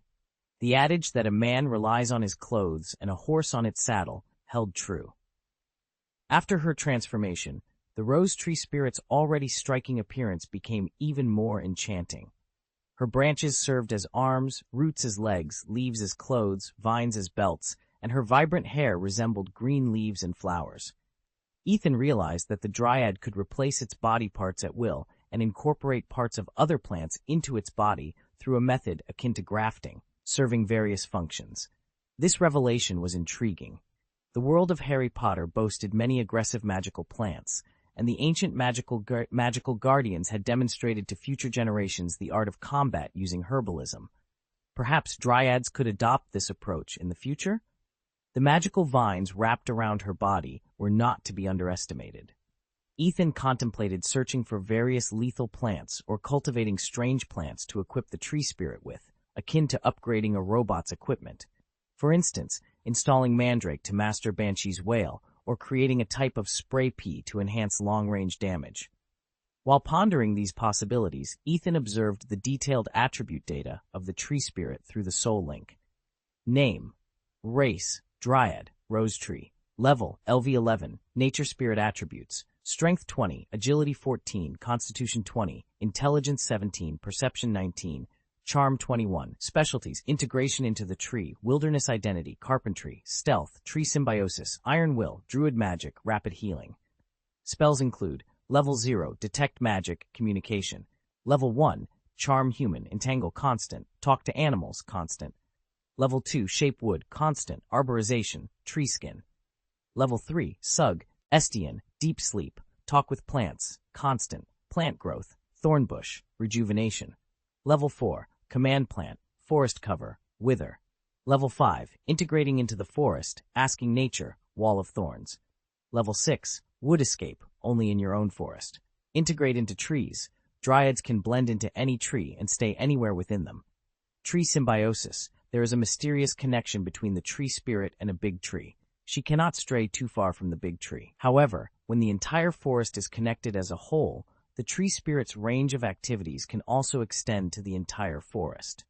The adage that a man relies on his clothes and a horse on its saddle held true. After her transformation, the rose tree spirit's already striking appearance became even more enchanting. Her branches served as arms, roots as legs, leaves as clothes, vines as belts, and her vibrant hair resembled green leaves and flowers. Ethan realized that the dryad could replace its body parts at will and incorporate parts of other plants into its body through a method akin to grafting, serving various functions. This revelation was intriguing. The world of Harry Potter boasted many aggressive magical plants, and the ancient magical guardians had demonstrated to future generations the art of combat using herbalism. Perhaps dryads could adopt this approach in the future? The magical vines wrapped around her body were not to be underestimated. Ethan contemplated searching for various lethal plants or cultivating strange plants to equip the tree spirit with, akin to upgrading a robot's equipment. For instance, installing mandrake to master Banshee's wail, or creating a type of spray pea to enhance long-range damage. While pondering these possibilities, Ethan observed the detailed attribute data of the tree spirit through the soul link. Name: race, dryad, rose tree. Level, LV11, nature spirit attributes. Strength 20, agility 14, constitution 20, intelligence 17, perception 19, charm 21. Specialties: integration into the tree, wilderness identity, carpentry, stealth, tree symbiosis, iron will, druid magic, rapid healing. Spells include Level 0, detect magic, communication. Level 1, charm human, entangle constant, talk to animals, constant. Level 2, shape wood, constant, arborization, tree skin. Level 3, sug, estian, deep sleep, talk with plants, constant, plant growth, thornbush, rejuvenation. Level 4, command plant, forest cover, wither. Level 5, integrating into the forest, asking nature, wall of thorns. Level 6, wood escape, only in your own forest. Integrate into trees. Dryads can blend into any tree and stay anywhere within them. Tree symbiosis. There is a mysterious connection between the tree spirit and a big tree. She cannot stray too far from the big tree. However, when the entire forest is connected as a whole, the tree spirit's range of activities can also extend to the entire forest.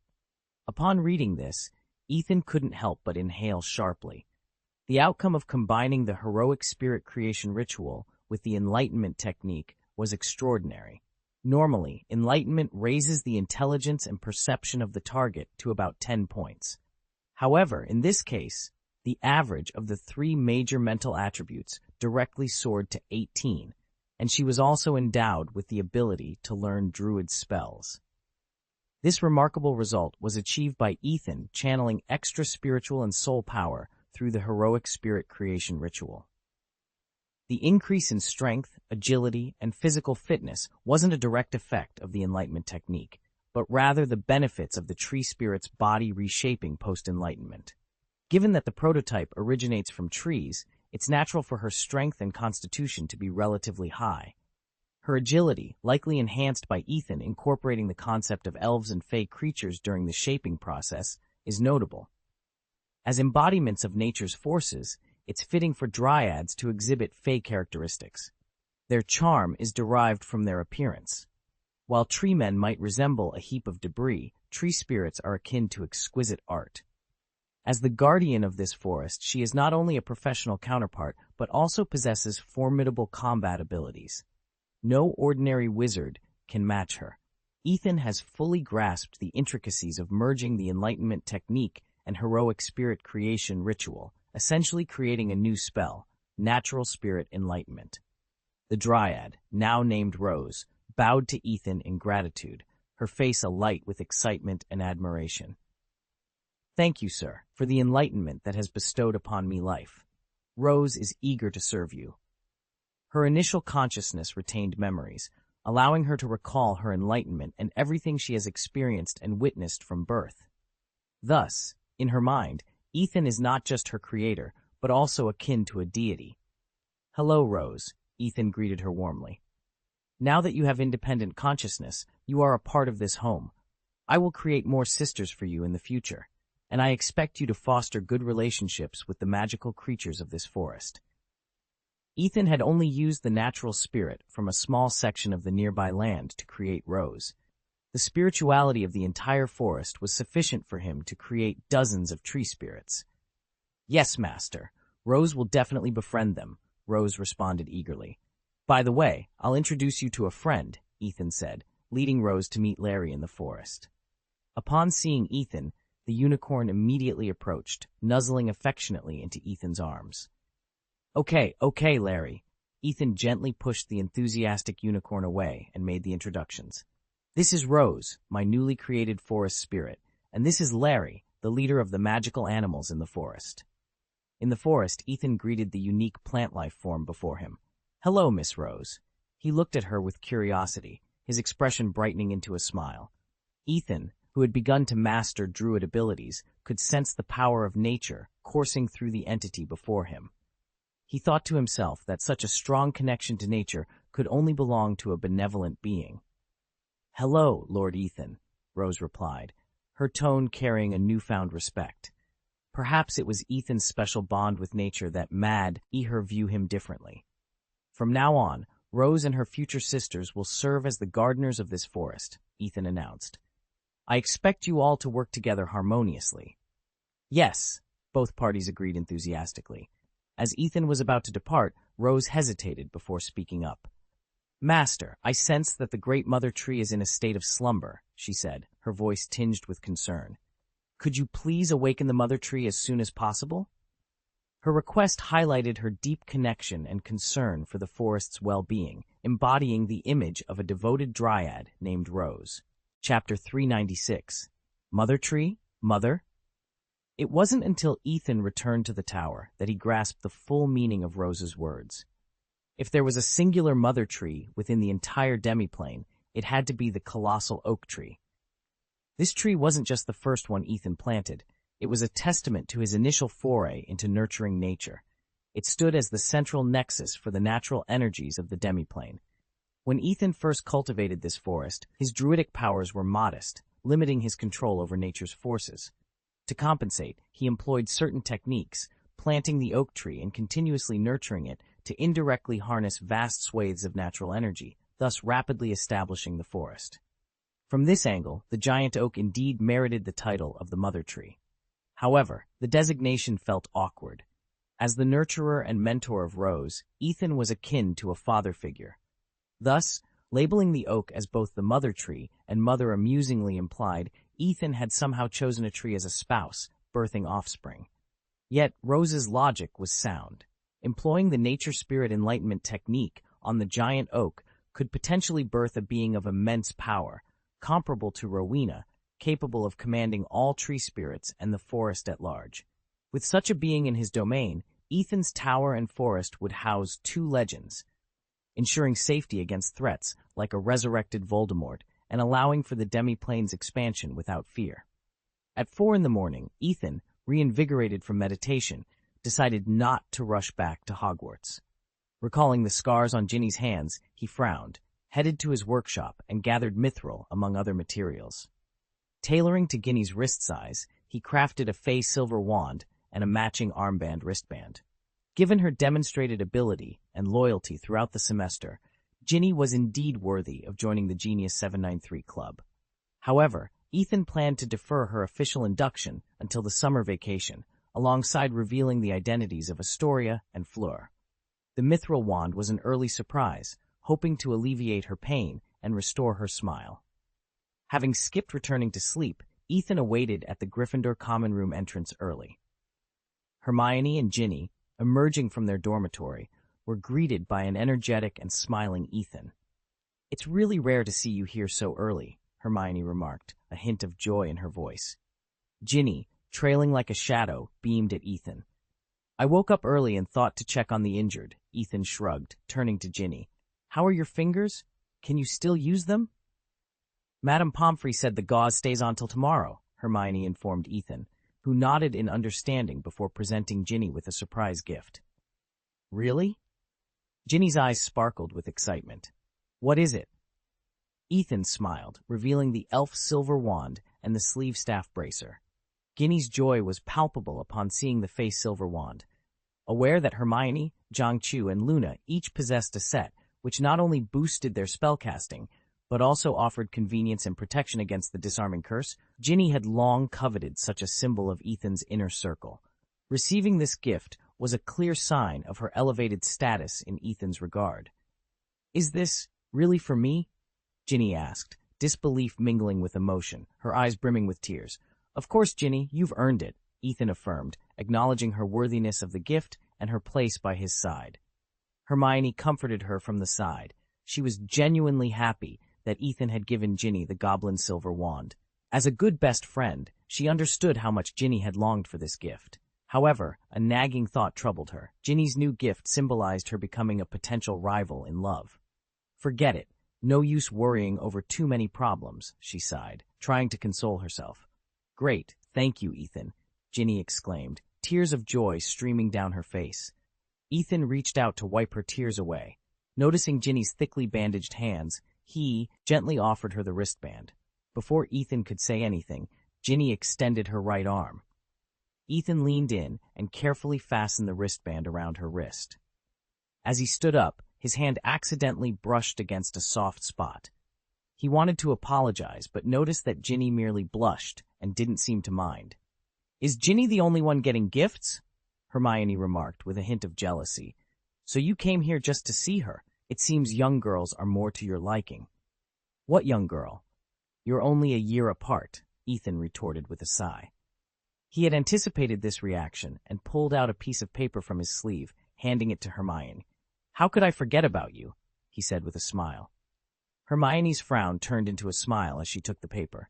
Upon reading this, Ethan couldn't help but inhale sharply. The outcome of combining the heroic spirit creation ritual with the enlightenment technique was extraordinary. Normally, enlightenment raises the intelligence and perception of the target to about 10 points. However, in this case, the average of the 3 major mental attributes directly soared to 18, and she was also endowed with the ability to learn druid spells. This remarkable result was achieved by Ethan channeling extra spiritual and soul power through the heroic spirit creation ritual. The increase in strength, agility, and physical fitness wasn't a direct effect of the enlightenment technique, but rather the benefits of the tree spirit's body reshaping post-enlightenment. Given that the prototype originates from trees, it's natural for her strength and constitution to be relatively high. Her agility, likely enhanced by Ethan incorporating the concept of elves and fey creatures during the shaping process, is notable. As embodiments of nature's forces, it's fitting for dryads to exhibit fey characteristics. Their charm is derived from their appearance. While tree men might resemble a heap of debris, tree spirits are akin to exquisite art. As the guardian of this forest, she is not only a professional counterpart, but also possesses formidable combat abilities. No ordinary wizard can match her. Ethan has fully grasped the intricacies of merging the enlightenment technique and heroic spirit creation ritual, essentially creating a new spell, natural spirit enlightenment. The dryad, now named Rose, bowed to Ethan in gratitude, her face alight with excitement and admiration. "Thank you, sir, for the enlightenment that has bestowed upon me life. Rose is eager to serve you." Her initial consciousness retained memories, allowing her to recall her enlightenment and everything she has experienced and witnessed from birth. Thus, in her mind, Ethan is not just her creator, but also akin to a deity. "Hello, Rose," Ethan greeted her warmly. "Now that you have independent consciousness, you are a part of this home. I will create more sisters for you in the future, and I expect you to foster good relationships with the magical creatures of this forest." Ethan had only used the natural spirit from a small section of the nearby land to create Rose. The spirituality of the entire forest was sufficient for him to create dozens of tree spirits. "Yes, master. Rose will definitely befriend them," Rose responded eagerly. "By the way, I'll introduce you to a friend," Ethan said, leading Rose to meet Larry in the forest. Upon seeing Ethan, the unicorn immediately approached, nuzzling affectionately into Ethan's arms. Okay, Larry. Ethan gently pushed the enthusiastic unicorn away and made the introductions. This is Rose, my newly created forest spirit, and this is Larry, the leader of the magical animals in the forest. In the forest, Ethan greeted the unique plant life form before him. Hello, Miss Rose. He looked at her with curiosity, his expression brightening into a smile. Ethan, who had begun to master druid abilities, could sense the power of nature coursing through the entity before him. He thought to himself that such a strong connection to nature could only belong to a benevolent being. Hello, Lord Ethan, Rose replied, her tone carrying a newfound respect. Perhaps it was Ethan's special bond with nature that made her view him differently. From now on, Rose and her future sisters will serve as the gardeners of this forest, Ethan announced. I expect you all to work together harmoniously. Yes, both parties agreed enthusiastically. As Ethan was about to depart, Rose hesitated before speaking up. Master, I sense that the great mother tree is in a state of slumber, she said, her voice tinged with concern. Could you please awaken the mother tree as soon as possible? Her request highlighted her deep connection and concern for the forest's well-being, embodying the image of a devoted dryad named Rose. Chapter 396. Mother Tree? Mother? It wasn't until Ethan returned to the tower that he grasped the full meaning of Rose's words. If there was a singular mother tree within the entire demiplane, it had to be the colossal oak tree. This tree wasn't just the first one Ethan planted. It was a testament to his initial foray into nurturing nature. It stood as the central nexus for the natural energies of the demiplane. When Ethan first cultivated this forest, his druidic powers were modest, limiting his control over nature's forces. To compensate, he employed certain techniques, planting the oak tree and continuously nurturing it to indirectly harness vast swathes of natural energy, thus rapidly establishing the forest. From this angle, the giant oak indeed merited the title of the mother tree. However, the designation felt awkward. As the nurturer and mentor of Rose, Ethan was akin to a father figure. Thus, labeling the oak as both the mother tree and mother amusingly implied Ethan had somehow chosen a tree as a spouse, birthing offspring. Yet Rose's logic was sound. Employing the nature spirit enlightenment technique on the giant oak could potentially birth a being of immense power, comparable to Rowena, capable of commanding all tree spirits and the forest at large. With such a being in his domain, Ethan's tower and forest would house two legends, ensuring safety against threats like a resurrected Voldemort and allowing for the demiplane's expansion without fear. At 4 a.m, Ethan, reinvigorated from meditation, decided not to rush back to Hogwarts. Recalling the scars on Ginny's hands, he frowned, headed to his workshop, and gathered mithril among other materials. Tailoring to Ginny's wrist size, he crafted a fey silver wand and a matching armband wristband. Given her demonstrated ability and loyalty throughout the semester, Ginny was indeed worthy of joining the Genius 793 Club. However, Ethan planned to defer her official induction until the summer vacation, alongside revealing the identities of Astoria and Fleur. The mithril wand was an early surprise, hoping to alleviate her pain and restore her smile. Having skipped returning to sleep, Ethan awaited at the Gryffindor common room entrance early. Hermione and Ginny, emerging from their dormitory, were greeted by an energetic and smiling Ethan. It's really rare to see you here so early, Hermione remarked, a hint of joy in her voice. Ginny, trailing like a shadow, beamed at Ethan. I woke up early and thought to check on the injured, Ethan shrugged, turning to Ginny. How are your fingers? Can you still use them? Madame Pomfrey said the gauze stays on till tomorrow, Hermione informed Ethan, who nodded in understanding before presenting Ginny with a surprise gift. Really? Ginny's eyes sparkled with excitement. What is it? Ethan smiled, revealing the elf silver wand and the sleeve staff bracer. Ginny's joy was palpable upon seeing the fey silver wand. Aware that Hermione, Jiangchu, and Luna each possessed a set, which not only boosted their spellcasting, but also offered convenience and protection against the disarming curse, Ginny had long coveted such a symbol of Ethan's inner circle. Receiving this gift was a clear sign of her elevated status in Ethan's regard. Is this really for me? Ginny asked, disbelief mingling with emotion, her eyes brimming with tears. Of course, Ginny, you've earned it, Ethan affirmed, acknowledging her worthiness of the gift and her place by his side. Hermione comforted her from the side. She was genuinely happy that Ethan had given Ginny the goblin silver wand. As a good best friend, she understood how much Ginny had longed for this gift. However, a nagging thought troubled her. Ginny's new gift symbolized her becoming a potential rival in love. Forget it. No use worrying over too many problems, she sighed, trying to console herself. Great, thank you, Ethan, Ginny exclaimed, tears of joy streaming down her face. Ethan reached out to wipe her tears away. Noticing Ginny's thickly bandaged hands, he gently offered her the wristband. Before Ethan could say anything, Ginny extended her right arm. Ethan leaned in and carefully fastened the wristband around her wrist. As he stood up, his hand accidentally brushed against a soft spot. He wanted to apologize, but noticed that Ginny merely blushed and didn't seem to mind. "Is Ginny the only one getting gifts?" Hermione remarked with a hint of jealousy. "So you came here just to see her? It seems young girls are more to your liking." "What young girl? You're only a year apart," Ethan retorted with a sigh. He had anticipated this reaction and pulled out a piece of paper from his sleeve, handing it to Hermione. "How could I forget about you?" he said with a smile. Hermione's frown turned into a smile as she took the paper.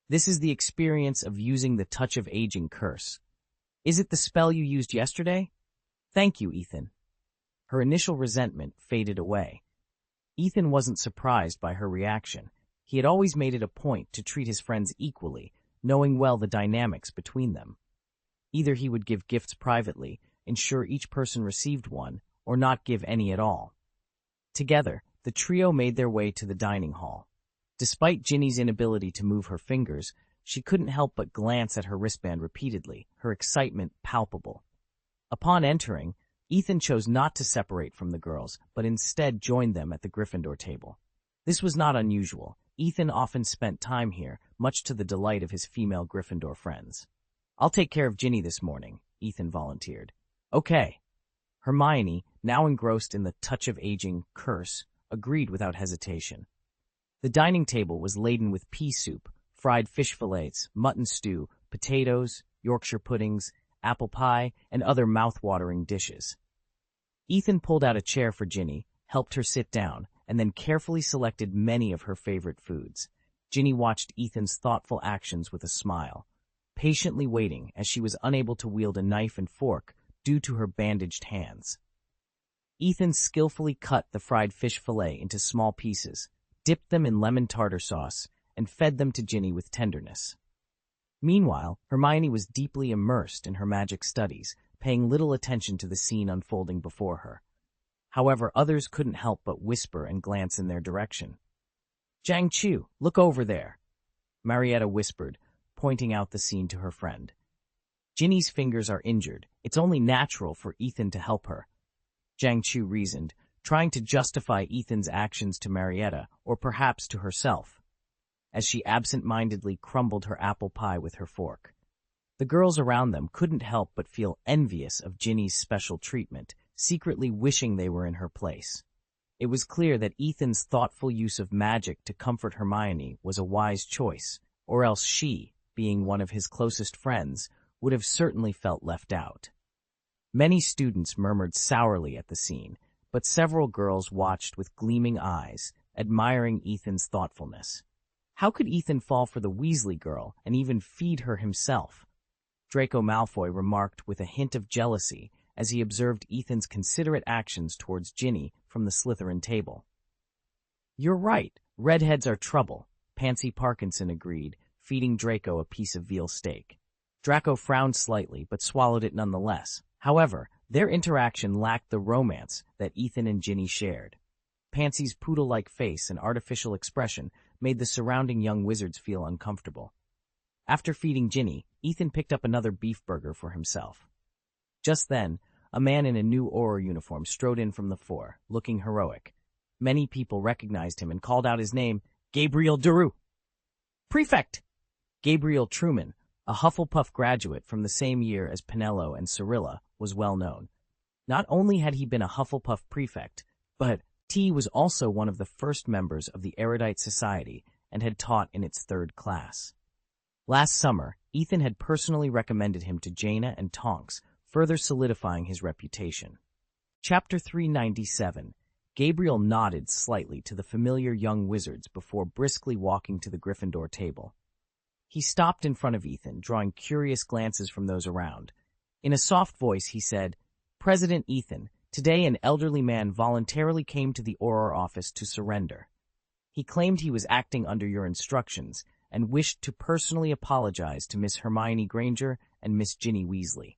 "This is the experience of using the Touch of Aging curse. Is it the spell you used yesterday?" "Thank you, Ethan." Her initial resentment faded away. Ethan wasn't surprised by her reaction. He had always made it a point to treat his friends equally, knowing well the dynamics between them. Either he would give gifts privately, ensure each person received one, or not give any at all. Together, the trio made their way to the dining hall. Despite Ginny's inability to move her fingers, she couldn't help but glance at her wristband repeatedly, her excitement palpable. Upon entering, Ethan chose not to separate from the girls, but instead joined them at the Gryffindor table. This was not unusual. Ethan often spent time here, much to the delight of his female Gryffindor friends. "I'll take care of Ginny this morning," Ethan volunteered. "Okay." Hermione, now engrossed in the Touch of Aging curse, agreed without hesitation. The dining table was laden with pea soup, fried fish fillets, mutton stew, potatoes, Yorkshire puddings, apple pie, and other mouth-watering dishes. Ethan pulled out a chair for Ginny, helped her sit down, and then carefully selected many of her favorite foods. Ginny watched Ethan's thoughtful actions with a smile, patiently waiting as she was unable to wield a knife and fork due to her bandaged hands. Ethan skillfully cut the fried fish fillet into small pieces, dipped them in lemon tartar sauce, and fed them to Ginny with tenderness. Meanwhile, Hermione was deeply immersed in her magic studies, paying little attention to the scene unfolding before her. However, others couldn't help but whisper and glance in their direction. "Jiang Chu, look over there," Marietta whispered, pointing out the scene to her friend. "Ginny's fingers are injured. It's only natural for Ethan to help her," Jiang Chu reasoned, trying to justify Ethan's actions to Marietta, or perhaps to herself, as she absent-mindedly crumbled her apple pie with her fork. The girls around them couldn't help but feel envious of Ginny's special treatment, secretly wishing they were in her place. It was clear that Ethan's thoughtful use of magic to comfort Hermione was a wise choice, or else she, being one of his closest friends, would have certainly felt left out. Many students murmured sourly at the scene, but several girls watched with gleaming eyes, admiring Ethan's thoughtfulness. How could Ethan fall for the Weasley girl and even feed her himself? Draco Malfoy remarked with a hint of jealousy as he observed Ethan's considerate actions towards Ginny from the Slytherin table. "You're right, redheads are trouble," Pansy Parkinson agreed, feeding Draco a piece of veal steak. Draco frowned slightly, but swallowed it nonetheless. However, their interaction lacked the romance that Ethan and Ginny shared. Pansy's poodle-like face and artificial expression made the surrounding young wizards feel uncomfortable. After feeding Ginny, Ethan picked up another beef burger for himself. Just then, a man in a new Auror uniform strode in from the fore, looking heroic. Many people recognized him and called out his name, Gabriel Duroux. "Prefect!" Gabriel Truman, a Hufflepuff graduate from the same year as Penello and Cyrilla, was well known. Not only had he been a Hufflepuff prefect, but he was also one of the first members of the Erudite Society and had taught in its 3rd class. Last summer, Ethan had personally recommended him to Jaina and Tonks, further solidifying his reputation. Chapter 397. Gabriel nodded slightly to the familiar young wizards before briskly walking to the Gryffindor table. He stopped in front of Ethan, drawing curious glances from those around. In a soft voice, he said, "President Ethan, today an elderly man voluntarily came to the Auror office to surrender. He claimed he was acting under your instructions and wished to personally apologize to Miss Hermione Granger and Miss Ginny Weasley.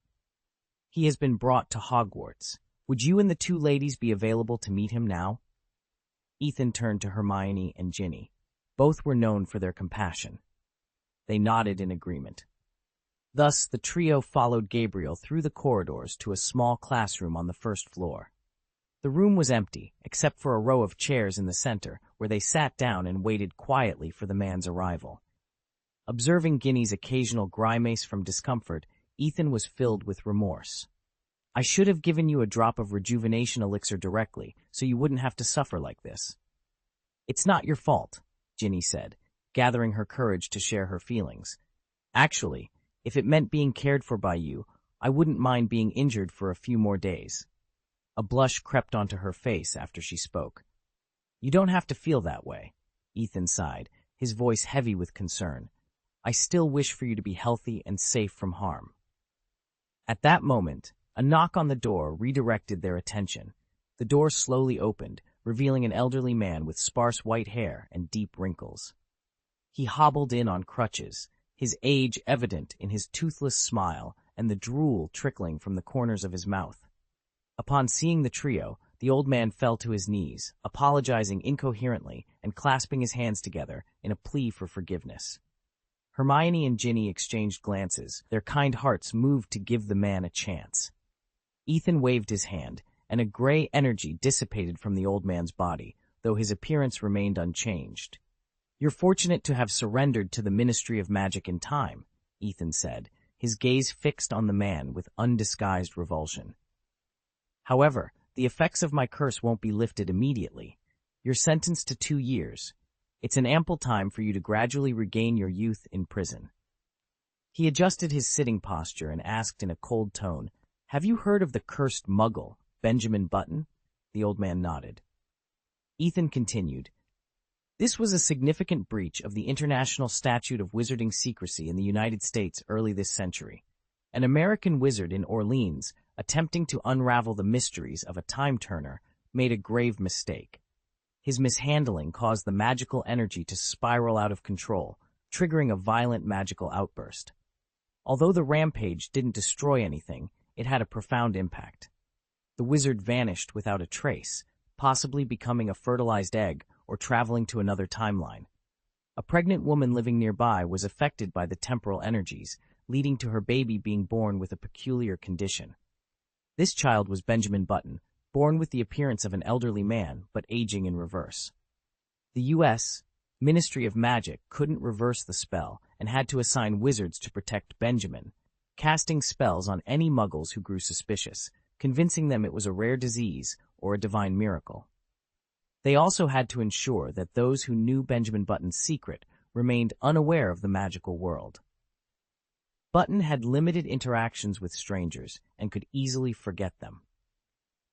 He has been brought to Hogwarts. Would you and the two ladies be available to meet him now?" Ethan turned to Hermione and Ginny. Both were known for their compassion. They nodded in agreement. Thus, the trio followed Gabriel through the corridors to a small classroom on the first floor. The room was empty, except for a row of chairs in the center, where they sat down and waited quietly for the man's arrival. Observing Ginny's occasional grimace from discomfort, Ethan was filled with remorse. "I should have given you a drop of rejuvenation elixir directly, so you wouldn't have to suffer like this." "It's not your fault," Ginny said, gathering her courage to share her feelings. "Actually, if it meant being cared for by you, I wouldn't mind being injured for a few more days." A blush crept onto her face after she spoke. "You don't have to feel that way," Ethan sighed, his voice heavy with concern. "I still wish for you to be healthy and safe from harm." At that moment, a knock on the door redirected their attention. The door slowly opened, revealing an elderly man with sparse white hair and deep wrinkles. He hobbled in on crutches, his age evident in his toothless smile and the drool trickling from the corners of his mouth. Upon seeing the trio, the old man fell to his knees, apologizing incoherently and clasping his hands together in a plea for forgiveness. Hermione and Ginny exchanged glances, their kind hearts moved to give the man a chance. Ethan waved his hand, and a gray energy dissipated from the old man's body, though his appearance remained unchanged. "You're fortunate to have surrendered to the Ministry of Magic in time," Ethan said, his gaze fixed on the man with undisguised revulsion. "However, the effects of my curse won't be lifted immediately. You're sentenced to 2 years. It's an ample time for you to gradually regain your youth in prison." He adjusted his sitting posture and asked in a cold tone, "Have you heard of the cursed muggle, Benjamin Button?" The old man nodded. Ethan continued, "This was a significant breach of the International Statute of Wizarding Secrecy in the United States early this century. An American wizard in Orleans, attempting to unravel the mysteries of a time-turner, made a grave mistake. His mishandling caused the magical energy to spiral out of control, triggering a violent magical outburst. Although the rampage didn't destroy anything, it had a profound impact. The wizard vanished without a trace, possibly becoming a fertilized egg or traveling to another timeline. A pregnant woman living nearby was affected by the temporal energies, leading to her baby being born with a peculiar condition. This child was Benjamin Button, born with the appearance of an elderly man, but aging in reverse. The U.S. Ministry of Magic couldn't reverse the spell and had to assign wizards to protect Benjamin, casting spells on any muggles who grew suspicious, convincing them it was a rare disease or a divine miracle. They also had to ensure that those who knew Benjamin Button's secret remained unaware of the magical world. Button had limited interactions with strangers and could easily forget them.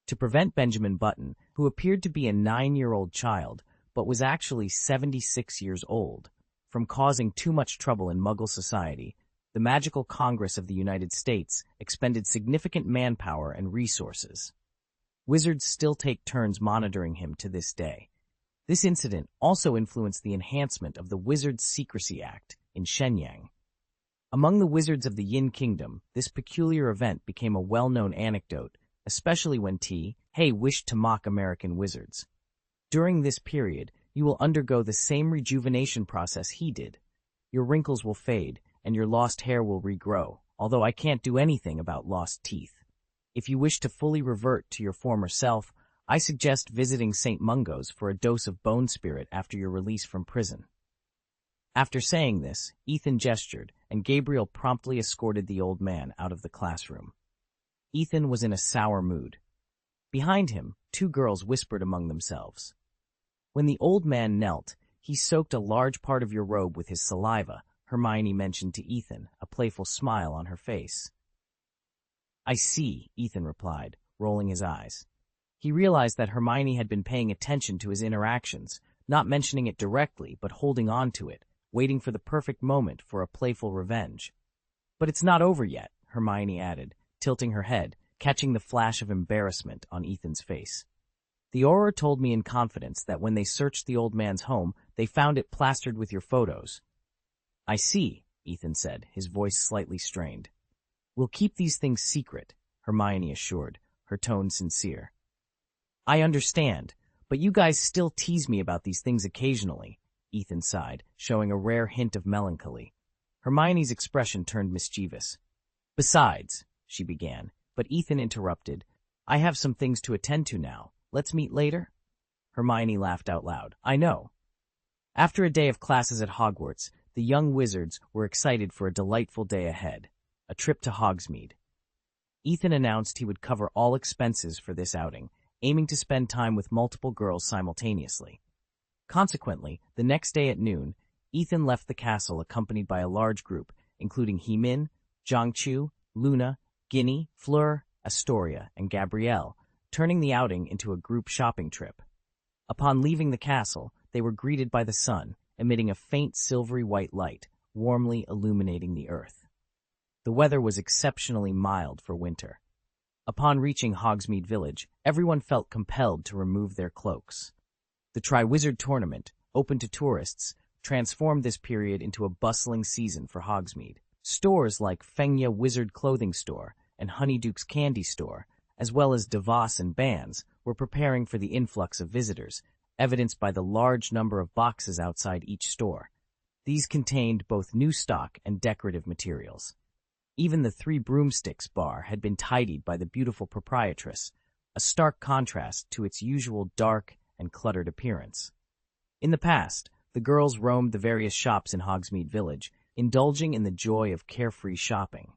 To prevent Benjamin Button, who appeared to be a 9-year-old child but was actually 76 years old, from causing too much trouble in Muggle society, the Magical Congress of the United States expended significant manpower and resources. Wizards still take turns monitoring him to this day. This incident also influenced the enhancement of the Wizards' Secrecy Act in Shenyang. Among the wizards of the Yin Kingdom, this peculiar event became a well-known anecdote, especially when He wished to mock American wizards. During this period, you will undergo the same rejuvenation process he did. Your wrinkles will fade, and your lost hair will regrow, although I can't do anything about lost teeth. If you wish to fully revert to your former self, I suggest visiting St. Mungo's for a dose of bone spirit after your release from prison." After saying this, Ethan gestured, and Gabriel promptly escorted the old man out of the classroom. Ethan was in a sour mood. Behind him, 2 girls whispered among themselves. When the old man knelt, he soaked a large part of your robe with his saliva, Hermione mentioned to Ethan, a playful smile on her face. "I see," Ethan replied, rolling his eyes. He realized that Hermione had been paying attention to his interactions, not mentioning it directly but holding on to it, waiting for the perfect moment for a playful revenge. "But it's not over yet," Hermione added, tilting her head, catching the flash of embarrassment on Ethan's face. "The Auror told me in confidence that when they searched the old man's home, they found it plastered with your photos." "I see," Ethan said, his voice slightly strained. "We'll keep these things secret," Hermione assured, her tone sincere. "I understand, but you guys still tease me about these things occasionally," Ethan sighed, showing a rare hint of melancholy. Hermione's expression turned mischievous. "Besides," she began, but Ethan interrupted. "I have some things to attend to now. Let's meet later?" Hermione laughed out loud. "I know." After a day of classes at Hogwarts, the young wizards were excited for a delightful day ahead, a trip to Hogsmeade. Ethan announced he would cover all expenses for this outing, aiming to spend time with multiple girls simultaneously. Consequently, the next day at noon, Ethan left the castle accompanied by a large group, including Hemin, Zhangqiu, Luna, Ginny, Fleur, Astoria, and Gabrielle, turning the outing into a group shopping trip. Upon leaving the castle, they were greeted by the sun, emitting a faint silvery white light, warmly illuminating the earth. The weather was exceptionally mild for winter. Upon reaching Hogsmeade Village, everyone felt compelled to remove their cloaks. The Triwizard Tournament, open to tourists, transformed this period into a bustling season for Hogsmeade. Stores like Fengya Wizard Clothing Store and Honeyduke's Candy Store, as well as Devos and Bands, were preparing for the influx of visitors, evidenced by the large number of boxes outside each store. These contained both new stock and decorative materials. Even the Three Broomsticks bar had been tidied by the beautiful proprietress, a stark contrast to its usual dark and cluttered appearance. In the past, the girls roamed the various shops in Hogsmeade Village, indulging in the joy of carefree shopping.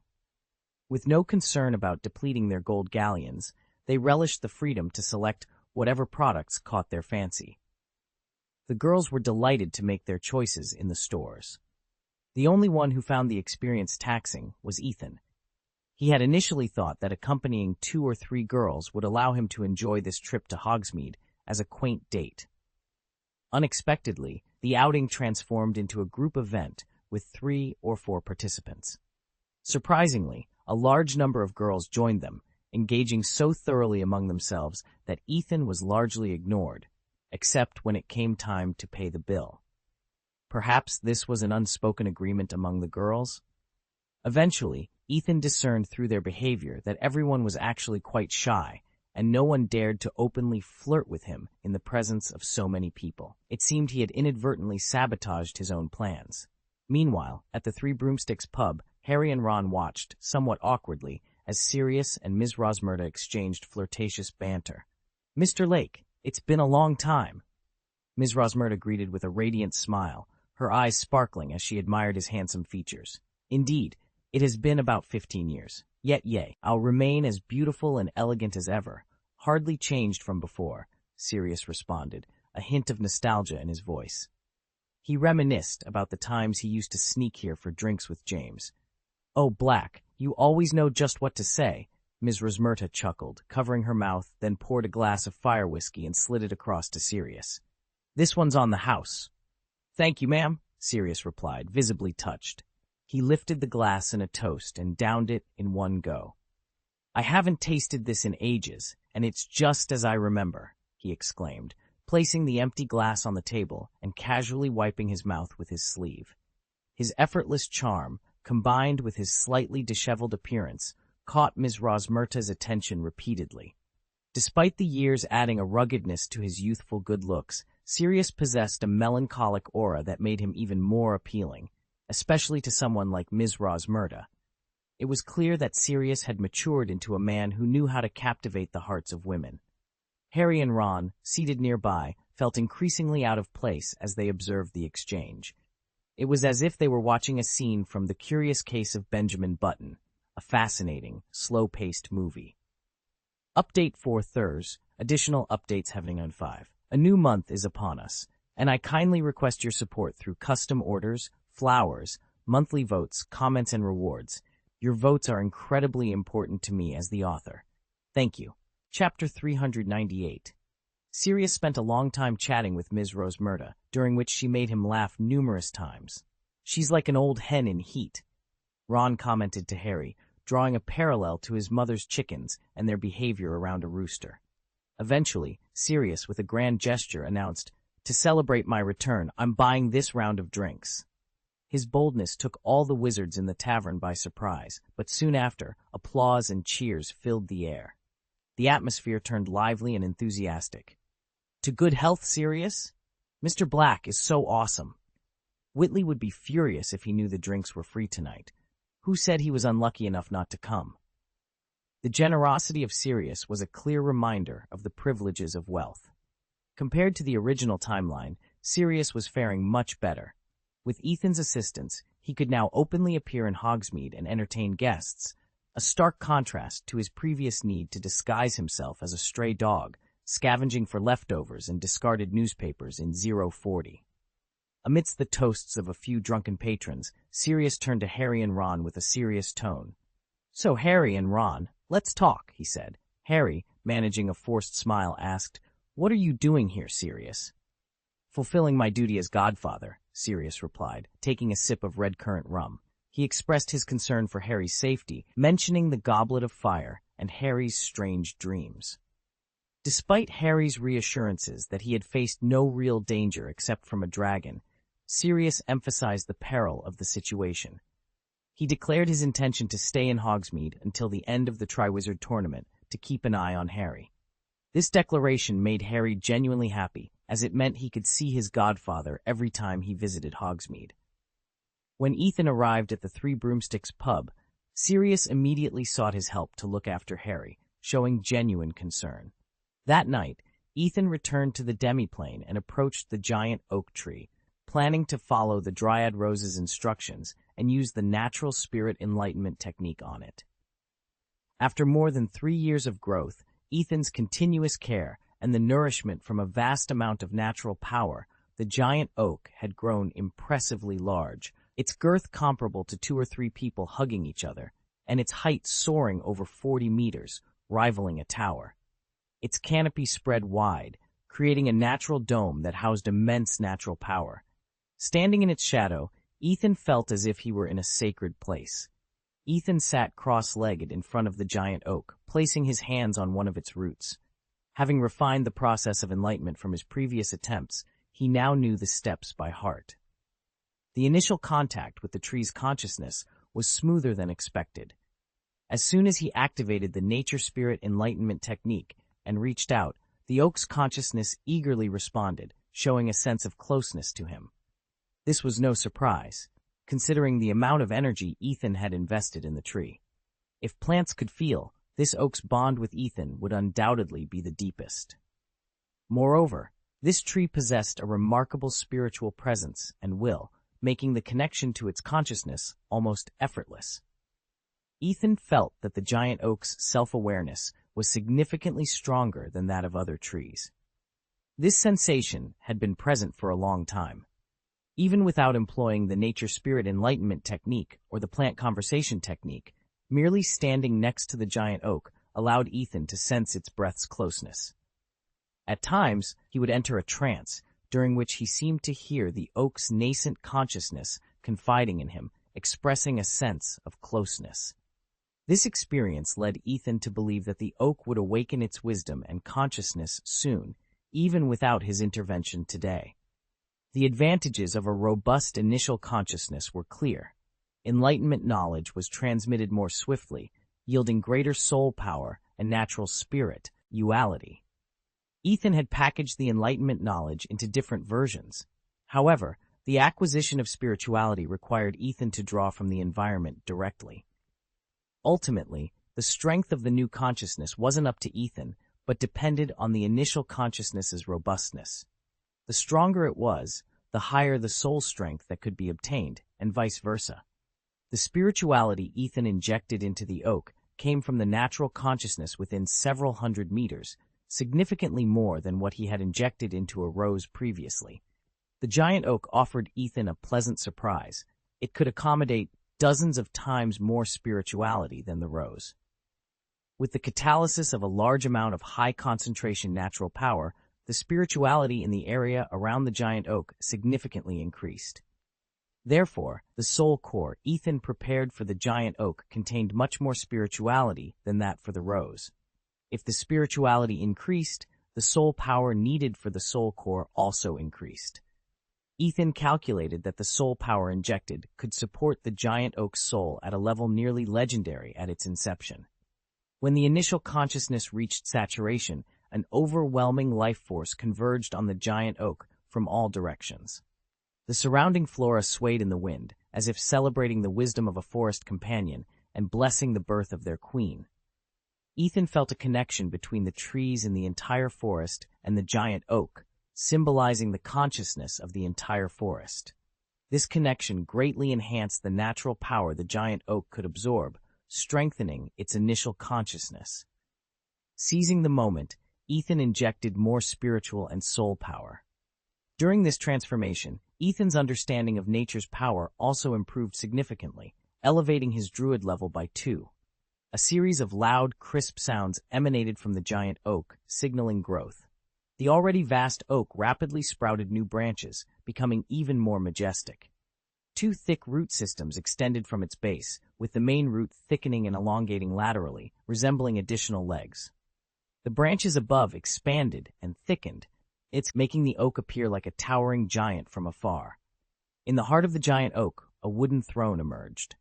With no concern about depleting their gold galleons, they relished the freedom to select whatever products caught their fancy. The girls were delighted to make their choices in the stores. The only one who found the experience taxing was Ethan. He had initially thought that accompanying 2 or 3 girls would allow him to enjoy this trip to Hogsmeade as a quaint date. Unexpectedly, the outing transformed into a group event with 3 or 4 participants. Surprisingly, a large number of girls joined them, engaging so thoroughly among themselves that Ethan was largely ignored, except when it came time to pay the bill. Perhaps this was an unspoken agreement among the girls? Eventually, Ethan discerned through their behavior that everyone was actually quite shy, and no one dared to openly flirt with him in the presence of so many people. It seemed he had inadvertently sabotaged his own plans. Meanwhile, at the Three Broomsticks pub, Harry and Ron watched, somewhat awkwardly, as Sirius and Ms. Rosmerta exchanged flirtatious banter. "Mr. Lake, it's been a long time." Ms. Rosmerta greeted with a radiant smile, her eyes sparkling as she admired his handsome features. "Indeed, it has been about 15 years. Yet, I'll remain as beautiful and elegant as ever, hardly changed from before," Sirius responded, a hint of nostalgia in his voice. He reminisced about the times he used to sneak here for drinks with James. "Oh, Black, you always know just what to say," Ms. Rosmerta chuckled, covering her mouth, then poured a glass of fire whiskey and slid it across to Sirius. "This one's on the house." "Thank you, ma'am," Sirius replied, visibly touched. He lifted the glass in a toast and downed it in one go. "I haven't tasted this in ages, and it's just as I remember," he exclaimed, placing the empty glass on the table and casually wiping his mouth with his sleeve. His effortless charm, combined with his slightly disheveled appearance, caught Ms. Rosmerta's attention repeatedly. Despite the years adding a ruggedness to his youthful good looks, Sirius possessed a melancholic aura that made him even more appealing, especially to someone like Ms. Rosmerta. It was clear that Sirius had matured into a man who knew how to captivate the hearts of women. Harry and Ron, seated nearby, felt increasingly out of place as they observed the exchange. It was as if they were watching a scene from The Curious Case of Benjamin Button, a fascinating, slow-paced movie. Update for Thurs. Additional updates happening on 5. A new month is upon us, and I kindly request your support through custom orders, flowers, monthly votes, comments, and rewards. Your votes are incredibly important to me as the author. Thank you. Chapter 398. Sirius spent a long time chatting with Ms. Rosmerta, during which she made him laugh numerous times. "She's like an old hen in heat," Ron commented to Harry, drawing a parallel to his mother's chickens and their behavior around a rooster. Eventually, Sirius, with a grand gesture, announced, "To celebrate my return, I'm buying this round of drinks." His boldness took all the wizards in the tavern by surprise, but soon after, applause and cheers filled the air. The atmosphere turned lively and enthusiastic. "To good health, Sirius? Mr. Black is so awesome." Whitley would be furious if he knew the drinks were free tonight. Who said he was unlucky enough not to come? The generosity of Sirius was a clear reminder of the privileges of wealth. Compared to the original timeline, Sirius was faring much better. With Ethan's assistance, he could now openly appear in Hogsmeade and entertain guests, a stark contrast to his previous need to disguise himself as a stray dog, scavenging for leftovers and discarded newspapers in 040. Amidst the toasts of a few drunken patrons, Sirius turned to Harry and Ron with a serious tone. "So, Harry and Ron, let's talk," he said. Harry, managing a forced smile, asked, "What are you doing here, Sirius?" "Fulfilling my duty as godfather," Sirius replied, taking a sip of red currant rum. He expressed his concern for Harry's safety, mentioning the goblet of fire and Harry's strange dreams. Despite Harry's reassurances that he had faced no real danger except from a dragon, Sirius emphasized the peril of the situation. He declared his intention to stay in Hogsmeade until the end of the Triwizard Tournament to keep an eye on Harry. This declaration made Harry genuinely happy, as it meant he could see his godfather every time he visited Hogsmeade. When Ethan arrived at the Three Broomsticks pub, Sirius immediately sought his help to look after Harry, showing genuine concern. That night, Ethan returned to the demiplane and approached the giant oak tree, planning to follow the Dryad Rose's instructions and use the natural spirit enlightenment technique on it. After more than 3 years of growth, Ethan's continuous care, and the nourishment from a vast amount of natural power, the giant oak had grown impressively large, its girth comparable to 2 or 3 people hugging each other, and its height soaring over 40 meters, rivaling a tower. Its canopy spread wide, creating a natural dome that housed immense natural power. Standing in its shadow, Ethan felt as if he were in a sacred place. Ethan sat cross-legged in front of the giant oak, placing his hands on one of its roots. Having refined the process of enlightenment from his previous attempts, he now knew the steps by heart. The initial contact with the tree's consciousness was smoother than expected. As soon as he activated the nature spirit enlightenment technique and reached out, the oak's consciousness eagerly responded, showing a sense of closeness to him. This was no surprise, considering the amount of energy Ethan had invested in the tree. If plants could feel, this oak's bond with Ethan would undoubtedly be the deepest. Moreover, this tree possessed a remarkable spiritual presence and will, making the connection to its consciousness almost effortless. Ethan felt that the giant oak's self-awareness was significantly stronger than that of other trees. This sensation had been present for a long time. Even without employing the nature spirit enlightenment technique or the plant conversation technique, merely standing next to the giant oak allowed Ethan to sense its breath's closeness. At times, he would enter a trance, during which he seemed to hear the oak's nascent consciousness confiding in him, expressing a sense of closeness. This experience led Ethan to believe that the oak would awaken its wisdom and consciousness soon, even without his intervention today. The advantages of a robust initial consciousness were clear. Enlightenment knowledge was transmitted more swiftly, yielding greater soul power and natural spirit, duality. Ethan had packaged the Enlightenment knowledge into different versions. However, the acquisition of spirituality required Ethan to draw from the environment directly. Ultimately, the strength of the new consciousness wasn't up to Ethan, but depended on the initial consciousness's robustness. The stronger it was, the higher the soul strength that could be obtained, and vice versa. The spirituality Ethan injected into the oak came from the natural consciousness within several hundred meters, significantly more than what he had injected into a rose previously. The giant oak offered Ethan a pleasant surprise. It could accommodate dozens of times more spirituality than the rose. With the catalysis of a large amount of high-concentration natural power, the spirituality in the area around the giant oak significantly increased. Therefore, the soul core Ethan prepared for the giant oak contained much more spirituality than that for the rose. If the spirituality increased, the soul power needed for the soul core also increased. Ethan calculated that the soul power injected could support the giant oak's soul at a level nearly legendary at its inception. When the initial consciousness reached saturation, an overwhelming life force converged on the giant oak from all directions. The surrounding flora swayed in the wind, as if celebrating the wisdom of a forest companion and blessing the birth of their queen. Ethan felt a connection between the trees in the entire forest and the giant oak, symbolizing the consciousness of the entire forest. This connection greatly enhanced the natural power the giant oak could absorb, strengthening its initial consciousness. Seizing the moment, Ethan injected more spiritual and soul power. During this transformation, Ethan's understanding of nature's power also improved significantly, elevating his druid level by 2. A series of loud, crisp sounds emanated from the giant oak, signaling growth. The already vast oak rapidly sprouted new branches, becoming even more majestic. 2 thick root systems extended from its base, with the main root thickening and elongating laterally, resembling additional legs. The branches above expanded and thickened, making the oak appear like a towering giant from afar. In the heart of the giant oak, a wooden throne emerged.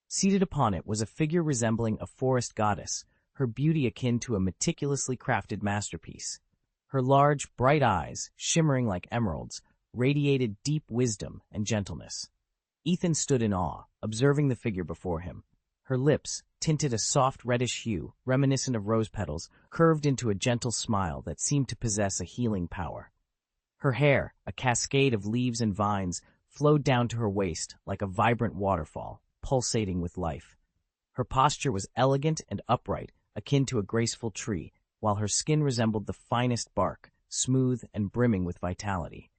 Seated upon it was a figure resembling a forest goddess, her beauty akin to a meticulously crafted masterpiece. Her large, bright eyes, shimmering like emeralds, radiated deep wisdom and gentleness. Ethan stood in awe, observing the figure before him. Her lips, tinted a soft reddish hue, reminiscent of rose petals, curved into a gentle smile that seemed to possess a healing power. Her hair, a cascade of leaves and vines, flowed down to her waist like a vibrant waterfall, pulsating with life. Her posture was elegant and upright, akin to a graceful tree, while her skin resembled the finest bark, smooth and brimming with vitality.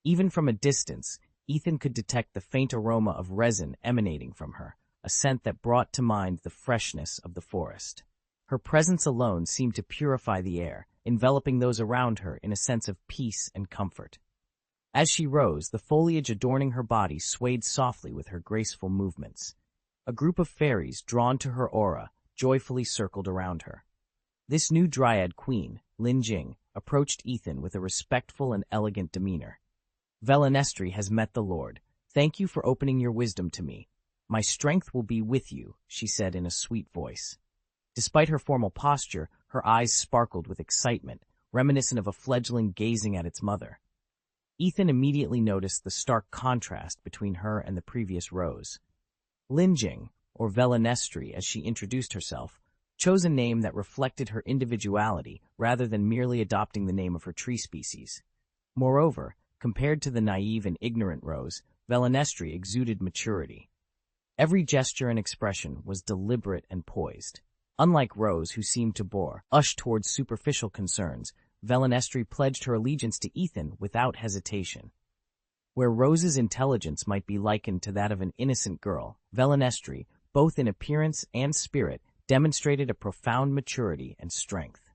Even from a distance, Ethan could detect the faint aroma of resin emanating from her, a scent that brought to mind the freshness of the forest. Her presence alone seemed to purify the air, enveloping those around her in a sense of peace and comfort. As she rose, the foliage adorning her body swayed softly with her graceful movements. A group of fairies, drawn to her aura, joyfully circled around her. This new dryad queen, Lin Jing, approached Ethan with a respectful and elegant demeanor. "Velanestri has met the Lord. Thank you for opening your wisdom to me. My strength will be with you," she said in a sweet voice. Despite her formal posture, her eyes sparkled with excitement, reminiscent of a fledgling gazing at its mother. Ethan immediately noticed the stark contrast between her and the previous rose. Lin Jing, or Velanestri as she introduced herself, chose a name that reflected her individuality rather than merely adopting the name of her tree species. Moreover, compared to the naive and ignorant rose, Velanestri exuded maturity. Every gesture and expression was deliberate and poised. Unlike Rose, who seemed to bore towards superficial concerns, Velanestri pledged her allegiance to Ethan without hesitation. Where Rose's intelligence might be likened to that of an innocent girl, Velanestri, both in appearance and spirit, demonstrated a profound maturity and strength.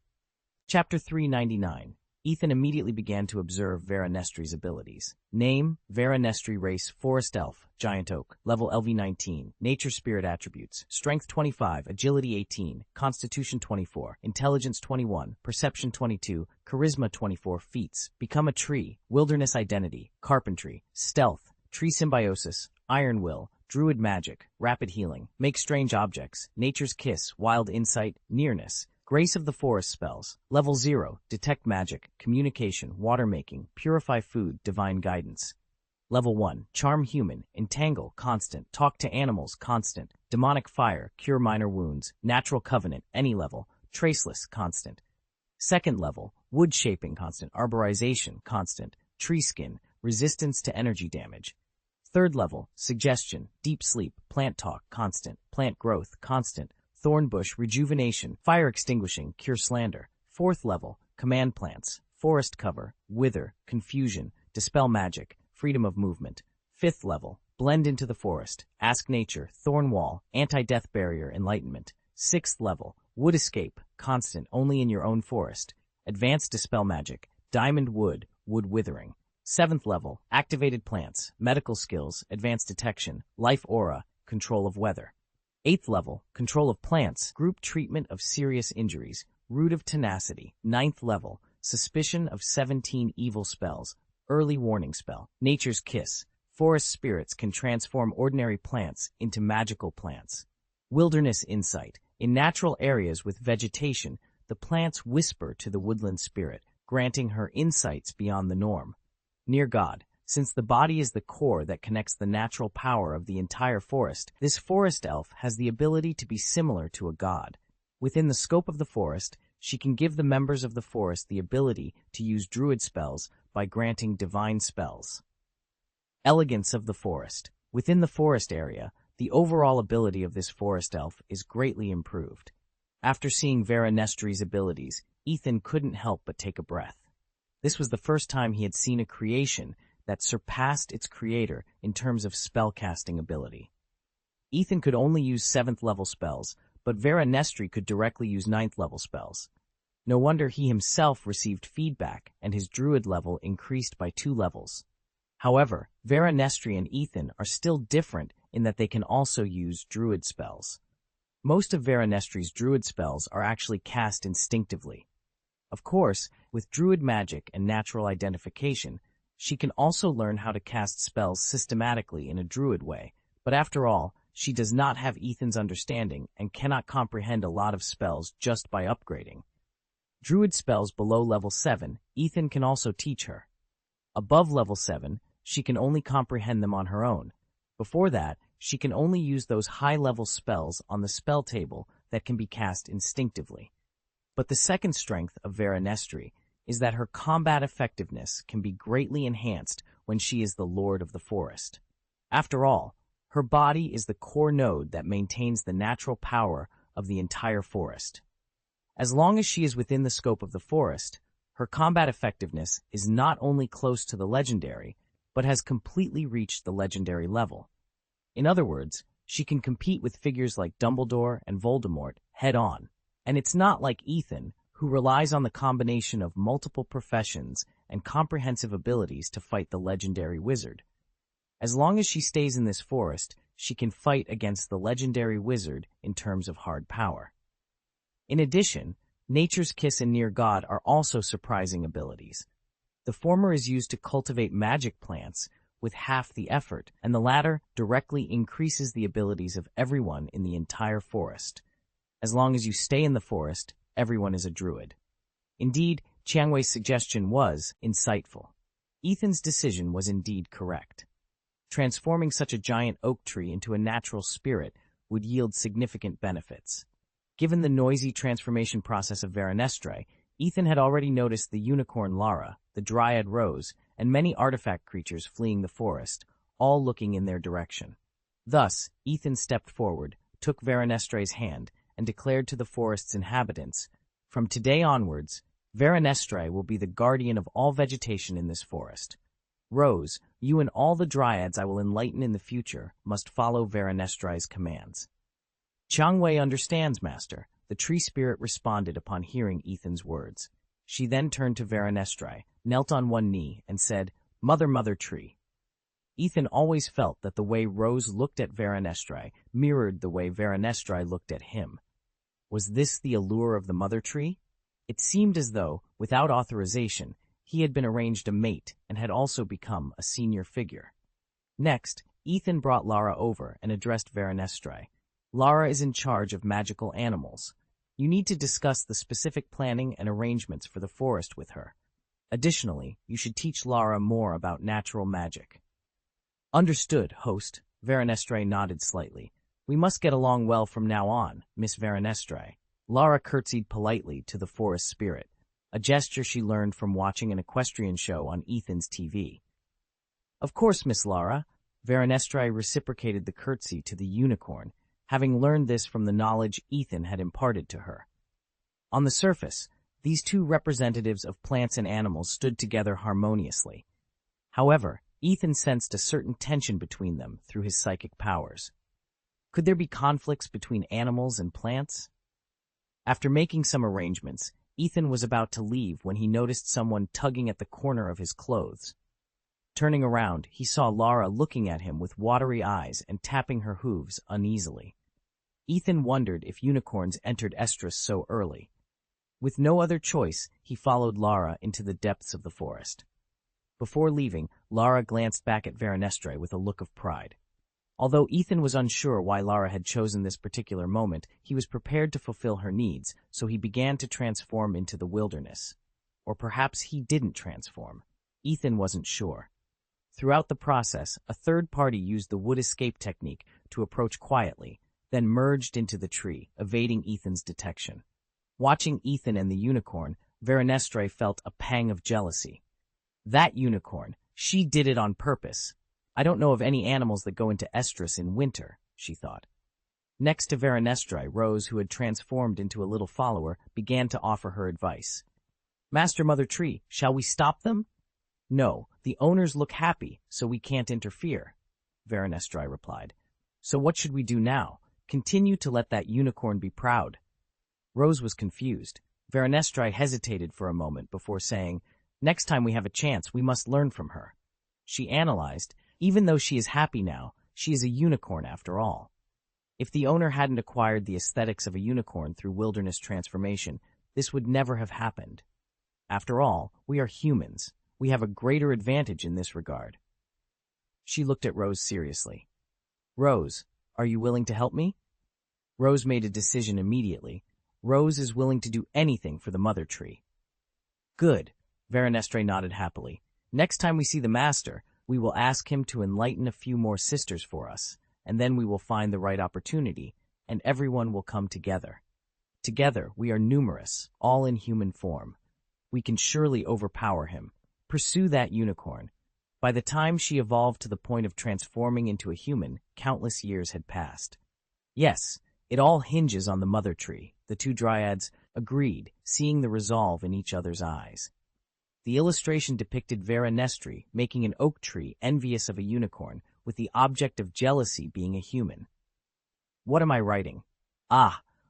Chapter 399. Ethan immediately began to observe Veranestri's abilities. Name, Veranestri race, Forest Elf, Giant Oak, level LV19, Nature Spirit attributes, Strength 25, Agility 18, Constitution 24, Intelligence 21, Perception 22, Charisma 24, Feats, Become a Tree, Wilderness Identity, Carpentry, Stealth, Tree Symbiosis, Iron Will, Druid Magic, Rapid Healing, Make Strange Objects, Nature's Kiss, Wild Insight, Nearness, Grace of the Forest spells. Level 0, Detect Magic, Communication, Water Making, Purify Food, Divine Guidance. Level 1, Charm Human, Entangle, Constant, Talk to Animals, Constant, Demonic Fire, Cure Minor Wounds, Natural Covenant, any level, Traceless, Constant. Second level, Wood Shaping, Constant, Arborization, Constant, Tree Skin, Resistance to Energy Damage. Third level, Suggestion, Deep Sleep, Plant Talk, Constant, Plant Growth, Constant, Thornbush, Rejuvenation, Fire Extinguishing, Cure Slander. Fourth level, Command Plants, Forest Cover, Wither, Confusion, Dispel Magic, Freedom of Movement. Fifth level, Blend into the Forest, Ask Nature, Thorn Wall, Anti-Death Barrier, Enlightenment. Sixth level, Wood escape, constant, only in your own forest. Advanced dispel magic, diamond wood, wood withering. 7th level, activated plants, medical skills, advanced detection, life aura, control of weather. 8th level, control of plants, group treatment of serious injuries, root of tenacity. 9th level, suspicion of 17 evil spells, early warning spell. Nature's kiss, forest spirits can transform ordinary plants into magical plants. Wilderness insight, in natural areas with vegetation, the plants whisper to the woodland spirit, granting her insights beyond the norm. Near God, since the body is the core that connects the natural power of the entire forest, this forest elf has the ability to be similar to a god. Within the scope of the forest, she can give the members of the forest the ability to use druid spells by granting divine spells. Elegance of the forest. Within the forest area, the overall ability of this forest elf is greatly improved. After seeing Vera Nestri's abilities, Ethan couldn't help but take a breath. This was the first time he had seen a creation that surpassed its creator in terms of spellcasting ability. Ethan could only use 7th level spells, but Vera Nestri could directly use 9th level spells. No wonder he himself received feedback and his druid level increased by 2 levels. However, Vera Nestri and Ethan are still different in that they can also use druid spells. Most of Vera Nestri's druid spells are actually cast instinctively. Of course, with druid magic and natural identification, she can also learn how to cast spells systematically in a druid way, but after all, she does not have Ethan's understanding and cannot comprehend a lot of spells just by upgrading. Druid spells below level 7, Ethan can also teach her. Above level 7, she can only comprehend them on her own. Before that, she can only use those high-level spells on the spell table that can be cast instinctively. But the second strength of Vera Nestri is that her combat effectiveness can be greatly enhanced when she is the Lord of the Forest. After all, her body is the core node that maintains the natural power of the entire forest. As long as she is within the scope of the forest, her combat effectiveness is not only close to the legendary, but has completely reached the legendary level. In other words, she can compete with figures like Dumbledore and Voldemort head-on. And it's not like Ethan, who relies on the combination of multiple professions and comprehensive abilities to fight the legendary wizard. As long as she stays in this forest, she can fight against the legendary wizard in terms of hard power. In addition, Nature's Kiss and Near God are also surprising abilities. The former is used to cultivate magic plants with half the effort, and the latter directly increases the abilities of everyone in the entire forest. As long as you stay in the forest, everyone is a druid. Indeed, Chiangwei's suggestion was insightful. Ethan's decision was indeed correct. Transforming such a giant oak tree into a natural spirit would yield significant benefits. Given the noisy transformation process of Vera Nestri, Ethan had already noticed the unicorn Lara, the dryad Rose, and many artifact creatures fleeing the forest, all looking in their direction. Thus, Ethan stepped forward, took Vera Nestri's hand, and declared to the forest's inhabitants, "From today onwards, Vera Nestri will be the guardian of all vegetation in this forest. Rose, you and all the dryads I will enlighten in the future must follow Vera Nestri's commands." "Chiangwei understands, Master," the tree spirit responded upon hearing Ethan's words. She then turned to Vera Nestri, knelt on one knee, and said, "Mother, Mother Tree." Ethan always felt that the way Rose looked at Vera Nestri mirrored the way Vera Nestri looked at him. Was this the allure of the Mother Tree? It seemed as though, without authorization, he had been arranged a mate and had also become a senior figure. Next, Ethan brought Lara over and addressed Vera Nestri. "Lara is in charge of magical animals. You need to discuss the specific planning and arrangements for the forest with her. Additionally, you should teach Lara more about natural magic." "Understood, host." Vera Nestri nodded slightly. "We must get along well from now on, Miss Vera Nestri." Lara curtsied politely to the forest spirit, a gesture she learned from watching an equestrian show on Ethan's TV. "Of course, Miss Lara." Vera Nestri reciprocated the curtsy to the unicorn, having learned this from the knowledge Ethan had imparted to her. On the surface, these two representatives of plants and animals stood together harmoniously. However, Ethan sensed a certain tension between them through his psychic powers. Could there be conflicts between animals and plants? After making some arrangements, Ethan was about to leave when he noticed someone tugging at the corner of his clothes. Turning around, he saw Lara looking at him with watery eyes and tapping her hooves uneasily. Ethan wondered if unicorns entered estrus so early. With no other choice, he followed Lara into the depths of the forest. Before leaving, Lara glanced back at Veronestre with a look of pride. Although Ethan was unsure why Lara had chosen this particular moment, he was prepared to fulfill her needs, so he began to transform into the wilderness. Or perhaps he didn't transform. Ethan wasn't sure. Throughout the process, a third party used the wood escape technique to approach quietly, then merged into the tree, evading Ethan's detection. Watching Ethan and the unicorn, Veronestre felt a pang of jealousy. That unicorn, she did it on purpose. I don't know of any animals that go into estrus in winter, she thought. Next to Veronestre, Rose, who had transformed into a little follower, began to offer her advice. Master Mother Tree, shall we stop them? No, the owners look happy, so we can't interfere, Veronestre replied. So what should we do now? Continue to let that unicorn be proud. Rose was confused. Veronestre hesitated for a moment before saying, next time we have a chance, we must learn from her. She analyzed, even though she is happy now, she is a unicorn after all. If the owner hadn't acquired the aesthetics of a unicorn through wilderness transformation, this would never have happened. After all, we are humans. We have a greater advantage in this regard. She looked at Rose seriously. Rose, are you willing to help me? Rose made a decision immediately. Rose is willing to do anything for the Mother Tree. Good, Veronestre nodded happily. Next time we see the Master, we will ask him to enlighten a few more sisters for us, and then we will find the right opportunity, and everyone will come together. Together, we are numerous, all in human form. We can surely overpower him. Pursue that unicorn. By the time she evolved to the point of transforming into a human, countless years had passed. Yes, it all hinges on the Mother Tree, the two dryads agreed, seeing the resolve in each other's eyes. The illustration depicted Veronestre making an oak tree envious of a unicorn, with the object of jealousy being a human. What am I writing?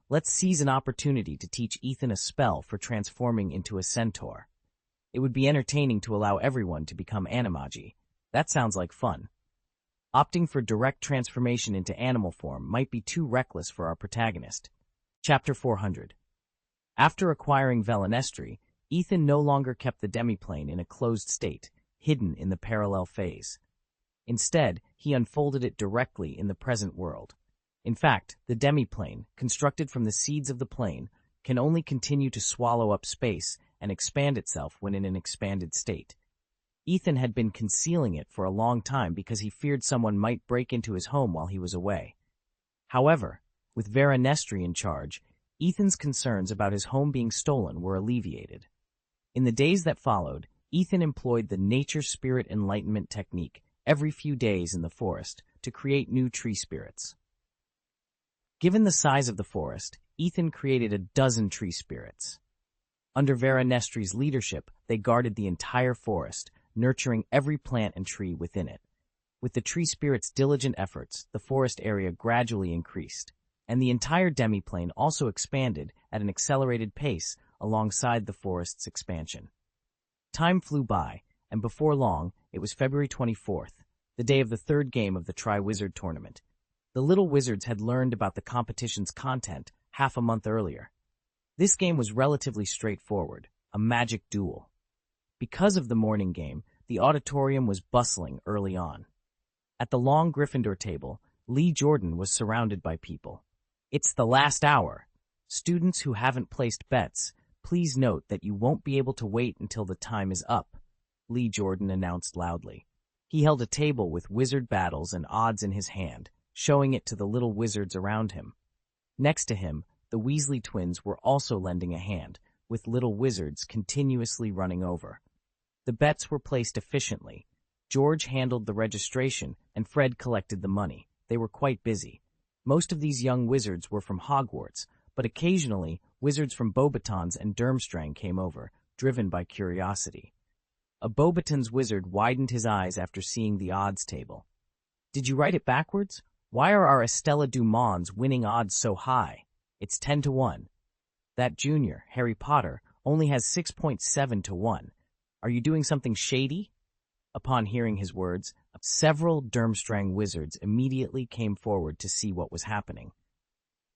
Let's seize an opportunity to teach Ethan a spell for transforming into a centaur. It would be entertaining to allow everyone to become animagi. That sounds like fun. Opting for direct transformation into animal form might be too reckless for our protagonist. Chapter 400. After acquiring Veronestre, Ethan no longer kept the demiplane in a closed state, hidden in the parallel phase. Instead, he unfolded it directly in the present world. In fact, the demiplane, constructed from the seeds of the plane, can only continue to swallow up space and expand itself when in an expanded state. Ethan had been concealing it for a long time because he feared someone might break into his home while he was away. However, with Veronestre in charge, Ethan's concerns about his home being stolen were alleviated. In the days that followed, Ethan employed the nature spirit enlightenment technique every few days in the forest to create new tree spirits. Given the size of the forest, Ethan created a dozen tree spirits. Under Veronestre's leadership, they guarded the entire forest, nurturing every plant and tree within it. With the tree spirits' diligent efforts, the forest area gradually increased, and the entire demiplane also expanded at an accelerated pace alongside the forest's expansion. Time flew by, and before long, it was February 24th, the day of the third game of the Tri-Wizard tournament. The little wizards had learned about the competition's content half a month earlier. This game was relatively straightforward, a magic duel. Because of the morning game, the auditorium was bustling early on. At the long Gryffindor table, Lee Jordan was surrounded by people. It's the last hour. Students who haven't placed bets, please note that you won't be able to wait until the time is up, Lee Jordan announced loudly. He held a table with wizard battles and odds in his hand, showing it to the little wizards around him. Next to him, the Weasley twins were also lending a hand, with little wizards continuously running over. The bets were placed efficiently. George handled the registration, and Fred collected the money. They were quite busy. Most of these young wizards were from Hogwarts, but occasionally, wizards from Beauxbatons and Durmstrang came over, driven by curiosity. A Beauxbatons wizard widened his eyes after seeing the odds table. Did you write it backwards? Why are our Estella Dumons winning odds so high? It's 10 to 1. That junior, Harry Potter, only has 6.7 to 1. Are you doing something shady? Upon hearing his words, several Durmstrang wizards immediately came forward to see what was happening.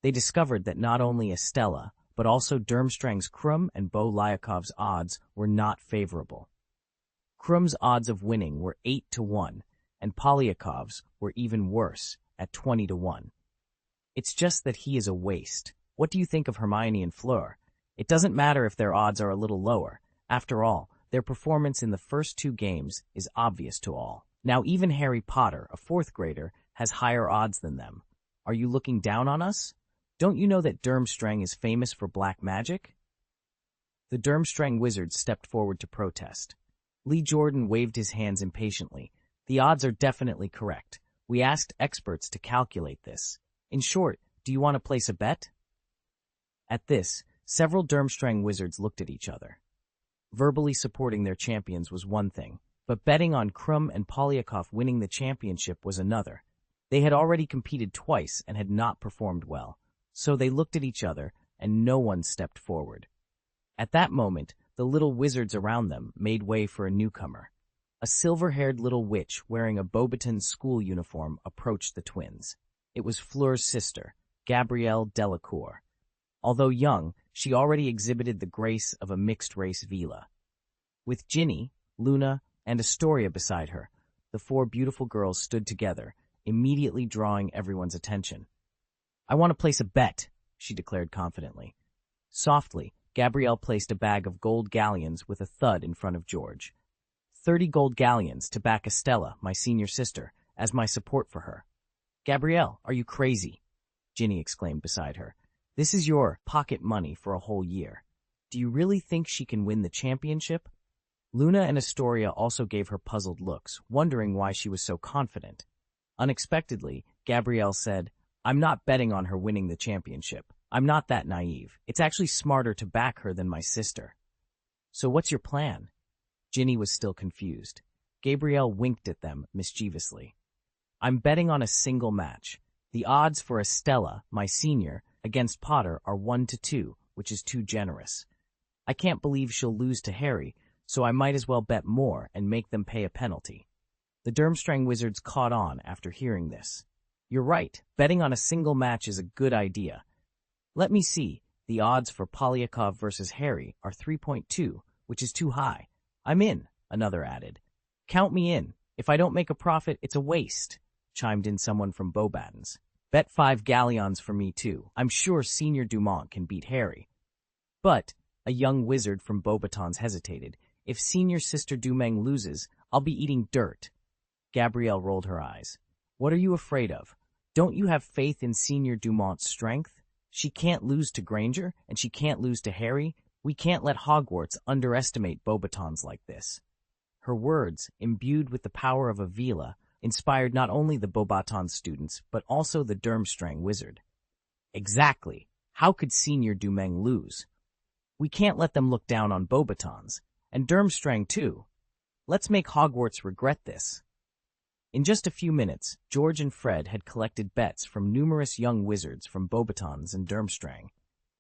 They discovered that not only Estella, but also Durmstrang's Krum and Bo Lyakov's odds were not favorable. Krum's odds of winning were 8 to 1, and Polyakov's were even worse, at 20 to 1. It's just that he is a waste. What do you think of Hermione and Fleur? It doesn't matter if their odds are a little lower. After all, their performance in the first 2 games is obvious to all. Now even Harry Potter, a 4th grader, has higher odds than them. Are you looking down on us? Don't you know that Durmstrang is famous for black magic? The Durmstrang wizards stepped forward to protest. Lee Jordan waved his hands impatiently. The odds are definitely correct. We asked experts to calculate this. In short, do you want to place a bet? At this, several Durmstrang wizards looked at each other. Verbally supporting their champions was one thing, but betting on Krum and Polyakov winning the championship was another. They had already competed twice and had not performed well, so they looked at each other and no one stepped forward. At that moment, the little wizards around them made way for a newcomer. A silver-haired little witch wearing a Beauxbaton school uniform approached the twins. It was Fleur's sister, Gabrielle Delacour. Although young, she already exhibited the grace of a mixed-race Vila. With Ginny, Luna, and Astoria beside her, the 4 beautiful girls stood together, immediately drawing everyone's attention. "I want to place a bet," she declared confidently. Softly, Gabrielle placed a bag of gold galleons with a thud in front of George. 30 gold galleons to back Estella, my senior sister, as my support for her. "Gabrielle, are you crazy?" Ginny exclaimed beside her. "This is your pocket money for a whole year. Do you really think she can win the championship?" Luna and Astoria also gave her puzzled looks, wondering why she was so confident. Unexpectedly, Gabrielle said, "I'm not betting on her winning the championship. I'm not that naive. It's actually smarter to back her than my sister." "So what's your plan?" Ginny was still confused. Gabrielle winked at them mischievously. "I'm betting on a single match. The odds for Estella, my senior, against Potter are 1 to 2, which is too generous. I can't believe she'll lose to Harry, so I might as well bet more and make them pay a penalty." The Durmstrang wizards caught on after hearing this. "You're right, betting on a single match is a good idea. Let me see, the odds for Polyakov versus Harry are 3.2, which is too high. I'm in," another added. "Count me in. If I don't make a profit, it's a waste," chimed in someone from Beauxbatons. "Bet 5 galleons for me too. I'm sure Senior Dumont can beat Harry." "But," a young wizard from Beauxbatons hesitated, "if Senior Sister Dumeng loses, I'll be eating dirt." Gabrielle rolled her eyes. "What are you afraid of? Don't you have faith in Senior Dumont's strength? She can't lose to Granger, and she can't lose to Harry. We can't let Hogwarts underestimate Beauxbatons like this." Her words, imbued with the power of a Vila, inspired not only the Beauxbatons students, but also the Durmstrang wizard. "Exactly. How could Senior Dumeng lose? We can't let them look down on Beauxbatons, and Durmstrang too. Let's make Hogwarts regret this." In just a few minutes, George and Fred had collected bets from numerous young wizards from Beauxbatons and Durmstrang.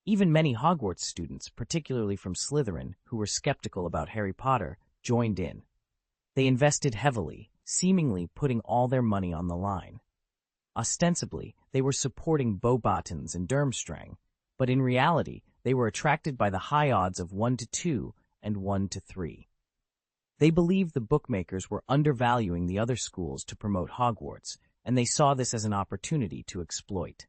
Even many Hogwarts students, particularly from Slytherin, who were skeptical about Harry Potter, joined in. They invested heavily, seemingly putting all their money on the line. Ostensibly, they were supporting Beauxbatons and Durmstrang, but in reality, they were attracted by the high odds of 1 to 2 and 1 to 3. They believed the bookmakers were undervaluing the other schools to promote Hogwarts, and they saw this as an opportunity to exploit.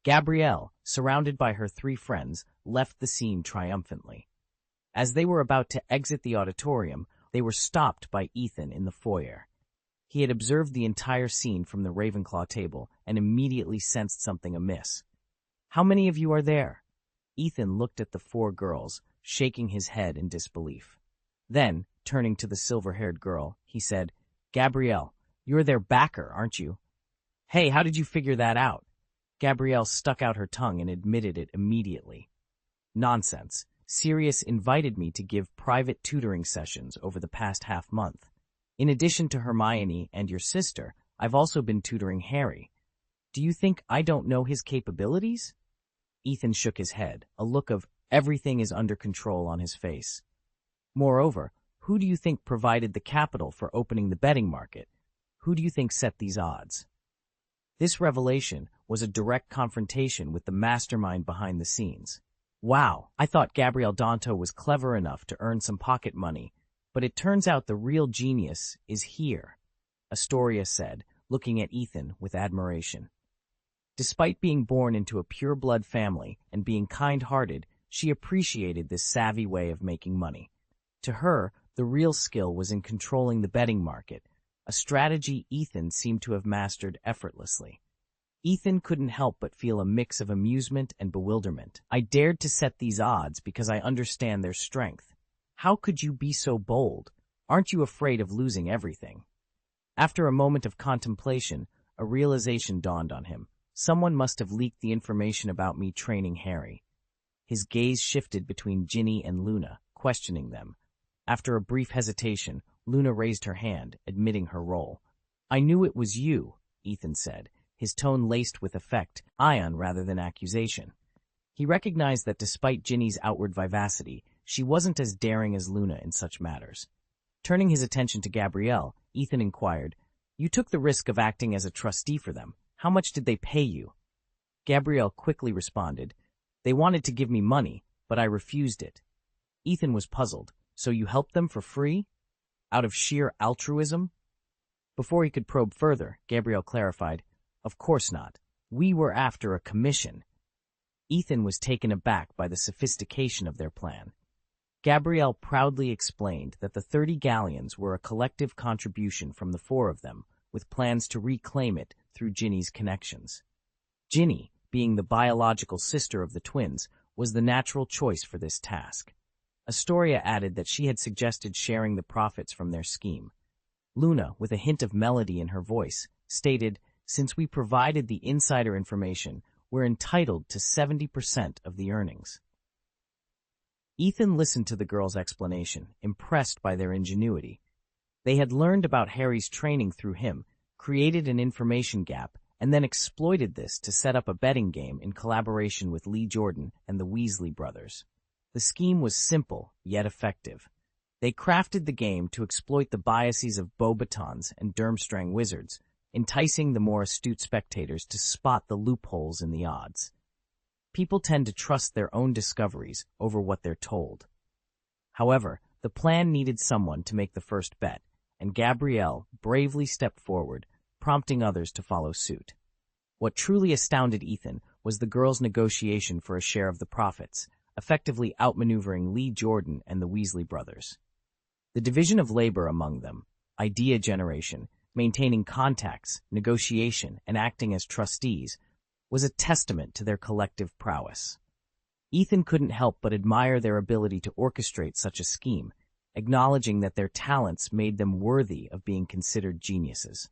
Gabrielle, surrounded by her 3 friends, left the scene triumphantly. As they were about to exit the auditorium, they were stopped by Ethan in the foyer. He had observed the entire scene from the Ravenclaw table and immediately sensed something amiss. "How many of you are there?" Ethan looked at the 4 girls, shaking his head in disbelief. Then, turning to the silver-haired girl, he said, "Gabrielle, you're their backer, aren't you?" "Hey, how did you figure that out?" Gabrielle stuck out her tongue and admitted it immediately. "Nonsense. Sirius invited me to give private tutoring sessions over the past half-month. In addition to Hermione and your sister, I've also been tutoring Harry. Do you think I don't know his capabilities?" Ethan shook his head, a look of everything is under control on his face. Moreover, who do you think provided the capital for opening the betting market? Who do you think set these odds? This revelation was a direct confrontation with the mastermind behind the scenes. Wow, I thought Gabrielle Danto was clever enough to earn some pocket money, but it turns out the real genius is here, Astoria said, looking at Ethan with admiration. Despite being born into a pure-blood family and being kind-hearted, she appreciated this savvy way of making money. To her, the real skill was in controlling the betting market, a strategy Ethan seemed to have mastered effortlessly. Ethan couldn't help but feel a mix of amusement and bewilderment. I dared to set these odds because I understand their strength. How could you be so bold? Aren't you afraid of losing everything? After a moment of contemplation, a realization dawned on him. Someone must have leaked the information about me training Harry. His gaze shifted between Ginny and Luna, questioning them. After a brief hesitation, Luna raised her hand, admitting her role. I knew it was you, Ethan said, his tone laced with affect, ion rather than accusation. He recognized that despite Ginny's outward vivacity, she wasn't as daring as Luna in such matters. Turning his attention to Gabrielle, Ethan inquired, You took the risk of acting as a trustee for them. How much did they pay you? Gabrielle quickly responded, They wanted to give me money, but I refused it. Ethan was puzzled. So you helped them for free? Out of sheer altruism? Before he could probe further, Gabrielle clarified, Of course not. We were after a commission. Ethan was taken aback by the sophistication of their plan. Gabrielle proudly explained that the 30 galleons were a collective contribution from the 4 of them, with plans to reclaim it through Ginny's connections. Ginny, being the biological sister of the twins, was the natural choice for this task. Astoria added that she had suggested sharing the profits from their scheme. Luna, with a hint of melody in her voice, stated, Since we provided the insider information, we're entitled to 70% of the earnings. Ethan listened to the girls' explanation, impressed by their ingenuity. They had learned about Harry's training through him, created an information gap, and then exploited this to set up a betting game in collaboration with Lee Jordan and the Weasley brothers. The scheme was simple, yet effective. They crafted the game to exploit the biases of Beauxbatons and Durmstrang wizards, enticing the more astute spectators to spot the loopholes in the odds. People tend to trust their own discoveries over what they're told. However, the plan needed someone to make the first bet, and Gabrielle bravely stepped forward, prompting others to follow suit. What truly astounded Ethan was the girls' negotiation for a share of the profits, effectively outmaneuvering Lee Jordan and the Weasley brothers. The division of labor among them, idea generation, maintaining contacts, negotiation, and acting as trustees, was a testament to their collective prowess. Ethan couldn't help but admire their ability to orchestrate such a scheme, acknowledging that their talents made them worthy of being considered geniuses.